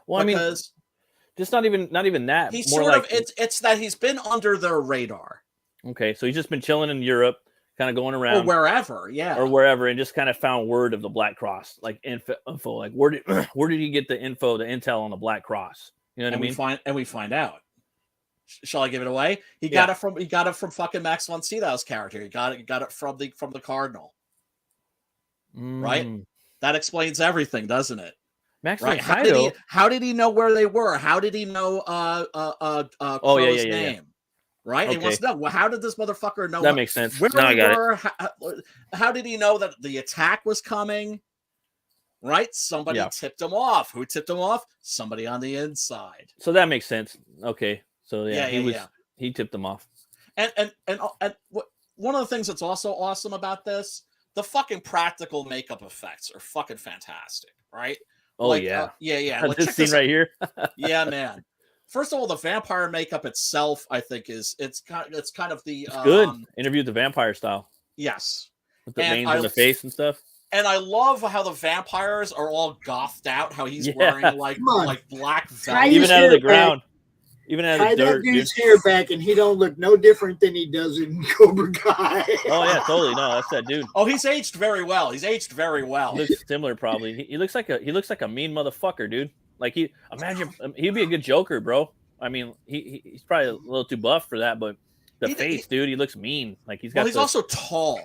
Well, because, I mean, just not even that. He's more sort like, of it's that he's been under their radar. Okay, so he's just been chilling in Europe, kind of going around or wherever, and just kind of found word of the Black Cross, like info. Like where did he get the intel on the Black Cross? You know what I mean? We find out. Shall I give it away? He got it from fucking Max von Sydow's character. He got it from the Cardinal. Right? That explains everything, doesn't it? Max right? von Sydow. How did he know where they were? How did he know Crow's name? Right? Okay. He wants to know, well, how did this motherfucker know? That makes sense. Where they were? How did he know that the attack was coming? Right? Somebody tipped him off. Who tipped him off? Somebody on the inside. So that makes sense. Okay. So he tipped them off. And one of the things that's also awesome about this, the fucking practical makeup effects are fucking fantastic, right? Oh, like, yeah. Like, this scene right here. Yeah, man. First of all, the vampire makeup itself, I think, it's kind of the it's good. Interview the vampire style. Yes. With the veins in the face and stuff. And I love how the vampires are all gothed out. How he's wearing like black velvet, even out of the ground. Even out of the dirt, that dude's hair back, and he don't look no different than he does in Cobra Kai. Oh yeah, totally. No, that's that dude. Oh, he's aged very well. He looks similar, probably. He looks like a mean motherfucker, dude. Like imagine he'd be a good Joker, bro. I mean, he's probably a little too buff for that, but dude, he looks mean. Like he's also tall,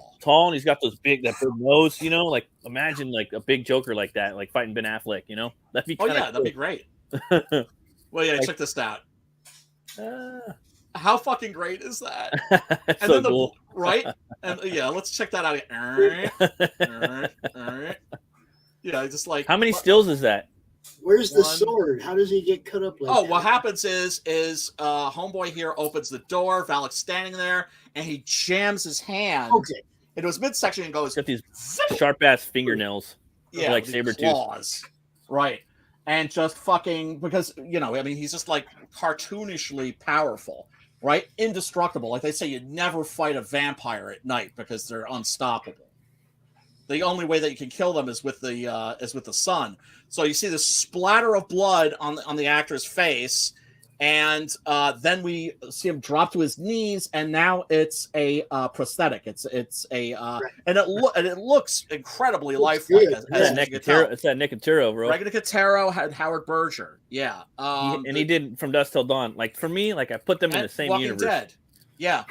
and he's got that big nose. You know, like imagine like a big Joker like that, like fighting Ben Affleck. You know, that'd be cool. That'd be great. Well, yeah, check this out. How fucking great is that? And so then cool. Right? And let's check that out. Yeah, just like how many stills is that? Where's the sword? How does he get cut up like that? What happens is homeboy here opens the door, Valak's standing there, and he jams his hand into his midsection and goes, got these sharp ass fingernails. Yeah, like saber claws. Right. And just fucking, because, he's just like cartoonishly powerful, right? Indestructible. Like they say, you'd never fight a vampire at night because they're unstoppable. The only way that you can kill them is with the sun. So you see the splatter of blood on the actor's face, And then we see him drop to his knees, and now it's a prosthetic. It's a and it looks incredibly lifelike. It's that Nicotero, bro. Greg Nicotero had Howard Berger. Yeah, he did From Dusk Till Dawn. Like for me, like I put them in the same Walking universe. Dead. Yeah,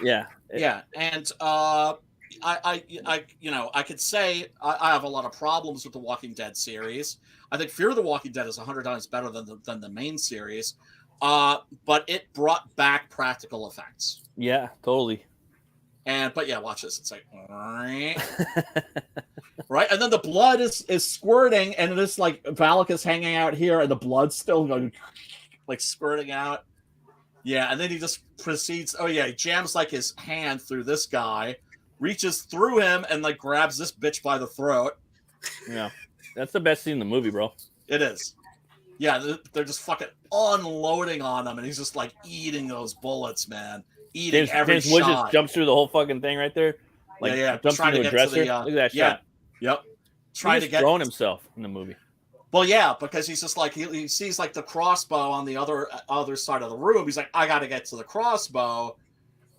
yeah. And I could say I have a lot of problems with the Walking Dead series. I think Fear of the Walking Dead is 100 times better than the main series. But it brought back practical effects. Yeah, totally. But yeah, watch this. It's like right, and then the blood is squirting, and it's like Valak is hanging out here, and the blood's still going like squirting out. Yeah, and then he just proceeds. Oh yeah, he jams like his hand through this guy, reaches through him, and like grabs this bitch by the throat. Yeah, that's the best scene in the movie, bro. It is. Yeah, they're just fucking unloading on him, and he's just like eating those bullets, man. Eating every shot. Wood just jumps through the whole fucking thing right there. Like, jumps trying into to a get dresser. to the, Look at that shot. Yep. Trying to get throwing himself in the movie. Well, yeah, because he's just like he sees like the crossbow on the other side of the room. He's like, I got to get to the crossbow,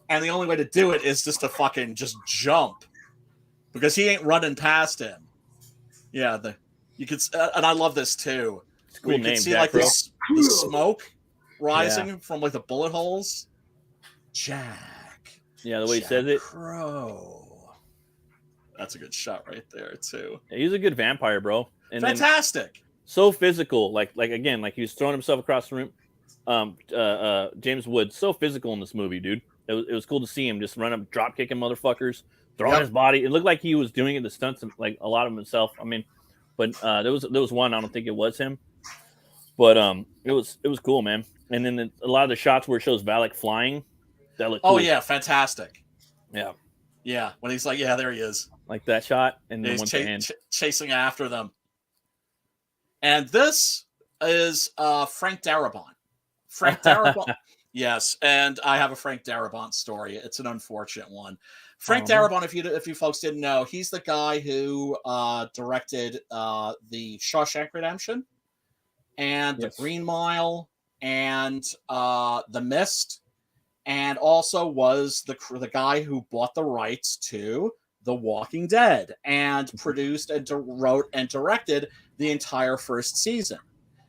and the only way to do it is just to fucking just jump, because he ain't running past him. Yeah, you could, and I love this too. It's a cool name, can see Jack, like the smoke rising from like the bullet holes. Jack. Yeah, the way Jack he says it. Crow. That's a good shot right there too. Yeah, he's a good vampire, bro. And fantastic. So physical, like again, like he was throwing himself across the room. James Woods, so physical in this movie, dude. It was cool to see him just run up, drop kicking motherfuckers, throwing his body. It looked like he was doing it, the stunts, like a lot of himself. I mean, but there was one. I don't think it was him, but it was cool, man. And then a lot of the shots where it shows Valak flying, that looked cool. Oh yeah, fantastic. Yeah, when he's like, yeah, there he is, like that shot, and then he's chasing after them. And this is Frank Darabont. Frank Darabont. Yes, and I have a Frank Darabont story. It's an unfortunate one. Frank Darabont, if you folks didn't know, he's the guy who directed the Shawshank Redemption and the Green Mile and The Mist, and also was the guy who bought the rights to The Walking Dead and produced and wrote and directed the entire first season.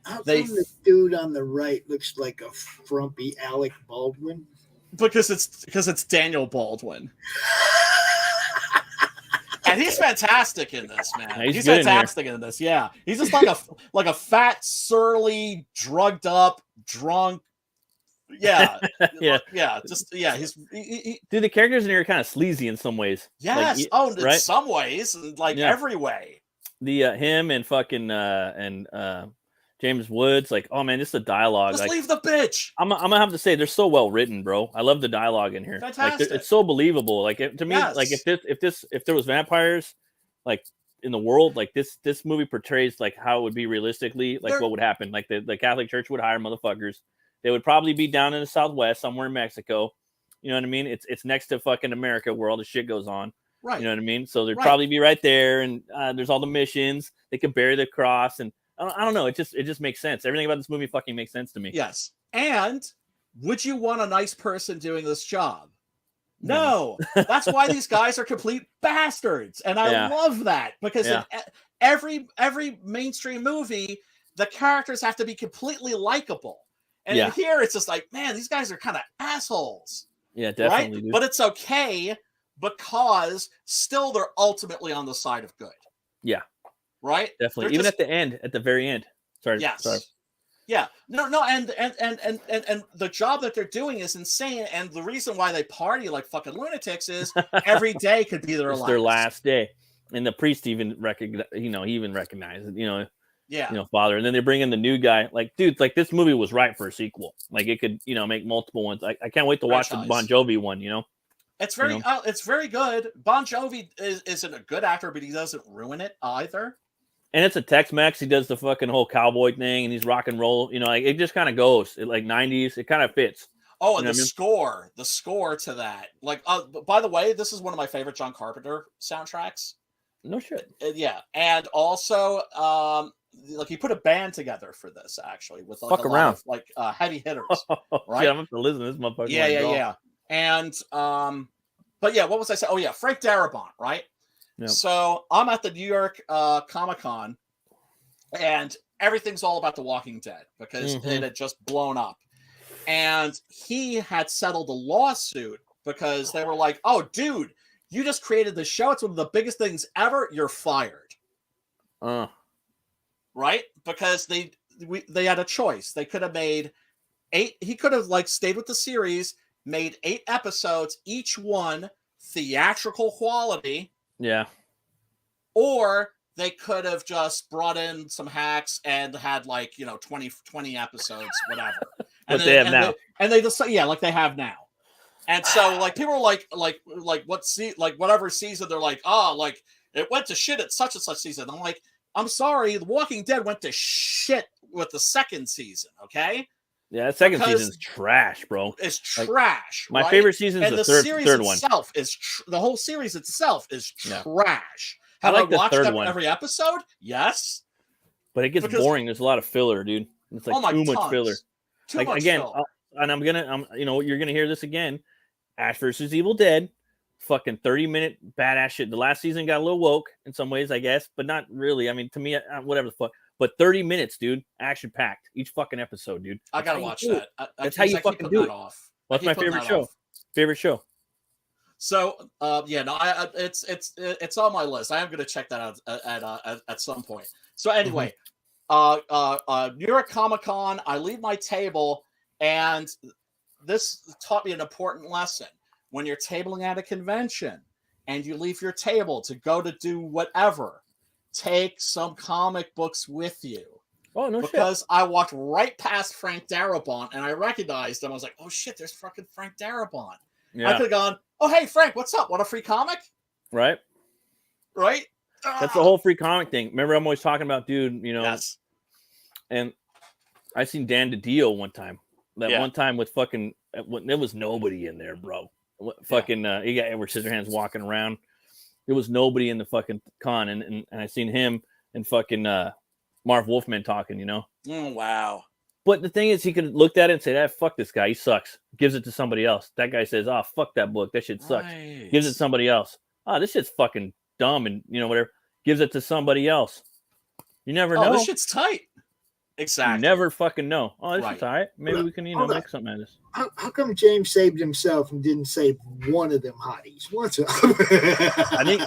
How come the dude on the right looks like a frumpy Alec Baldwin? Because it's Daniel Baldwin. And he's fantastic in this, man. Yeah, he's fantastic in this. Yeah, he's just like a fat, surly, drugged up, drunk. Yeah, He's dude. The characters in here are kind of sleazy in some ways. Yes. Like, in some ways, like every way. The him and fucking James Woods, like, oh man, just the dialogue. Just like, leave the bitch. I'm gonna have to say they're so well written, bro. I love the dialogue in here. Fantastic. Like, it's so believable. Like to me, like if there was vampires, like in the world, like this movie portrays like how it would be realistically, like what would happen. Like the Catholic Church would hire motherfuckers. They would probably be down in the Southwest, somewhere in Mexico. You know what I mean? It's next to fucking America where all the shit goes on. Right. You know what I mean? So they'd probably be right there, and there's all the missions. They could bury the cross, and I don't know. It just makes sense. Everything about this movie fucking makes sense to me. Yes. And would you want a nice person doing this job? No. That's why these guys are complete bastards, and I love that, because in every mainstream movie, the characters have to be completely likable. And here it's just like, man, these guys are kind of assholes. Yeah, definitely. Right? Dude. But it's okay, because still they're ultimately on the side of good. Yeah. Right? Definitely. Even at the very end. Sorry. Yes. Sorry. Yeah. No, and the job that they're doing is insane. And the reason why they party like fucking lunatics is every day could be their last day. And the priest even recognized it, Yeah. Father. And then they bring in the new guy. Like, dude, like this movie was right for a sequel. Like it could, make multiple ones. I can't wait to watch the Bon Jovi one, It's very good. Bon Jovi isn't a good actor, but he doesn't ruin it either. And it's a Tex-Mex. He does the fucking whole cowboy thing, and he's rock and roll. Like it just kind of goes. It like 90s. It kind of fits. Oh, and the score to that. Like, by the way, this is one of my favorite John Carpenter soundtracks. No shit. Yeah, and also he put a band together for this actually with like Fuck a around. lot of like heavy hitters, right? Yeah, I'm gonna have to listen to this motherfucker. Yeah. And but yeah, what was I saying? Oh yeah, Frank Darabont, right? Yep. So I'm at the New York Comic Con, and everything's all about The Walking Dead because it had just blown up, and he had settled a lawsuit because they were like, "Oh, dude, you just created the show. It's one of the biggest things ever. You're fired." Right? Because they had a choice. They could have made 8. He could have like stayed with the series, made 8 episodes, each one theatrical quality. Yeah. Or they could have just brought in some hacks and had like 20 episodes, whatever. What they have now. They just like they have now. And so like people are like whatever season they're like, oh, like it went to shit at such and such season. I'm like, I'm sorry, The Walking Dead went to shit with the second season, okay? Yeah, that second season's trash, bro. It's trash. My favorite season is the third one. The whole series itself is trash. I like the watched third one. Every episode? Yes. But it gets boring. There's a lot of filler, dude. It's like too much filler. Too much filler. And you're gonna hear this again. Ash versus Evil Dead. Fucking 30-minute badass shit. The last season got a little woke in some ways, I guess, but not really. I mean, to me, whatever the fuck. But 30 minutes, dude, action packed each fucking episode, dude. I gotta watch that. That's how you fucking do it. That's my favorite show. Favorite show. So it's on my list. I am gonna check that out at some point. So anyway, New York Comic Con. I leave my table, and this taught me an important lesson. When you're tabling at a convention and you leave your table to go to do whatever, take some comic books with you. Oh, no because shit. I walked right past Frank Darabont and I recognized him. I was like, oh shit, there's fucking Frank Darabont. Yeah. I could have gone, oh, hey, Frank, what's up? Want a free comic? Right. That's the whole free comic thing. Remember, I'm always talking about, dude, Yes. And I seen Dan DiDio one time. One time with fucking, there was nobody in there, bro. Fucking, he got Edward Scissorhands walking around. There was nobody in the fucking con, and I seen him and fucking Marv Wolfman talking, Oh, wow. But the thing is, he could have looked at it and said, fuck this guy, he sucks. Gives it to somebody else. That guy says, oh, fuck that book, that shit sucks. Right. Gives it to somebody else. Oh, this shit's fucking dumb, and whatever. Gives it to somebody else. You never know. This shit's tight. Exactly. You never fucking know. Oh, this is all right. Maybe we can, make something out of this. How come James saved himself and didn't save one of them hotties? What's up? I think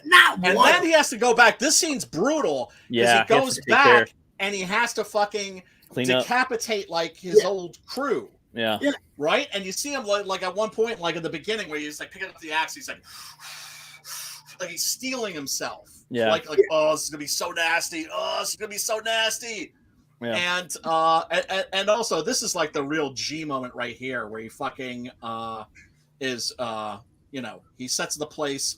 not one. And then he has to go back. This scene's brutal. Yeah. He goes back and he has to fucking decapitate like his old crew. Yeah. Right? And you see him like at one point, like in the beginning, where he's like picking up the axe, he's like he's stealing himself. Yeah. Oh, this is gonna be so nasty. Oh, this is gonna be so nasty. Yeah. And also this is like the real G moment right here, where he fucking is he sets the place.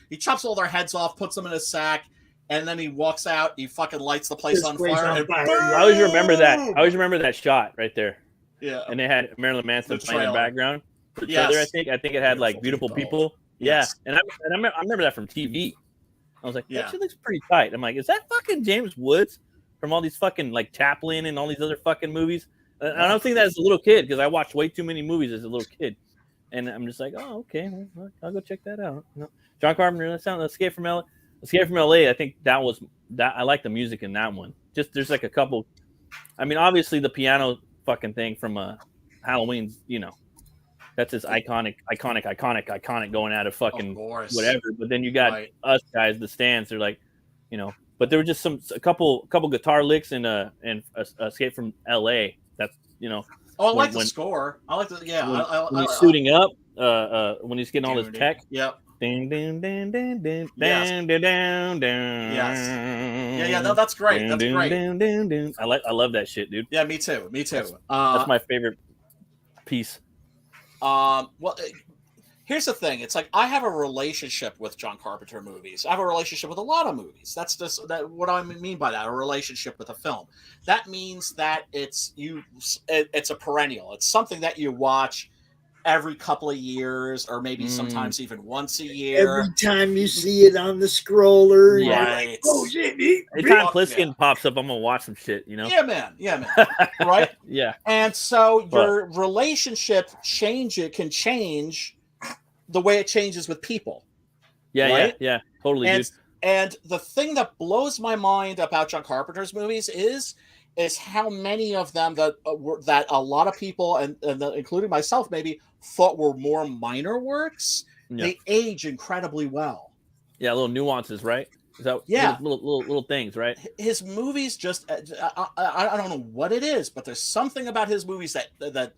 He chops all their heads off, puts them in a sack, and then he walks out. He fucking lights the place on fire. I always remember that. I always remember that shot right there. Yeah. And they had Marilyn Manson playing in the background. The trailer, I think it had like beautiful people. Yes. Yeah. And I remember that from TV. I was like, that shit looks pretty tight. I'm like, is that fucking James Woods from all these fucking like Chaplin and all these other fucking movies? I don't think that as a little kid, because I watched way too many movies as a little kid. And I'm just like, oh, okay, well, I'll go check that out. John Carpenter, Escape from LA. I think that was that. I like the music in that one. Just there's like a couple. I mean, obviously the piano fucking thing from Halloween's, that's his iconic going out of fucking whatever. But then you got us guys, the stands. They're like, but there were just a couple guitar licks and Escape from L.A. That's Oh, I like the score. I like the when he's suiting up. When he's getting all his tech. Yep. Ding ding ding ding ding ding ding ding ding. Yes. Yeah. No, that's great. That's great. I love that shit, dude. Yeah, me too. That's my favorite piece. Well, here's the thing. It's like I have a relationship with John Carpenter movies. I have a relationship with a lot of movies. That's just what I mean by that. A relationship with a film. That means that it's a perennial. It's something that you watch every couple of years, or maybe sometimes even once a year. Every time you see it on the scroller, Yeah. you're like, oh shit, Anytime Pliskin pops up, I'm gonna watch some shit, you know? Yeah, man. Right? Yeah. And so your relationship can change the way it changes with people. Yeah, right? yeah. Totally, dude. And the thing that blows my mind about John Carpenter's movies is how many of them that a lot of people, and including myself, maybe thought were more minor works. Yeah. They age incredibly well. Yeah, little nuances, right? Is that little things, right? His movies just I don't know what it is, but there's something about his movies that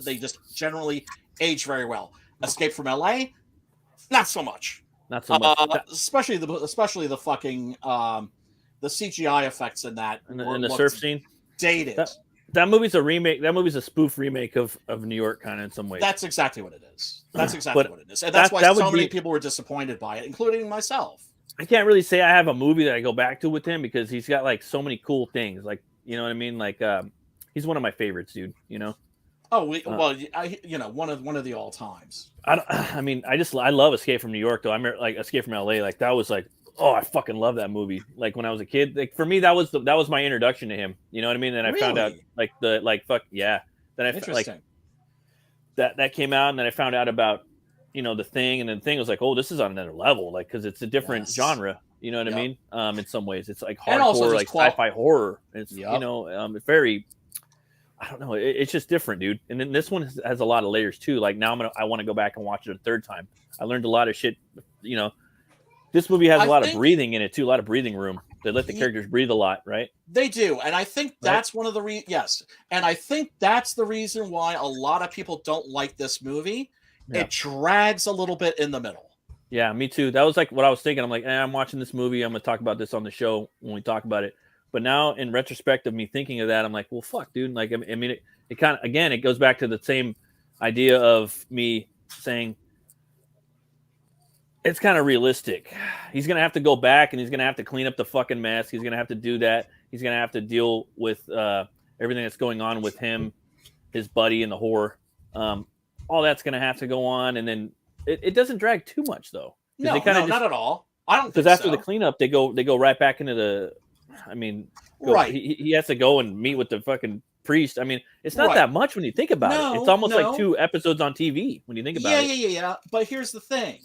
they just generally age very well. Escape from LA, not so much. Not so much. Especially the fucking the CGI effects in that and the surf scene. Dated. That movie's a remake. That movie's a spoof remake of New York, kind of in some ways. That's exactly what it is. That's exactly what it is, and that's why so many people were disappointed by it, including myself. I can't really say I have a movie that I go back to with him because he's got like so many cool things. Like, you know what I mean? Like, he's one of my favorites, dude. You know. Oh one of the all times. I love Escape from New York though. I remember like Escape from LA. Like that was like, oh, I fucking love that movie. Like when I was a kid, like for me that was my introduction to him. You know what I mean? And I found out then I that came out, and then I found out about The Thing, and then The Thing was like, oh, this is on another level, like because it's a different genre. You know what I mean? In some ways, it's like hardcore, like sci-fi horror. It's it's very. I don't know. It's just different, dude. And then this one has a lot of layers too. Like now I want to go back and watch it a third time. I learned a lot of shit. This movie has a lot of breathing in it too. A lot of breathing room. They let the characters breathe a lot, right? They do, and I think that's one of the and I think that's the reason why a lot of people don't like this movie. Yeah. It drags a little bit in the middle. Yeah, me too. That was like what I was thinking. I'm like, I'm watching this movie. I'm gonna talk about this on the show when we talk about it. But now, in retrospect of me thinking of that, I'm like, well, fuck, dude. Like, I mean, it kind of, again, it goes back to the same idea of me saying it's kind of realistic. He's going to have to go back, and he's going to have to clean up the fucking mess. He's going to have to do that. He's going to have to deal with everything that's going on with him, his buddy, and the whore. All that's going to have to go on. And then it doesn't drag too much, though. No, not at all. I don't think so. Because after the cleanup, they go right back into the... I mean, right. He has to go and meet with the fucking priest. I mean, it's not that much when you think about it. It's almost like 2 episodes on TV when you think about it. Yeah. But here's the thing.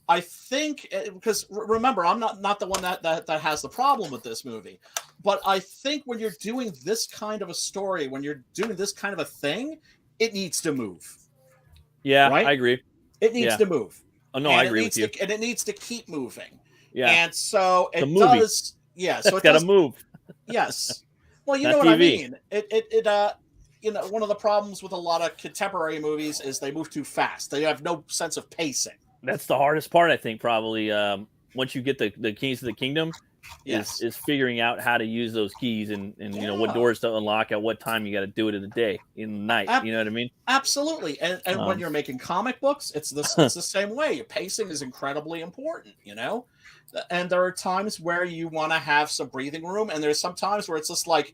I think, because remember, I'm not the one that has the problem with this movie. But I think when you're doing this kind of a story, when you're doing this kind of a thing, it needs to move. Yeah, right? I agree. It needs to move. Oh, no, I agree with you. And it needs to keep moving. Yeah. And so it does... Yeah, so it's got to move. Yes. Well, you know what I mean. One of the problems with a lot of contemporary movies is they move too fast. They have no sense of pacing. That's the hardest part, I think, probably. Once you get the keys to the kingdom, is figuring out how to use those keys and what doors to unlock at what time you got to do it in the day, in the night. You know what I mean? Absolutely. And when you're making comic books, it's the same way. Pacing is incredibly important, And there are times where you want to have some breathing room, and there's some times where it's just like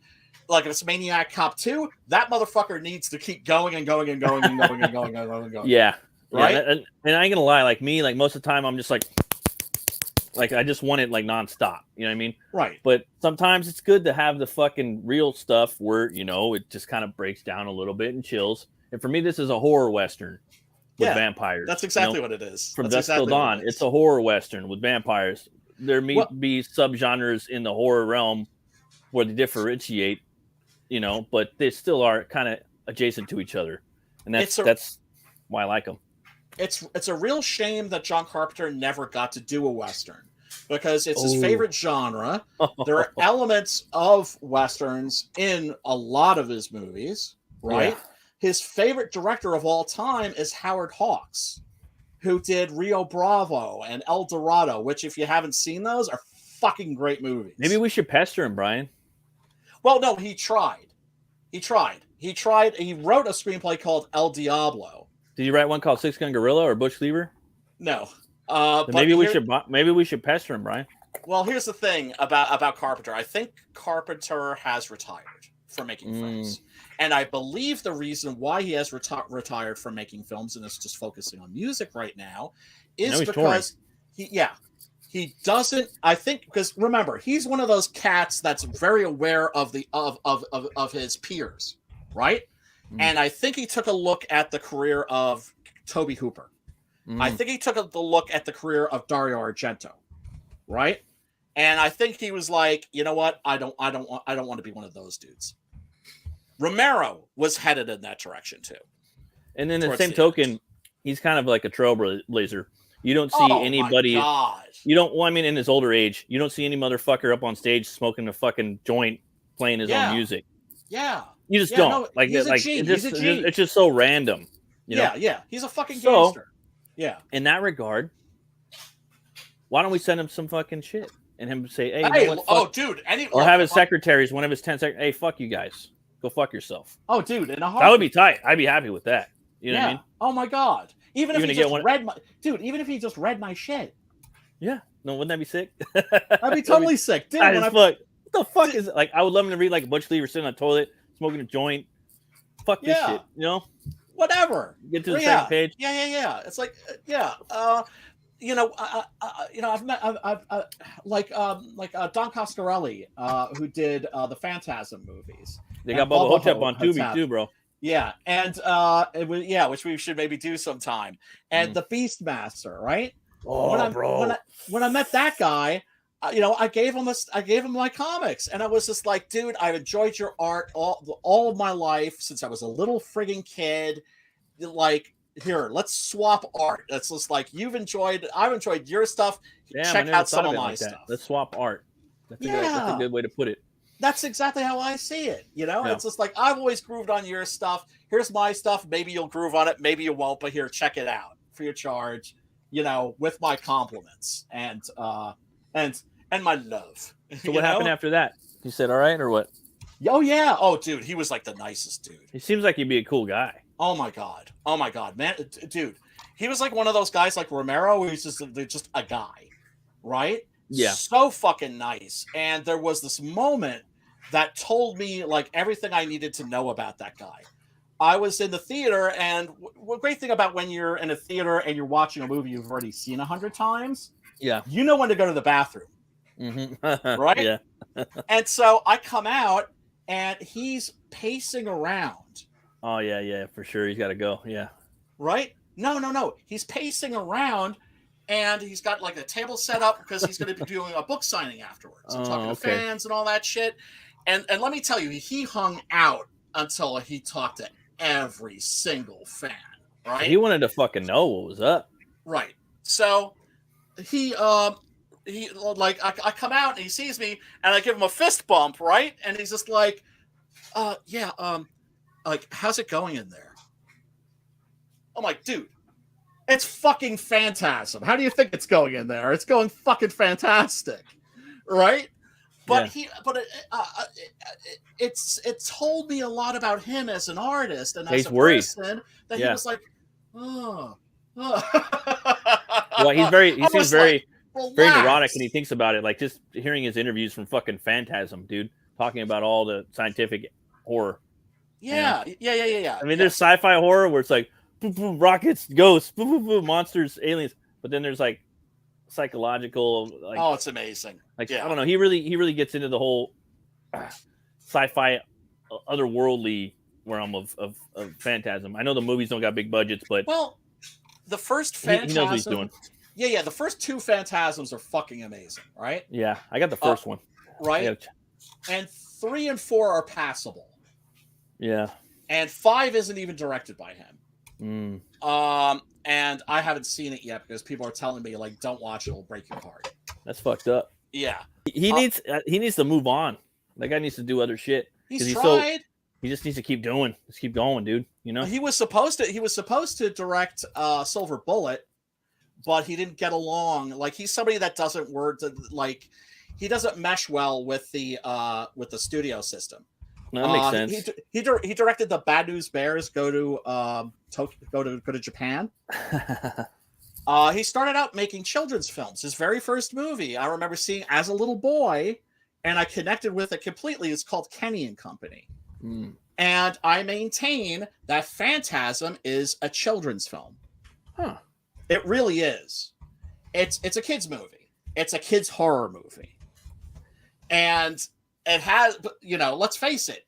if it's Maniac Cop 2, that motherfucker needs to keep going and going and going and going and going and going and going. Yeah. Right? Yeah, and I ain't gonna lie, like me, like most of the time I'm just like I just want it like nonstop. You know what I mean? Right. But sometimes it's good to have the fucking real stuff where, it just kind of breaks down a little bit and chills. And for me, this is a horror Western. With vampires. That's exactly what it is. From Dusk Till Dawn, it's a horror Western with vampires. There may be subgenres in the horror realm where they differentiate, but they still are kind of adjacent to each other. And that's why I like them. It's a real shame that John Carpenter never got to do a Western because it's his favorite genre. There are elements of Westerns in a lot of his movies, right? Yeah. His favorite director of all time is Howard Hawks, who did Rio Bravo and El Dorado, which, if you haven't seen those, are fucking great movies. Maybe we should pester him, Brian. Well, no, he tried. He wrote a screenplay called El Diablo. Did you write one called Six Gun Gorilla or Bush Cleaver? No. Maybe we should pester him, Brian. Well, here's the thing about Carpenter. I think Carpenter has retired from making films. And I believe the reason why he has retired from making films and is just focusing on music right now is because he doesn't. I think because remember, he's one of those cats that's very aware of the of his peers, right? And I think he took a look at the career of Toby Hooper. I think he took a look at the career of Dario Argento, right? And I think he was like, you know what? I don't want to be one of those dudes. Romero was headed in that direction too. And then the same token, he's kind of like a trailblazer. You don't see anybody. You don't. Well, I mean, in his older age, you don't see any motherfucker up on stage smoking a fucking joint, playing his own music. Yeah, you just don't. No, like it's just so random. You know? Yeah. He's a fucking gangster. Yeah. In that regard, why don't we send him some fucking shit and him say, "Hey, you know what, dude," or have his secretaries, one of his 10 seconds. Hey, fuck you guys. Go fuck yourself. Oh, dude, in a heartbeat. That would be tight. I'd be happy with that. You know what I mean? Oh my god. Even if he just read my shit. Yeah. No, wouldn't that be sick? I'd be totally sick, dude. What the fuck is it? Like? I would love him to read like Butch Lever sitting on the toilet, smoking a joint. Fuck this shit. You know? Whatever. Get to the second page. Yeah. It's like, I've met Don Coscarelli, who did the Phantasm movies. They got Bubba Hotep on Tubi too, bro. Yeah, and which we should maybe do sometime. And the Beastmaster, right? Oh, bro. When I met that guy, I gave him my comics, and I was just like, dude, I've enjoyed your art all of my life since I was a little frigging kid. Like, here, let's swap art. That's just like I've enjoyed your stuff. Damn, check out some of my stuff. Let's swap art. That's a good way to put it. That's exactly how I see it. It's just like I've always grooved on your stuff. Here's my stuff. Maybe you'll groove on it. Maybe you won't. But here, check it out for your charge. With my compliments and my love. So what happened after that? You said all right or what? Oh yeah. Oh dude, he was like the nicest dude. He seems like he'd be a cool guy. Oh my god, man, dude, he was like one of those guys like Romero. He's just a guy, right? Yeah. So fucking nice. And there was this moment that told me like everything I needed to know about that guy. I was in the theater, and the great thing about when you're in a theater and you're watching a movie you've already seen 100 times, you know when to go to the bathroom, right? Yeah. And so I come out, and he's pacing around. Oh yeah, for sure. He's got to go. Yeah. Right? No. He's pacing around, and he's got like a table set up because he's going to be doing a book signing afterwards and talking to fans and all that shit. And let me tell you, he hung out until he talked to every single fan. Right? He wanted to fucking know what was up. Right. So he like I come out and he sees me and I give him a fist bump, right? And he's just like, like, how's it going in there? I'm like, dude, it's fucking Phantasm. How do you think it's going in there? It's going fucking fantastic, right? But it told me a lot about him as an artist and as a person that he was like, Well, he seems very neurotic, and he thinks about it. Like just hearing his interviews from fucking Phantasm, dude, talking about all the scientific horror. Yeah. I mean, there's sci-fi horror where it's like boom, boom, rockets, ghosts, boom, boom, boom, monsters, aliens, but then there's like psychological. Like, it's amazing. Like I don't know, he really gets into the whole sci-fi, otherworldly realm of Phantasm. I know the movies don't got big budgets, but the first Phantasm, he knows what he's doing. Yeah. The first two Phantasms are fucking amazing, right? Yeah, I got the first one. Right. And 3 and 4 are passable. Yeah. And 5 isn't even directed by him. And I haven't seen it yet because people are telling me like, don't watch it, it'll break your heart. That's fucked up. Yeah. He needs to move on. That guy needs to do other shit. He's tried. He just needs to keep doing. Just keep going, dude. You know. He was supposed to direct Silver Bullet, but he didn't get along. Like he's somebody that doesn't he doesn't mesh well with the studio system. No, that makes sense. He directed the Bad News Bears go to Japan. He started out making children's films. His very first movie I remember seeing as a little boy, and I connected with it completely. It's called Kenny and Company. And I maintain that Phantasm is a children's film. Huh. It really is. It's a kids movie. It's a kids horror movie. And it has, let's face it,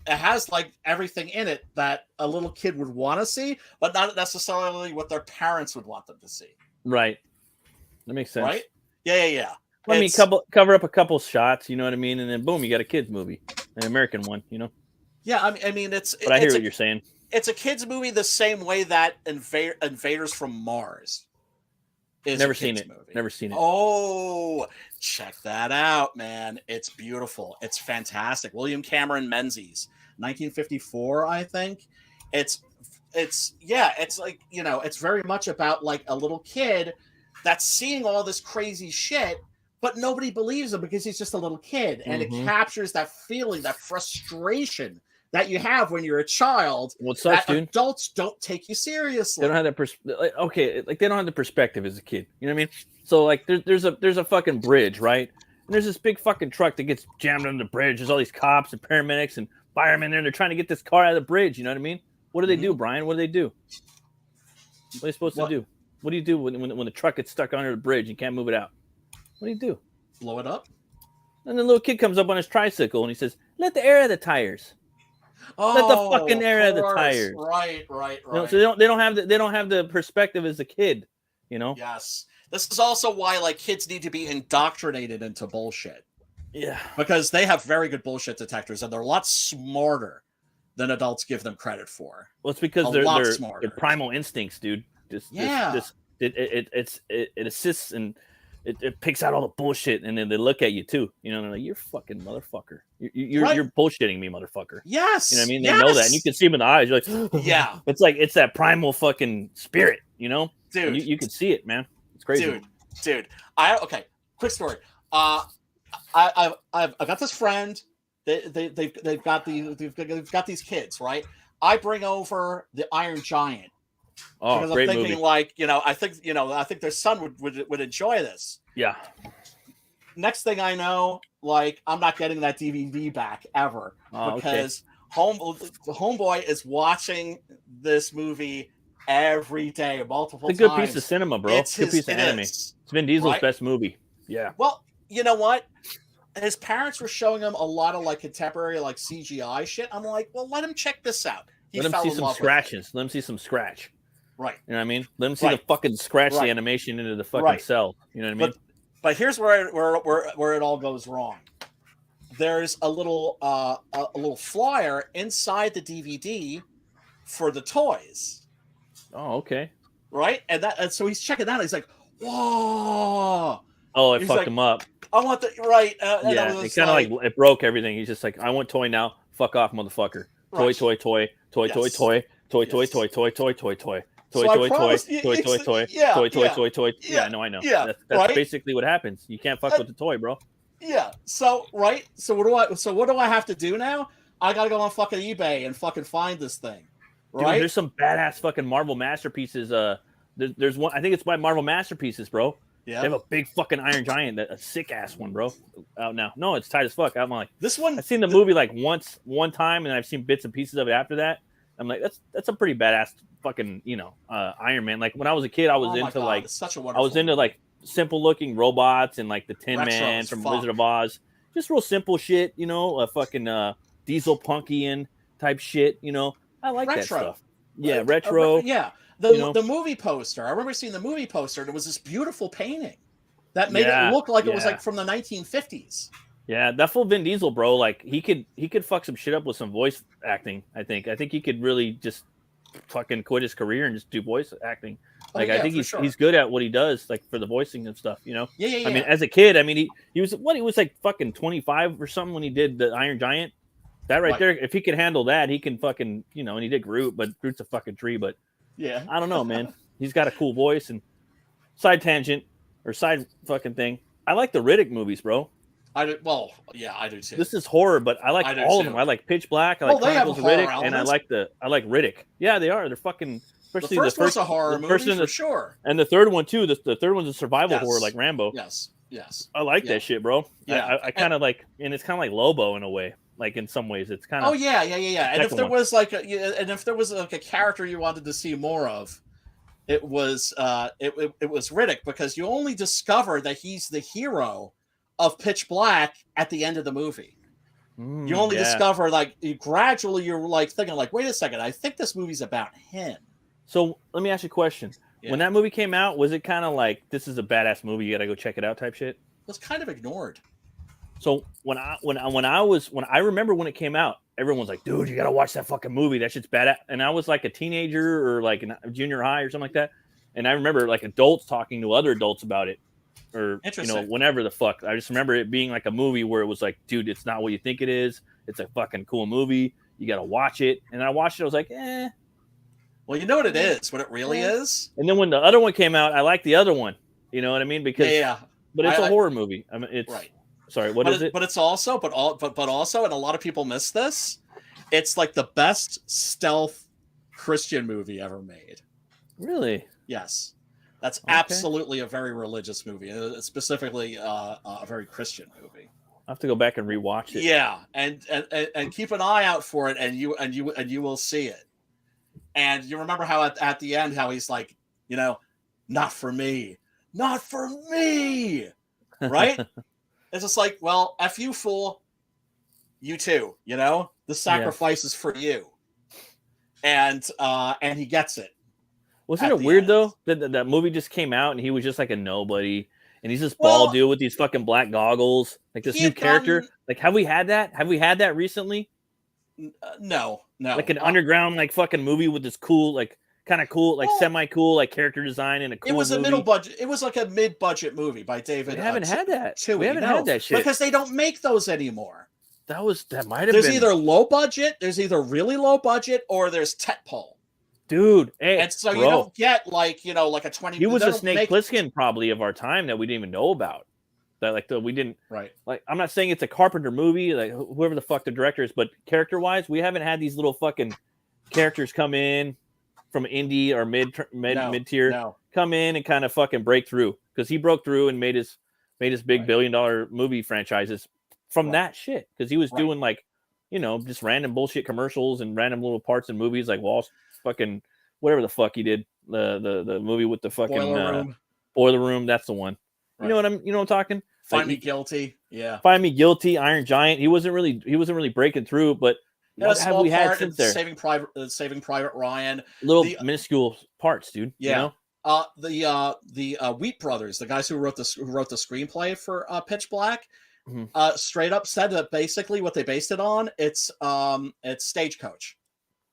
it has like everything in it that a little kid would want to see, but not necessarily what their parents would want them to see. Right. That makes sense. Right? Yeah. I mean, cover up a couple shots, you know what I mean? And then boom, you got a kid's movie, an American one, Yeah, I mean, it's. But I hear what you're saying. It's a kids movie the same way that Invaders from Mars is. Never seen it. Never seen it. Oh, check that out, man! It's beautiful. It's fantastic. William Cameron Menzies, 1954, I think. It's like it's very much about like a little kid that's seeing all this crazy shit, but nobody believes him because he's just a little kid, and it captures that feeling, that frustration that you have when you're a child. Well, it sucks, dude. Adults don't take you seriously. They don't have that they don't have the perspective as a kid. You know what I mean? So like there's a fucking bridge, right? And there's this big fucking truck that gets jammed on the bridge. There's all these cops and paramedics and firemen there, and they're trying to get this car out of the bridge. You know what I mean? What do they do, Brian? What do they do? What are they supposed to do? What do you do when the truck gets stuck under the bridge and you can't move it out? What do you do? Blow it up? And the little kid comes up on his tricycle and he says, "Let the air out of the tires." Oh, let the fucking air out of the tires. Right. So they don't have the perspective as a kid, Yes. This is also why like kids need to be indoctrinated into bullshit. Yeah. Because they have very good bullshit detectors and they're a lot smarter than adults give them credit for. Well, it's because they're primal instincts, dude. It assists and it picks out all the bullshit, and then they look at you too. And they're like, "You're fucking motherfucker. You're bullshitting me, motherfucker." Yes. You know what I mean? They know that, and you can see them in the eyes. You're like, yeah. It's that primal fucking spirit, Dude, and you can see it, man. It's crazy. Dude. Quick story. I've got this friend. They've got these kids, right? I bring over the Iron Giant. Oh, because great I'm thinking movie. I think their son would enjoy this. Yeah. Next thing I know, like I'm not getting that DVD back ever because Homeboy is watching this movie every day, multiple times. It's a good piece of cinema, bro. It's a good piece of anime. It's Vin Diesel's best movie. Yeah. Well, you know what? His parents were showing him a lot of like contemporary like CGI shit. I'm like, well, let him check this out. Let him see some scratches. Let him see some scratch. Right. You know what I mean? Let him see the fucking scratch the animation into the fucking cell. You know what I mean? But here's where it all goes wrong. There's a little flyer inside the DVD for the toys. Oh, okay. Right? And so he's checking that out. He's like, whoa. Oh, it fucked him up. I want the right. Yeah, it kind of like it broke everything. He's just like, I want toy now. Fuck off, motherfucker. Toy. Yeah, I know. Yeah, that's basically what happens. You can't fuck with the toy, bro. Yeah. So what do I have to do now? I gotta go on fucking eBay and fucking find this thing. Right? Dude, there's some badass fucking Marvel masterpieces. There's one. I think it's by Marvel Masterpieces, bro. Yeah. They have a big fucking Iron Giant, a sick ass one, bro. Out now. No, it's tight as fuck. I'm like, this one. I've seen the movie like one time, and I've seen bits and pieces of it after that. I'm like, that's a pretty badass fucking Iron Man. Like when I was a kid, I was into like such a I was into like simple looking robots and like the Tin Man from Wizard of Oz, just real simple shit. A fucking Diesel Punkian type shit. I like that stuff. Yeah, retro. Yeah. The movie poster. I remember seeing the movie poster. There was this beautiful painting that made it look like it was like from the 1950s. Yeah, that full Vin Diesel, bro. Like he could fuck some shit up with some voice acting. I think he could really just fucking quit his career and just do voice acting. Like I think he's good at what he does, like for the voicing and stuff. Yeah. I mean, as a kid, I mean, he was like fucking 25 or something when he did the Iron Giant. That right there, if he can handle that, he can fucking and he did Groot, but Groot's a fucking tree, but. Yeah, I don't know, man. He's got a cool voice. And side tangent or side fucking thing. I like the Riddick movies, bro. I do. Well, yeah, I do too. This is horror, but I like all of them. I like Pitch Black. I like Chronicles of Riddick, and I like Riddick. Yeah, they are. They're fucking. Especially the first one's a horror movie for sure. And the third one too. The third one's a survival horror, like Rambo. Yes. I like that shit, bro. Yeah, I kind of like, and it's kind of like Lobo in a way. Like in some ways, it's kind of. Oh yeah. And if second there one. was like a character you wanted to see more of, it was it was Riddick, because you only discover that he's the hero of Pitch Black at the end of the movie. You only discover like gradually you're like thinking like, wait a second, I think this movie's about him. So let me ask you a question. Yeah. When that movie came out, was it kind of like, this is a badass movie, you got to go check it out type shit? It was kind of ignored. So when I remember when it came out, everyone was like, dude, you got to watch that fucking movie. That shit's badass. And I was like a teenager or like in junior high or something like that. And I remember like adults talking to other adults about it, or, you know, whenever the fuck. I just remember it being like a movie where it was like, dude, it's not what you think it is. It's a fucking cool movie. You got to watch it. And I watched it. I was like, eh. Well, you know what it is, what it really is. And then when the other one came out, I liked the other one. You know what I mean? Because but it's a horror movie. I mean, it's right. Sorry, what is it? But it's also, but also, and a lot of people miss this. It's like the best stealth Christian movie ever made. Really? Yes, that's absolutely a very religious movie. Specifically, a very Christian movie. I have to go back and rewatch it. Yeah, and keep an eye out for it, and you will see it. And you remember how at the end, how he's like, you know, not for me, right? It's just like, well, F you, fool. You too, you know? The sacrifice is for you. And he gets it. Wasn't it weird, though, that movie just came out and he was just like a nobody, and he's this bald dude with these fucking black goggles, like this new character. Like, have we had that? Have we had that recently? No. Like an underground, like, fucking movie with this cool, like, kind of cool, like semi-cool, like character design and a cool. It was movie. a middle budget. It was like a mid-budget movie by David. We haven't had that. We haven't had that shit because they don't make those anymore. That might have been. There's either low budget, there's either really low budget, or there's tentpole. Dude, hey, and so you don't get like, you know, like a 20. He was a Snake Plissken probably of our time that we didn't even know about. That we didn't right. Like, I'm not saying it's a Carpenter movie, like whoever the fuck the director is, but character wise, we haven't had these little fucking characters come in from indie or mid tier, come in and kind of fucking break through, because he broke through and made his big $1 billion movie franchises from that shit, because he was doing like, you know, just random bullshit commercials and random little parts in movies like fucking whatever the fuck he did, the movie with the fucking Boiler Room. That's the one. Right. You know what I'm talking? Find Me Guilty. Yeah. Find Me Guilty. Iron Giant. He wasn't really breaking through, but what have we had since there? Saving Private Ryan. Little minuscule parts, dude. Yeah. You know? The Wheat brothers, the guys who wrote the screenplay for Pitch Black, straight up said that basically what they based it on, it's Stagecoach.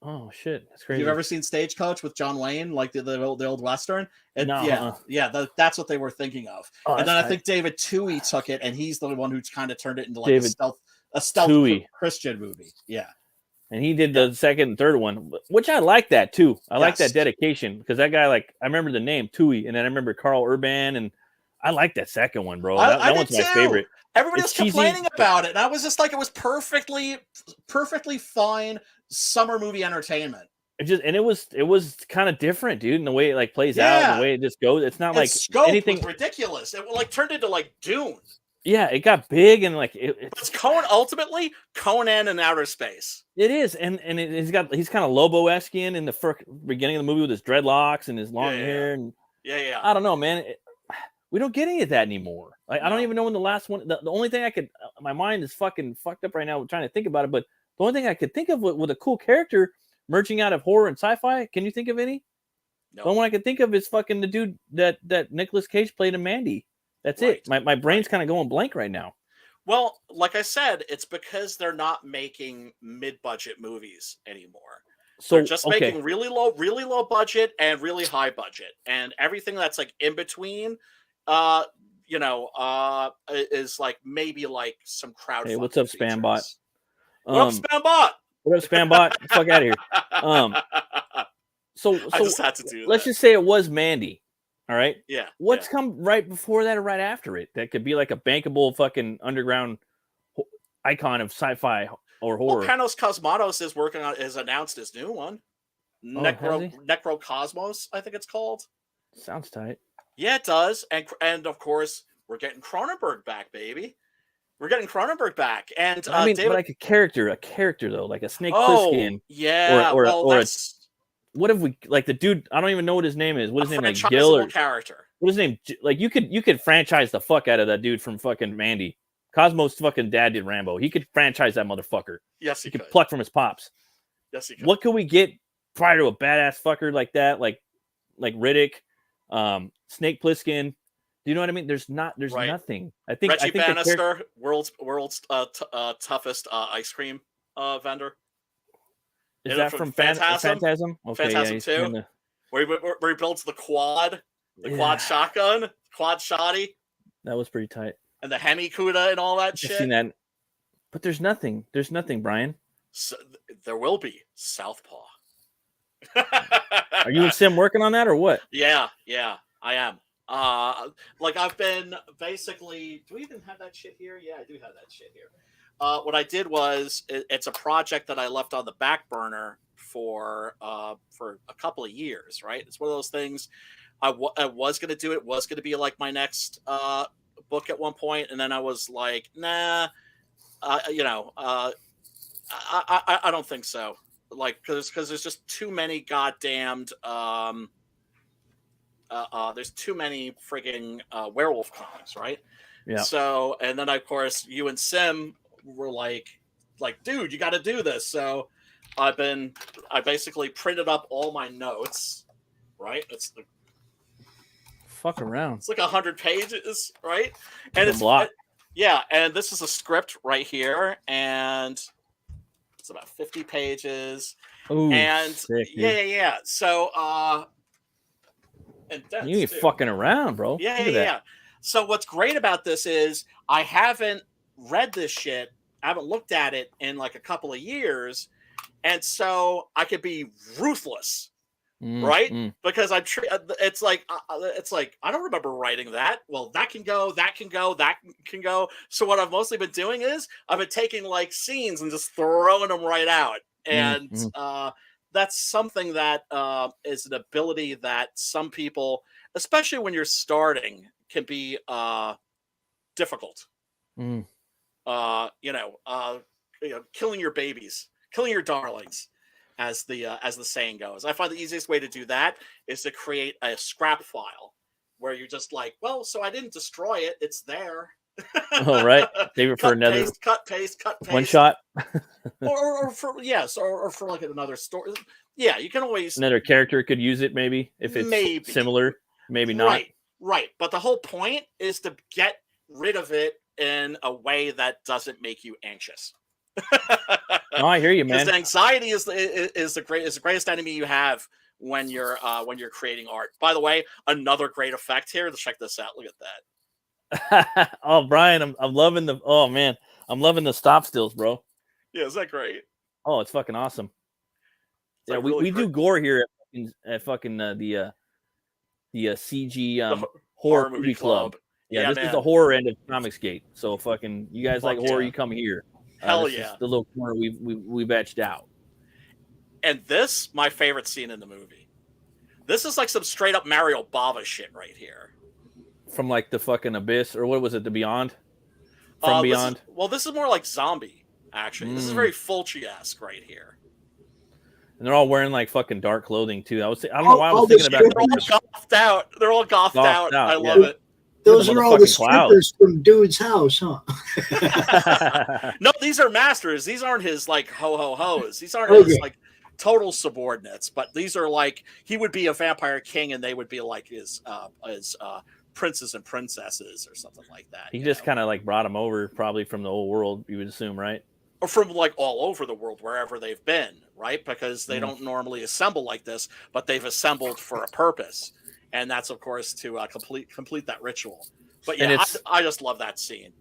Oh shit, that's crazy. You've ever seen Stagecoach with John Wayne, like the old Western? That's what they were thinking of. And then I think David Toohey took it, and he's the one who kind of turned it into like a stealth Christian movie. Yeah. And he did the second and third one, which I like that too. I like that dedication, because that guy, like, I remember the name Toohey, and then I remember Carl Urban, and I like that second one, bro. That one's my favorite. Everybody was complaining about it, and I was just like, it was perfectly fine summer movie entertainment. It was kind of different, dude, in the way it like plays out, and the way it just goes. It's not like anything ridiculous. It like turned into like Dune. Yeah, it got big, and like it's ultimately Conan in outer space. It is, and he's kind of Lobo-esque-ian in the beginning of the movie with his dreadlocks and his long hair, and I don't know, man. We don't get any of that anymore. Like, I don't even know when the last one. The only thing my mind is fucking fucked up right now trying to think about it. But the only thing I could think of with a cool character merging out of horror and sci-fi. Can you think of any? No. The only one I could think of is fucking the dude that Nicolas Cage played in Mandy. That's it. My brain's kind of going blank right now. Well, like I said, it's because they're not making mid-budget movies anymore. So they're just making really low budget and really high budget, and everything that's like in between, is like maybe like some crowdfunding. Hey, what's up, features. Spambot? What up, Spambot? What up, Spambot? Fuck out of here. So I just had to do that. Let's just say it was Mandy. All right. Yeah. What's come right before that or right after it? That could be like a bankable fucking underground icon of sci-fi or horror. Well, Panos Cosmatos has announced his new one. Necrocosmos, I think it's called. Sounds tight. Yeah, it does. And of course, we're getting Cronenberg back, baby. We're getting Cronenberg back, and I mean, David... but like a character though, like a Snake Oh, Plissken. yeah. Or That's what if we like the dude? I don't even know what his name is. What is his name? Like franchisable Gil or character. what is his name? Like you could franchise the fuck out of that dude from fucking Mandy. Cosmo's fucking dad did Rambo. He could franchise that motherfucker. Yes, he could pluck from his pops. Yes, he could. What could we get prior to a badass fucker like that? Like Riddick, Snake Plissken. Do you know what I mean? There's nothing. I think Reggie Bannister, world's toughest ice cream vendor. Is that from Phantasm? Okay, Phantasm 2. Where he builds the quad shotgun, quad shotty. That was pretty tight. And the Hemi Cuda and all that I've shit. seen that. But there's nothing. There's nothing, Brian. So, there will be Southpaw. Are you and Sim working on that or what? Yeah, I am. Like I've been basically. Do we even have that shit here? Yeah, I do have that shit here. What I did was it's a project that I left on the back burner for a couple of years. Right, it's one of those things. I was going to do it. Was going to be like my next book at one point, and then I was like, nah, I don't think so. Like, because there's just too many goddamned there's too many frigging werewolf comics, right? Yeah. So, and then of course you and Sim were like, dude, you got to do this. So, I basically printed up all my notes, right? It's the fuck around. It's like 100 pages, right? And it's a lot. Yeah, and this is a script right here, and it's about 50 pages. Ooh, and sick, yeah. So, and you ain't fucking around, bro. Yeah. So what's great about this is I haven't read this shit. I haven't looked at it in like a couple of years, and so I could be ruthless. Right? Because it's like I don't remember writing that. Well, that can go. So what I've mostly been doing is I've been taking like scenes and just throwing them right out. And that's something that is an ability that some people, especially when you're starting, can be difficult. Killing your babies, killing your darlings. As the saying goes, I find the easiest way to do that is to create a scrap file where you're just like, well, so I didn't destroy it; it's there. Oh, right. Save it for another cut paste, one shot, or for like another story. Yeah, you can always another character could use it maybe if it's similar, maybe not. Right. But the whole point is to get rid of it in a way that doesn't make you anxious. No, I hear you, man. Because anxiety is the greatest enemy you have when you're creating art. By the way, another great effect here. Let's check this out. Look at that. Oh, Brian, I'm loving the. Oh man, I'm loving the stop stills, bro. Yeah, is that great? Oh, it's fucking awesome. It's yeah, we do gore here at fucking the CG horror movie club. Yeah, this is the horror end of Comicsgate. So fucking, you guys like horror, you come here. Hell yeah! The little corner we batched out. And this, my favorite scene in the movie. This is like some straight up Mario Bava shit right here. From like the fucking Abyss, or what was it? The Beyond? From Beyond? This is more like Zombie, actually. This is very Fulci-esque right here. And they're all wearing like fucking dark clothing too. I don't know why I was thinking about it. They're all gothed out. They're all gothed out. I love it. Those are all the strippers from Dude's house, huh? No, these are masters. These aren't his like ho-ho-hos. These aren't his like total subordinates. But these are like, he would be a vampire king and they would be like his princes and princesses or something like that. He just kind of like brought them over probably from the old world, you would assume, right? Or from like all over the world, wherever they've been, right? Because they don't normally assemble like this, but they've assembled for a purpose. And that's, of course, to complete that ritual. But yeah, I just love that scene.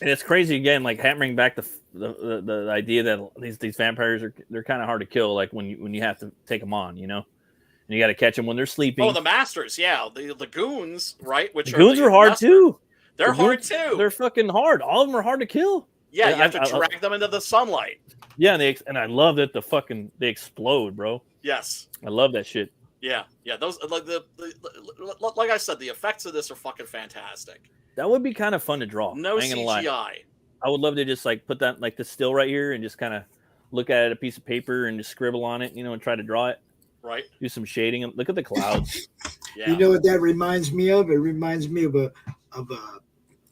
And it's crazy again, like hammering back the idea that these vampires they're kind of hard to kill, like when you have to take them on, you know, and you got to catch them when they're sleeping. Oh, the masters, yeah, the goons, right? Which the goons are hard too. They're hard too. They're fucking hard. All of them are hard to kill. Yeah, you have to drag them into the sunlight. Yeah, and I love that they explode, bro. Yes, I love that shit. Yeah. Those like I said, the effects of this are fucking fantastic. That would be kind of fun to draw. No CGI. I would love to just like put that like the still right here and just kind of look at it, a piece of paper, and just scribble on it, and try to draw it. Right. Do some shading. Look at the clouds. Yeah. You know what that reminds me of? It reminds me of a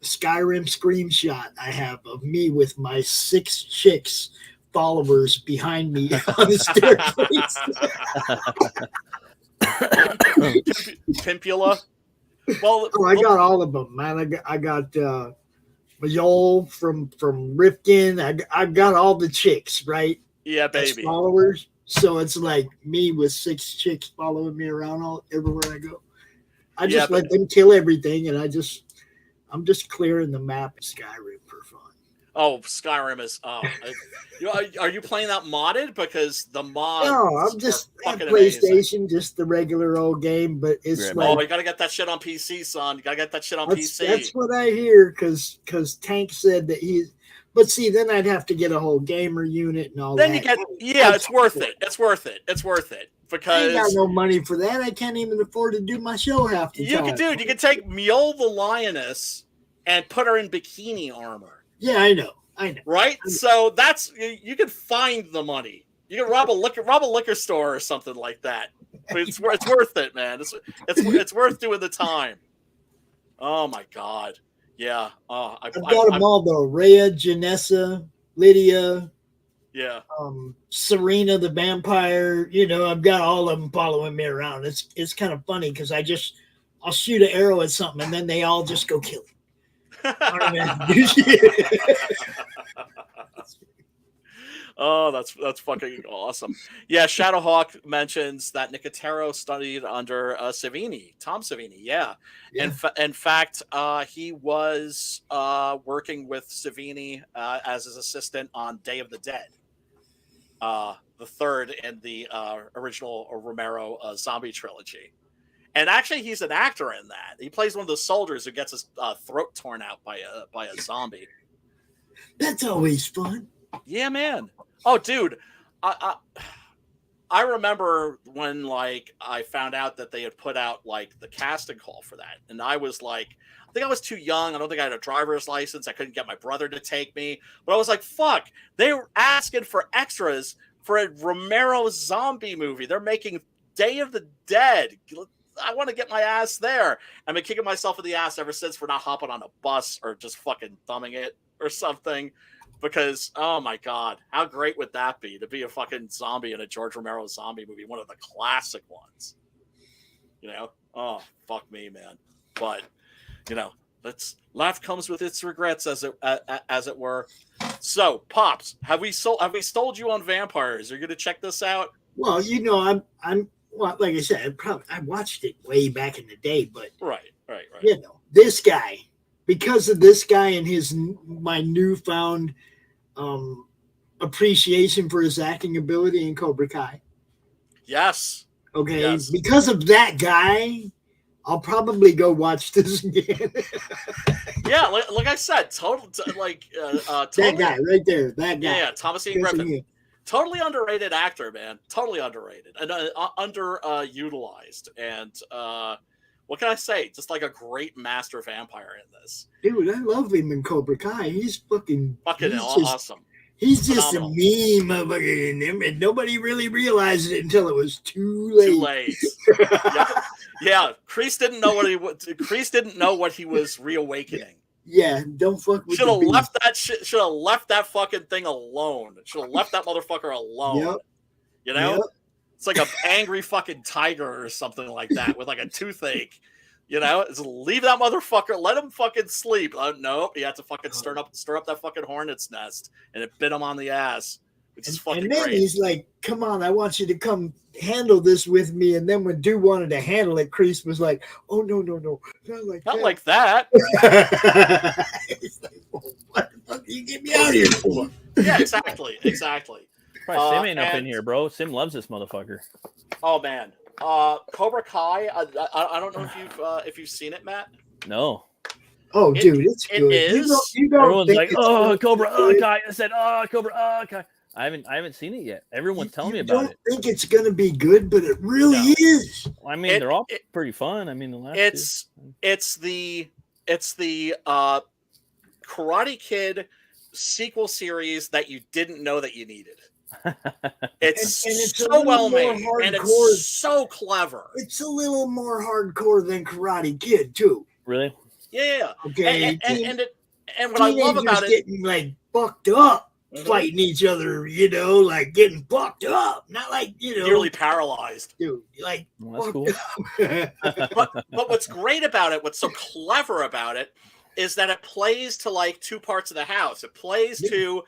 Skyrim screenshot I have of me with my 6 chicks followers behind me on the staircase. Pimpula. Well, I got all of them, man. I got Mayol from Rifkin. I got all the chicks, right? Yeah, baby. As followers. So it's like me with 6 chicks following me around everywhere I go. I just let them kill everything, and I'm just clearing the map of Skyrim for fun. Oh, Skyrim is. Are you playing that modded? Because the mod. No, I'm just at PlayStation, amazing. Just the regular old game. But it's like, you gotta get that shit on PC, son. You gotta get that shit on PC. That's what I hear. Because Tank said that he's. But see, then I'd have to get a whole gamer unit and all then that. Then you get. It's worth it. It's worth it. It's worth it. Because I ain't got no money for that. I can't even afford to do my show half the time. You can take Mjol the Lioness and put her in bikini armor. Yeah, I know. Right? So that's you can find the money. You can rob a liquor store or something like that. But it's worth it, man. It's worth doing the time. Oh my god. Yeah. I've got them all though. Rhea, Janessa, Lydia. Yeah. Serena the vampire. I've got all of them following me around. It's kind of funny because I'll shoot an arrow at something and then they all just go kill it. Oh, that's fucking awesome. Yeah, Shadowhawk mentions that Nicotero studied under Savini, Tom Savini. Yeah. In fact, he was working with Savini as his assistant on Day of the Dead, the third in the original Romero zombie trilogy. And actually, he's an actor in that. He plays one of the soldiers who gets his throat torn out by a zombie. That's always fun. Yeah, man. Oh, dude, I remember when I found out that they had put out the casting call for that, and I was I think I was too young. I don't think I had a driver's license. I couldn't get my brother to take me, but I was like, fuck. They were asking for extras for a Romero zombie movie. They're making Day of the Dead. I want to get my ass there. I've been kicking myself in the ass ever since for not hopping on a bus or just fucking thumbing it or something. Because, oh my God, how great would that be to be a fucking zombie in a George Romero zombie movie, one of the classic ones. Oh, fuck me, man. But, life comes with its regrets, as it were. So, Pops, have we sold you on vampires? Are you gonna check this out? Well, I'm. Well, like I said, I watched it way back in the day, but right. This guy, because of this guy and my newfound appreciation for his acting ability in Cobra Kai. Yes. Okay. Yes. Because of that guy, I'll probably go watch this again. Yeah, like I said, totally. That guy right there. That guy. Yeah, Thomas Ian Griffin. Totally underrated actor, man. Totally underrated and underutilized. And what can I say? Just a great master vampire in this. Dude, I love him in Cobra Kai. He's fucking awesome. He's just phenomenal. A meme motherfucker in him, and nobody really realized it until it was too late. Yeah. Kreese didn't know what he was reawakening. Yeah, don't fuck with. Should have left that shit. Should have left that fucking thing alone. Should have left that motherfucker alone. Yep. It's like an angry fucking tiger or something like that with a toothache. Just leave that motherfucker. Let him fucking sleep. Nope, he had to fucking stir up that fucking hornet's nest, and it bit him on the ass. Which is fucking great. And then he's like, "Come on, I want you to come handle this with me." And then when Dude wanted to handle it, Kreese was like, "Oh no, not like that." He's like, well, "What the fuck do you get me out here for?" Yeah, exactly. Probably Sim ain't up in here, bro. Sim loves this motherfucker. Oh man, Cobra Kai. I don't know if you've seen it, Matt. No. Oh, dude, it's good. It is. You don't Everyone's think like, "Oh, Cobra Kai." I said, "Oh, Cobra Kai." I haven't seen it yet. Everyone's telling me about it. I don't think it's gonna be good, but it really is. I mean, they're all pretty fun. I mean, the last it's the Karate Kid sequel series that you didn't know that you needed. It's, and it's so well made, and it's so clever. It's a little more hardcore than Karate Kid, too. Really? Yeah. Okay. And what I love about it, getting like fucked up, fighting each other, like getting fucked up, not like nearly paralyzed, dude. Like, well, that's cool. but what's great about it, what's so clever about it, is that it plays to like two parts of the house. It plays to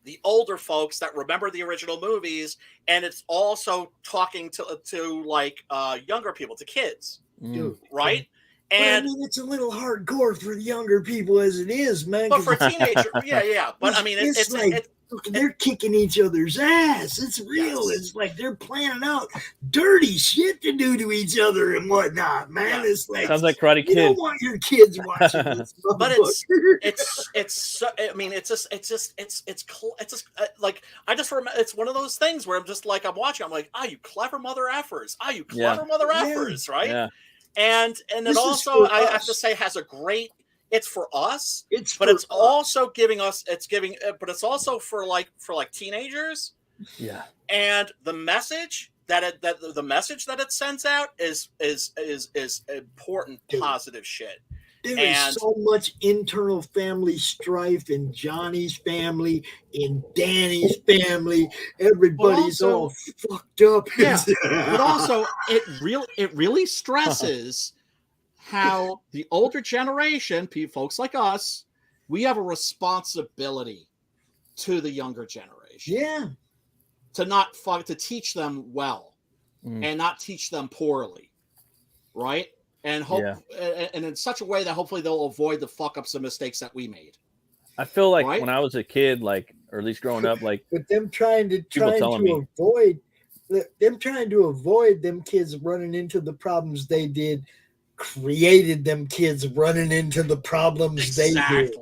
the older folks that remember the original movies, and it's also talking to like younger people, to kids, dude, right? And it's a little hardcore for the younger people as it is, man. But for teenagers, yeah. But I mean, it's like they're kicking each other's ass. It's real. Yes. It's like they're planning out dirty shit to do to each other and whatnot, man. Yeah. It's like sounds like Karate Kid. You don't want your kids watching this, but it's like I just remember. It's one of those things where I'm just like I'm watching. I'm like, you clever mother effers. You clever mother effers, right? Yeah. And it also, I have to say, has a great. It's for us. But it's also also for teenagers. Yeah. And the message that it sends out is important, positive shit. There is so much internal family strife in Johnny's family, in Danny's family. Everybody's all fucked up. Yeah, but also it really stresses how the older generation, folks like us, we have a responsibility to the younger generation. Yeah, to teach them well and not teach them poorly, right? And and in such a way that hopefully they'll avoid the fuck ups and mistakes that we made. I feel like when I was a kid, or at least growing up, but them trying to avoid them kids running into the problems they did, created them kids running into the problems they did.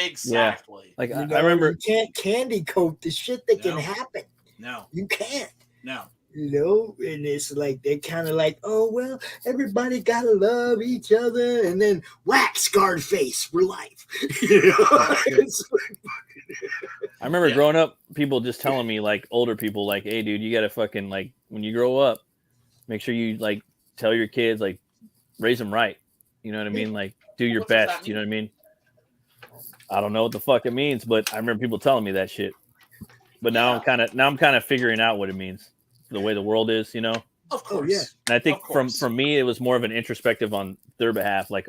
Exactly. Yeah. I remember you can't candy coat the shit that can happen. No, you can't. No. And it's like they're kind of like, oh well, everybody gotta love each other, and then whack, scarred face for life. I remember growing up, people just telling me, older people, hey dude, you gotta fucking when you grow up, make sure you tell your kids, raise them right. You know what I mean? Do your best. You know what I mean? I don't know what the fuck it means, but I remember people telling me that shit. But now I'm kind of figuring out what it means. The way the world is, Of course. Yeah. And I think from me, it was more of an introspective on their behalf. I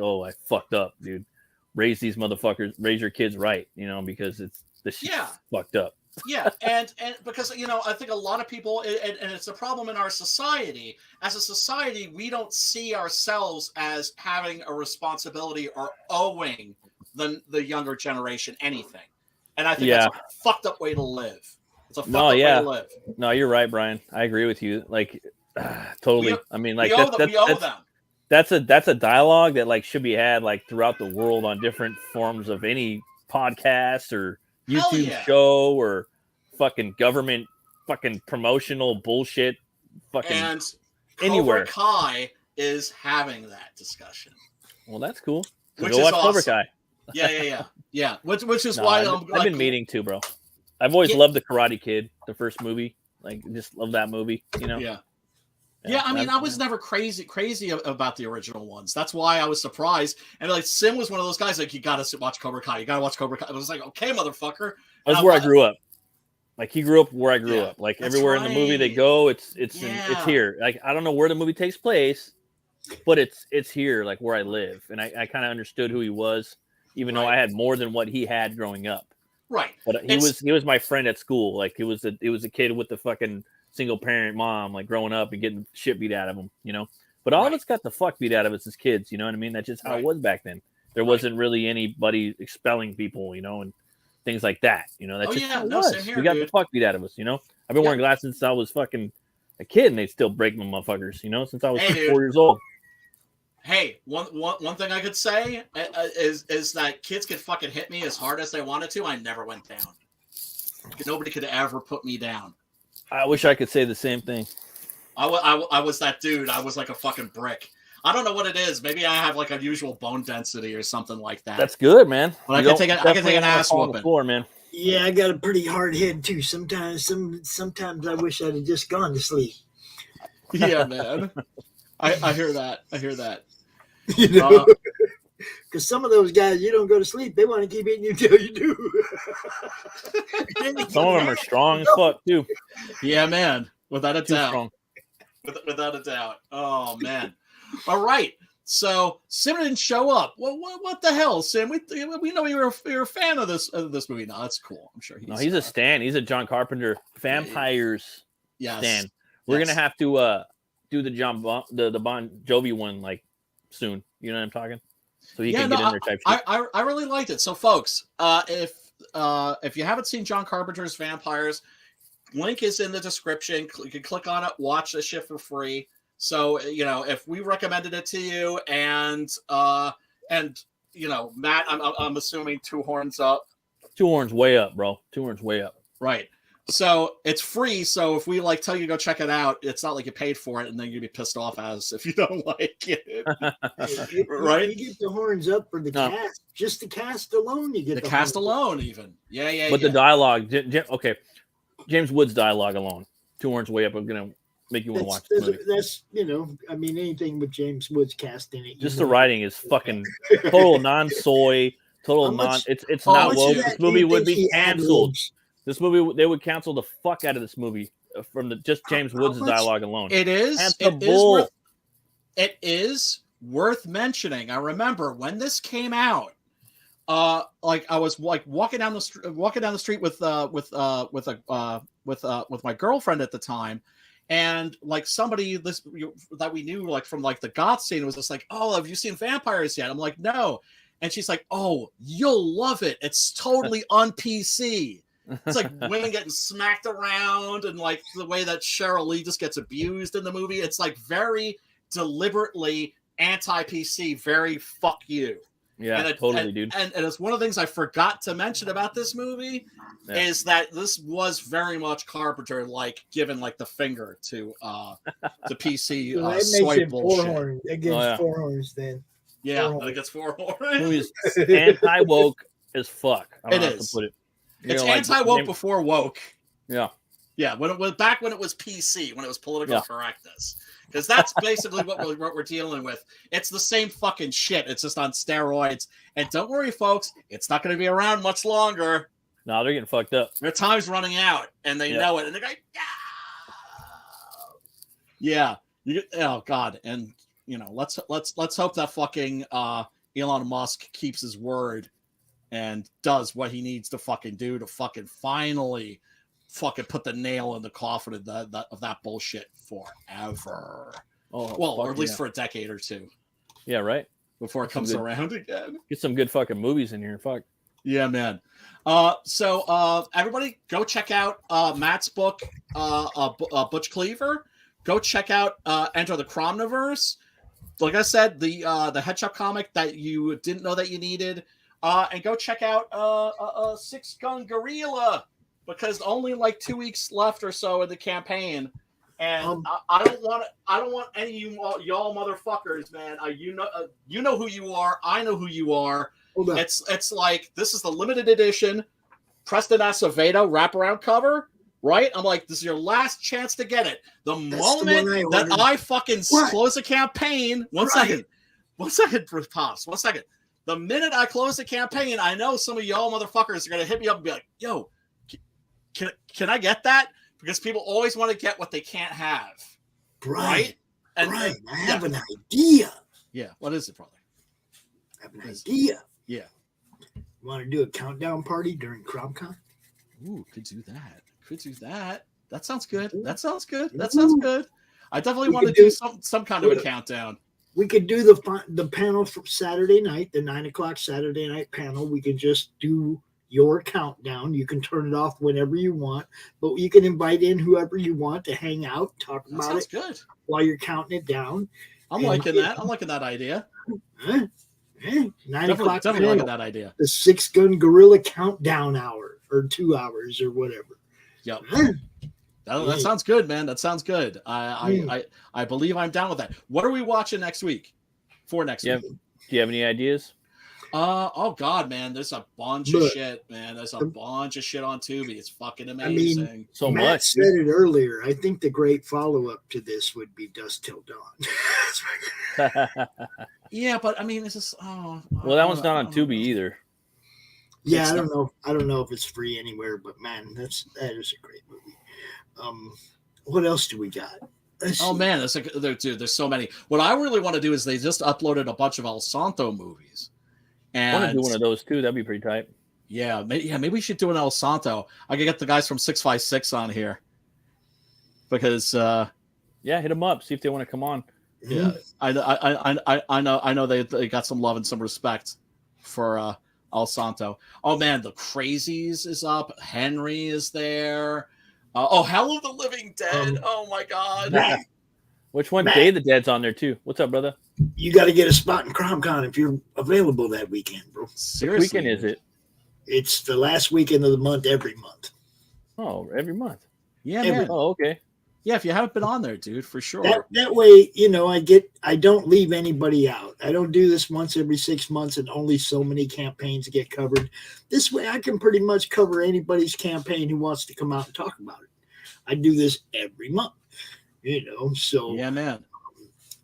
fucked up, dude. Raise these motherfuckers, raise your kids right, because this shit's fucked up. Yeah. And because, I think a lot of people, and it's a problem in our society. As a society, we don't see ourselves as having a responsibility or owing the younger generation anything. And I think that's a fucked up way to live. It's a fucked up way to live. No, you're right, Brian. I agree with you. Totally. We owe them. That's a dialogue that should be had throughout the world on different forms of any podcast or YouTube show or fucking government fucking promotional bullshit fucking and anywhere. Cobra Kai is having that discussion. Well, that's cool. Which go is watch awesome. Cobra Kai. Yeah. Which is why I've been meaning to, bro. I've always loved the Karate Kid, the first movie. Just love that movie, Yeah, I mean, I was never crazy about the original ones. That's why I was surprised. And Sim was one of those guys you gotta watch Cobra Kai. You gotta watch Cobra Kai. I was like, okay, motherfucker. That's where I grew up. He grew up where I grew up. Everywhere in the movie they go, it's here. I don't know where the movie takes place, but it's here, where I live. And I kind of understood who he was, even though I had more than what he had growing up. Right. But he was my friend at school. He was a kid with the fucking single parent mom, growing up and getting shit beat out of him, But all of us got the fuck beat out of us as kids, you know what I mean? That's just how it was back then. There wasn't really anybody expelling people, and things like that. That's just how it was. We got the fuck beat out of us, I've been wearing glasses since I was fucking a kid, and they still break my motherfuckers, since I was 4 years old. Hey, one thing I could say is that kids could fucking hit me as hard as they wanted to. I never went down. Nobody could ever put me down. I wish I could say the same thing. I was that dude. I was like a fucking brick. I don't know what it is. Maybe I have like unusual bone density or something like that. That's good, man. But I can take an ass on the whooping. floor, man. Yeah, I got a pretty hard head too. Sometimes I wish I'd have just gone to sleep. Yeah, man. I hear that. I hear that. You know, because some of those guys, you don't go to sleep, they want to keep eating you until you do. Some of them are strong as fuck too. Yeah, man. Without a doubt. Strong. Without a doubt. Oh man. All right. So Sim didn't show up. What the hell, Sim? We know you're a fan of this movie. No, that's cool. I'm sure he's a stan. He's a John Carpenter vampires stan. We're gonna have to do the the Bon Jovi one like soon. You know what I'm talking? So he can get in there type shit. I really liked it. So folks, if you haven't seen John Carpenter's Vampires, link is in the description. You can click on it, watch the shit for free. So, if we recommended it to you and Matt, I'm assuming 2 horns up. 2 horns way up, bro. 2 horns way up. Right. So it's free. So if we tell you to go check it out, it's not like you paid for it and then you'd be pissed off at us if you don't like it. Right? You get the horns up for the cast. Just the cast alone, you get the cast alone, even. Yeah. But the dialogue, okay. James Woods' dialogue alone. 2 horns way up. I'm gonna make you want to watch the movie. That's anything with James Woods cast in it. Just the writing is fucking total non-soy, total non. It's not woke. This movie would be canceled. This movie, they would cancel the fuck out of this movie from just James Woods' dialogue alone. It is worth mentioning. I remember when this came out. I was walking down the street with my girlfriend at the time, and somebody that we knew from the goth scene was just like, "Oh, have you seen Vampires yet?" I'm like, "No," and she's like, "Oh, you'll love it. It's totally on PC." It's like women getting smacked around and the way that Cheryl Lee just gets abused in the movie. It's very deliberately anti-PC, very fuck you. Yeah, totally, dude. And it's one of the things I forgot to mention about this movie is that this was very much Carpenter, giving the finger to PC swipe bullshit. It gets 4 horns then. Yeah, it gets 4 horns. Movie's anti-woke as fuck. It is. To put it. It's anti-woke before woke. Yeah. Yeah, when it was PC, when it was political correctness. Because that's basically what we're dealing with. It's the same fucking shit. It's just on steroids. And don't worry, folks, it's not going to be around much longer. No, they're getting fucked up. Their time's running out, and they know it. And they're like, yeah. Oh God. And let's hope that fucking Elon Musk keeps his word and does what he needs to fucking do to fucking finally fucking put the nail in the coffin of that bullshit forever. Or at least for a decade or two. Yeah, right. Before it comes around again. Get some good fucking movies in here. Fuck. Yeah, man. So everybody go check out Matt's book, Butch Cleaver. Go check out Enter the Cromniverse. Like I said, the head shop comic that you didn't know that you needed. And go check out Six Gun Gorilla, because only 2 weeks left or so in the campaign, and I don't want any of y'all motherfuckers, man. You know who you are. I know who you are. It's this is the limited edition Preston Acevedo wraparound cover, right? I'm like, this is your last chance to get it. The moment that I fucking close the campaign, one second, Pops, 1 second. The minute I close the campaign, I know some of y'all motherfuckers are going to hit me up and be like, yo, can I get that? Because people always want to get what they can't have. Right? Brian, I have an idea. Yeah. What is it, brother? I have an idea. Yeah. You want to do a countdown party during Crom Con? Ooh, could do that. That sounds good. That sounds good. I definitely want to do some kind of a countdown. We could do the panel for Saturday night, the 9:00 Saturday night panel. We could just do your countdown. You can turn it off whenever you want, but you can invite in whoever you want to hang out, talk about it good while you're counting it down. I'm liking that. I'm liking that idea. 9:00. Definitely liking that idea. The 6 Gun Gorilla countdown hour or 2 hours or whatever. Yep. That sounds good, man. That sounds good. I believe I'm down with that. What are we watching next week? For next week? Do you have any ideas? Oh God, man, there's a bunch of shit, man. There's a bunch of shit on Tubi. It's fucking amazing. I mean, so Matt much. said it earlier. I think the great follow-up to this would be Dusk Till Dawn. Yeah, but I mean, it's just well, that one's not on Tubi either. Yeah, I don't know. I don't know if it's free anywhere, but man, that is a great movie. What else do we got? Man, there's so many. What I really want to do is they just uploaded a bunch of El Santo movies. And I want to do one of those too. That'd be pretty tight. Yeah, maybe we should do an El Santo. I could get the guys from 656 on here because hit them up, see if they want to come on. Yeah, I know they got some love and some respect for El Santo. Oh man, the Crazies is up. Henry is there. Hell of the Living Dead. Oh my God. Matt, Which one? Day of the Dead's on there too. What's up, brother? You got to get a spot in Crom Con if you're available that weekend, bro. Seriously, What weekend is it? It's the last weekend of the month every month. Oh, every month. Yeah, man. Oh, okay. Yeah, if you haven't been on there, dude, for sure. That way, I don't leave anybody out. I don't do this once every 6 months and only so many campaigns get covered. This way I can pretty much cover anybody's campaign who wants to come out and talk about it. I do this every month, so yeah, man.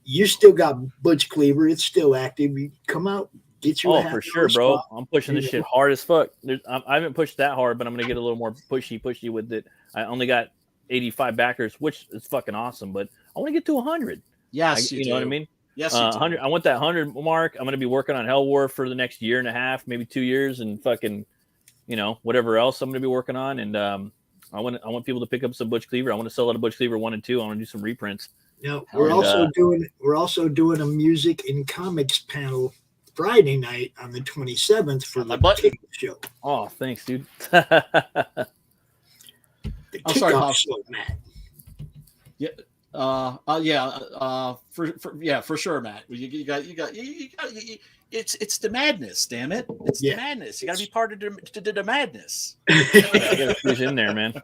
You still got Butch Cleaver. It's still active. You come out, get you for sure, bro. Spot. I'm pushing this shit hard as fuck. I haven't pushed that hard, but I'm going to get a little more pushy with it. I only got 85 backers, which is fucking awesome, but I want to get to 100. Yes, you know what I mean? Yes, 100. I want that 100 mark. I'm going to be working on Hell War for the next year and a half, maybe 2 years, and fucking, whatever else I'm going to be working on. And I want people to pick up some Butch Cleaver. I want to sell out of Butch Cleaver 1 and 2. I want to do some reprints. No, we're also doing a music and comics panel Friday night on the 27th for the kickoff show. Oh, thanks, dude. The kickoff show, Matt. Yeah, for sure, Matt. You got. It's the madness, damn it! It's the madness. You got to be part of the madness. I got to squeeze in there, man.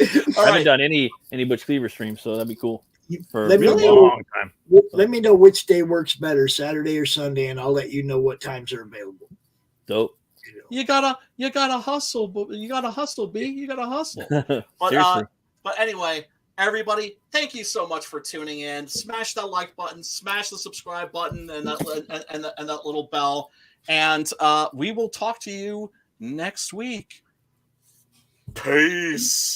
I haven't done any Butch Cleaver streams, so that'd be cool. For a really long time. Let me know which day works better, Saturday or Sunday, and I'll let you know what times are available. Dope. You gotta hustle, but you gotta hustle, B. You gotta hustle. Seriously. But anyway, everybody, thank you so much for tuning in. Smash that like button, smash the subscribe button, and that little bell. And we will talk to you next week. Peace.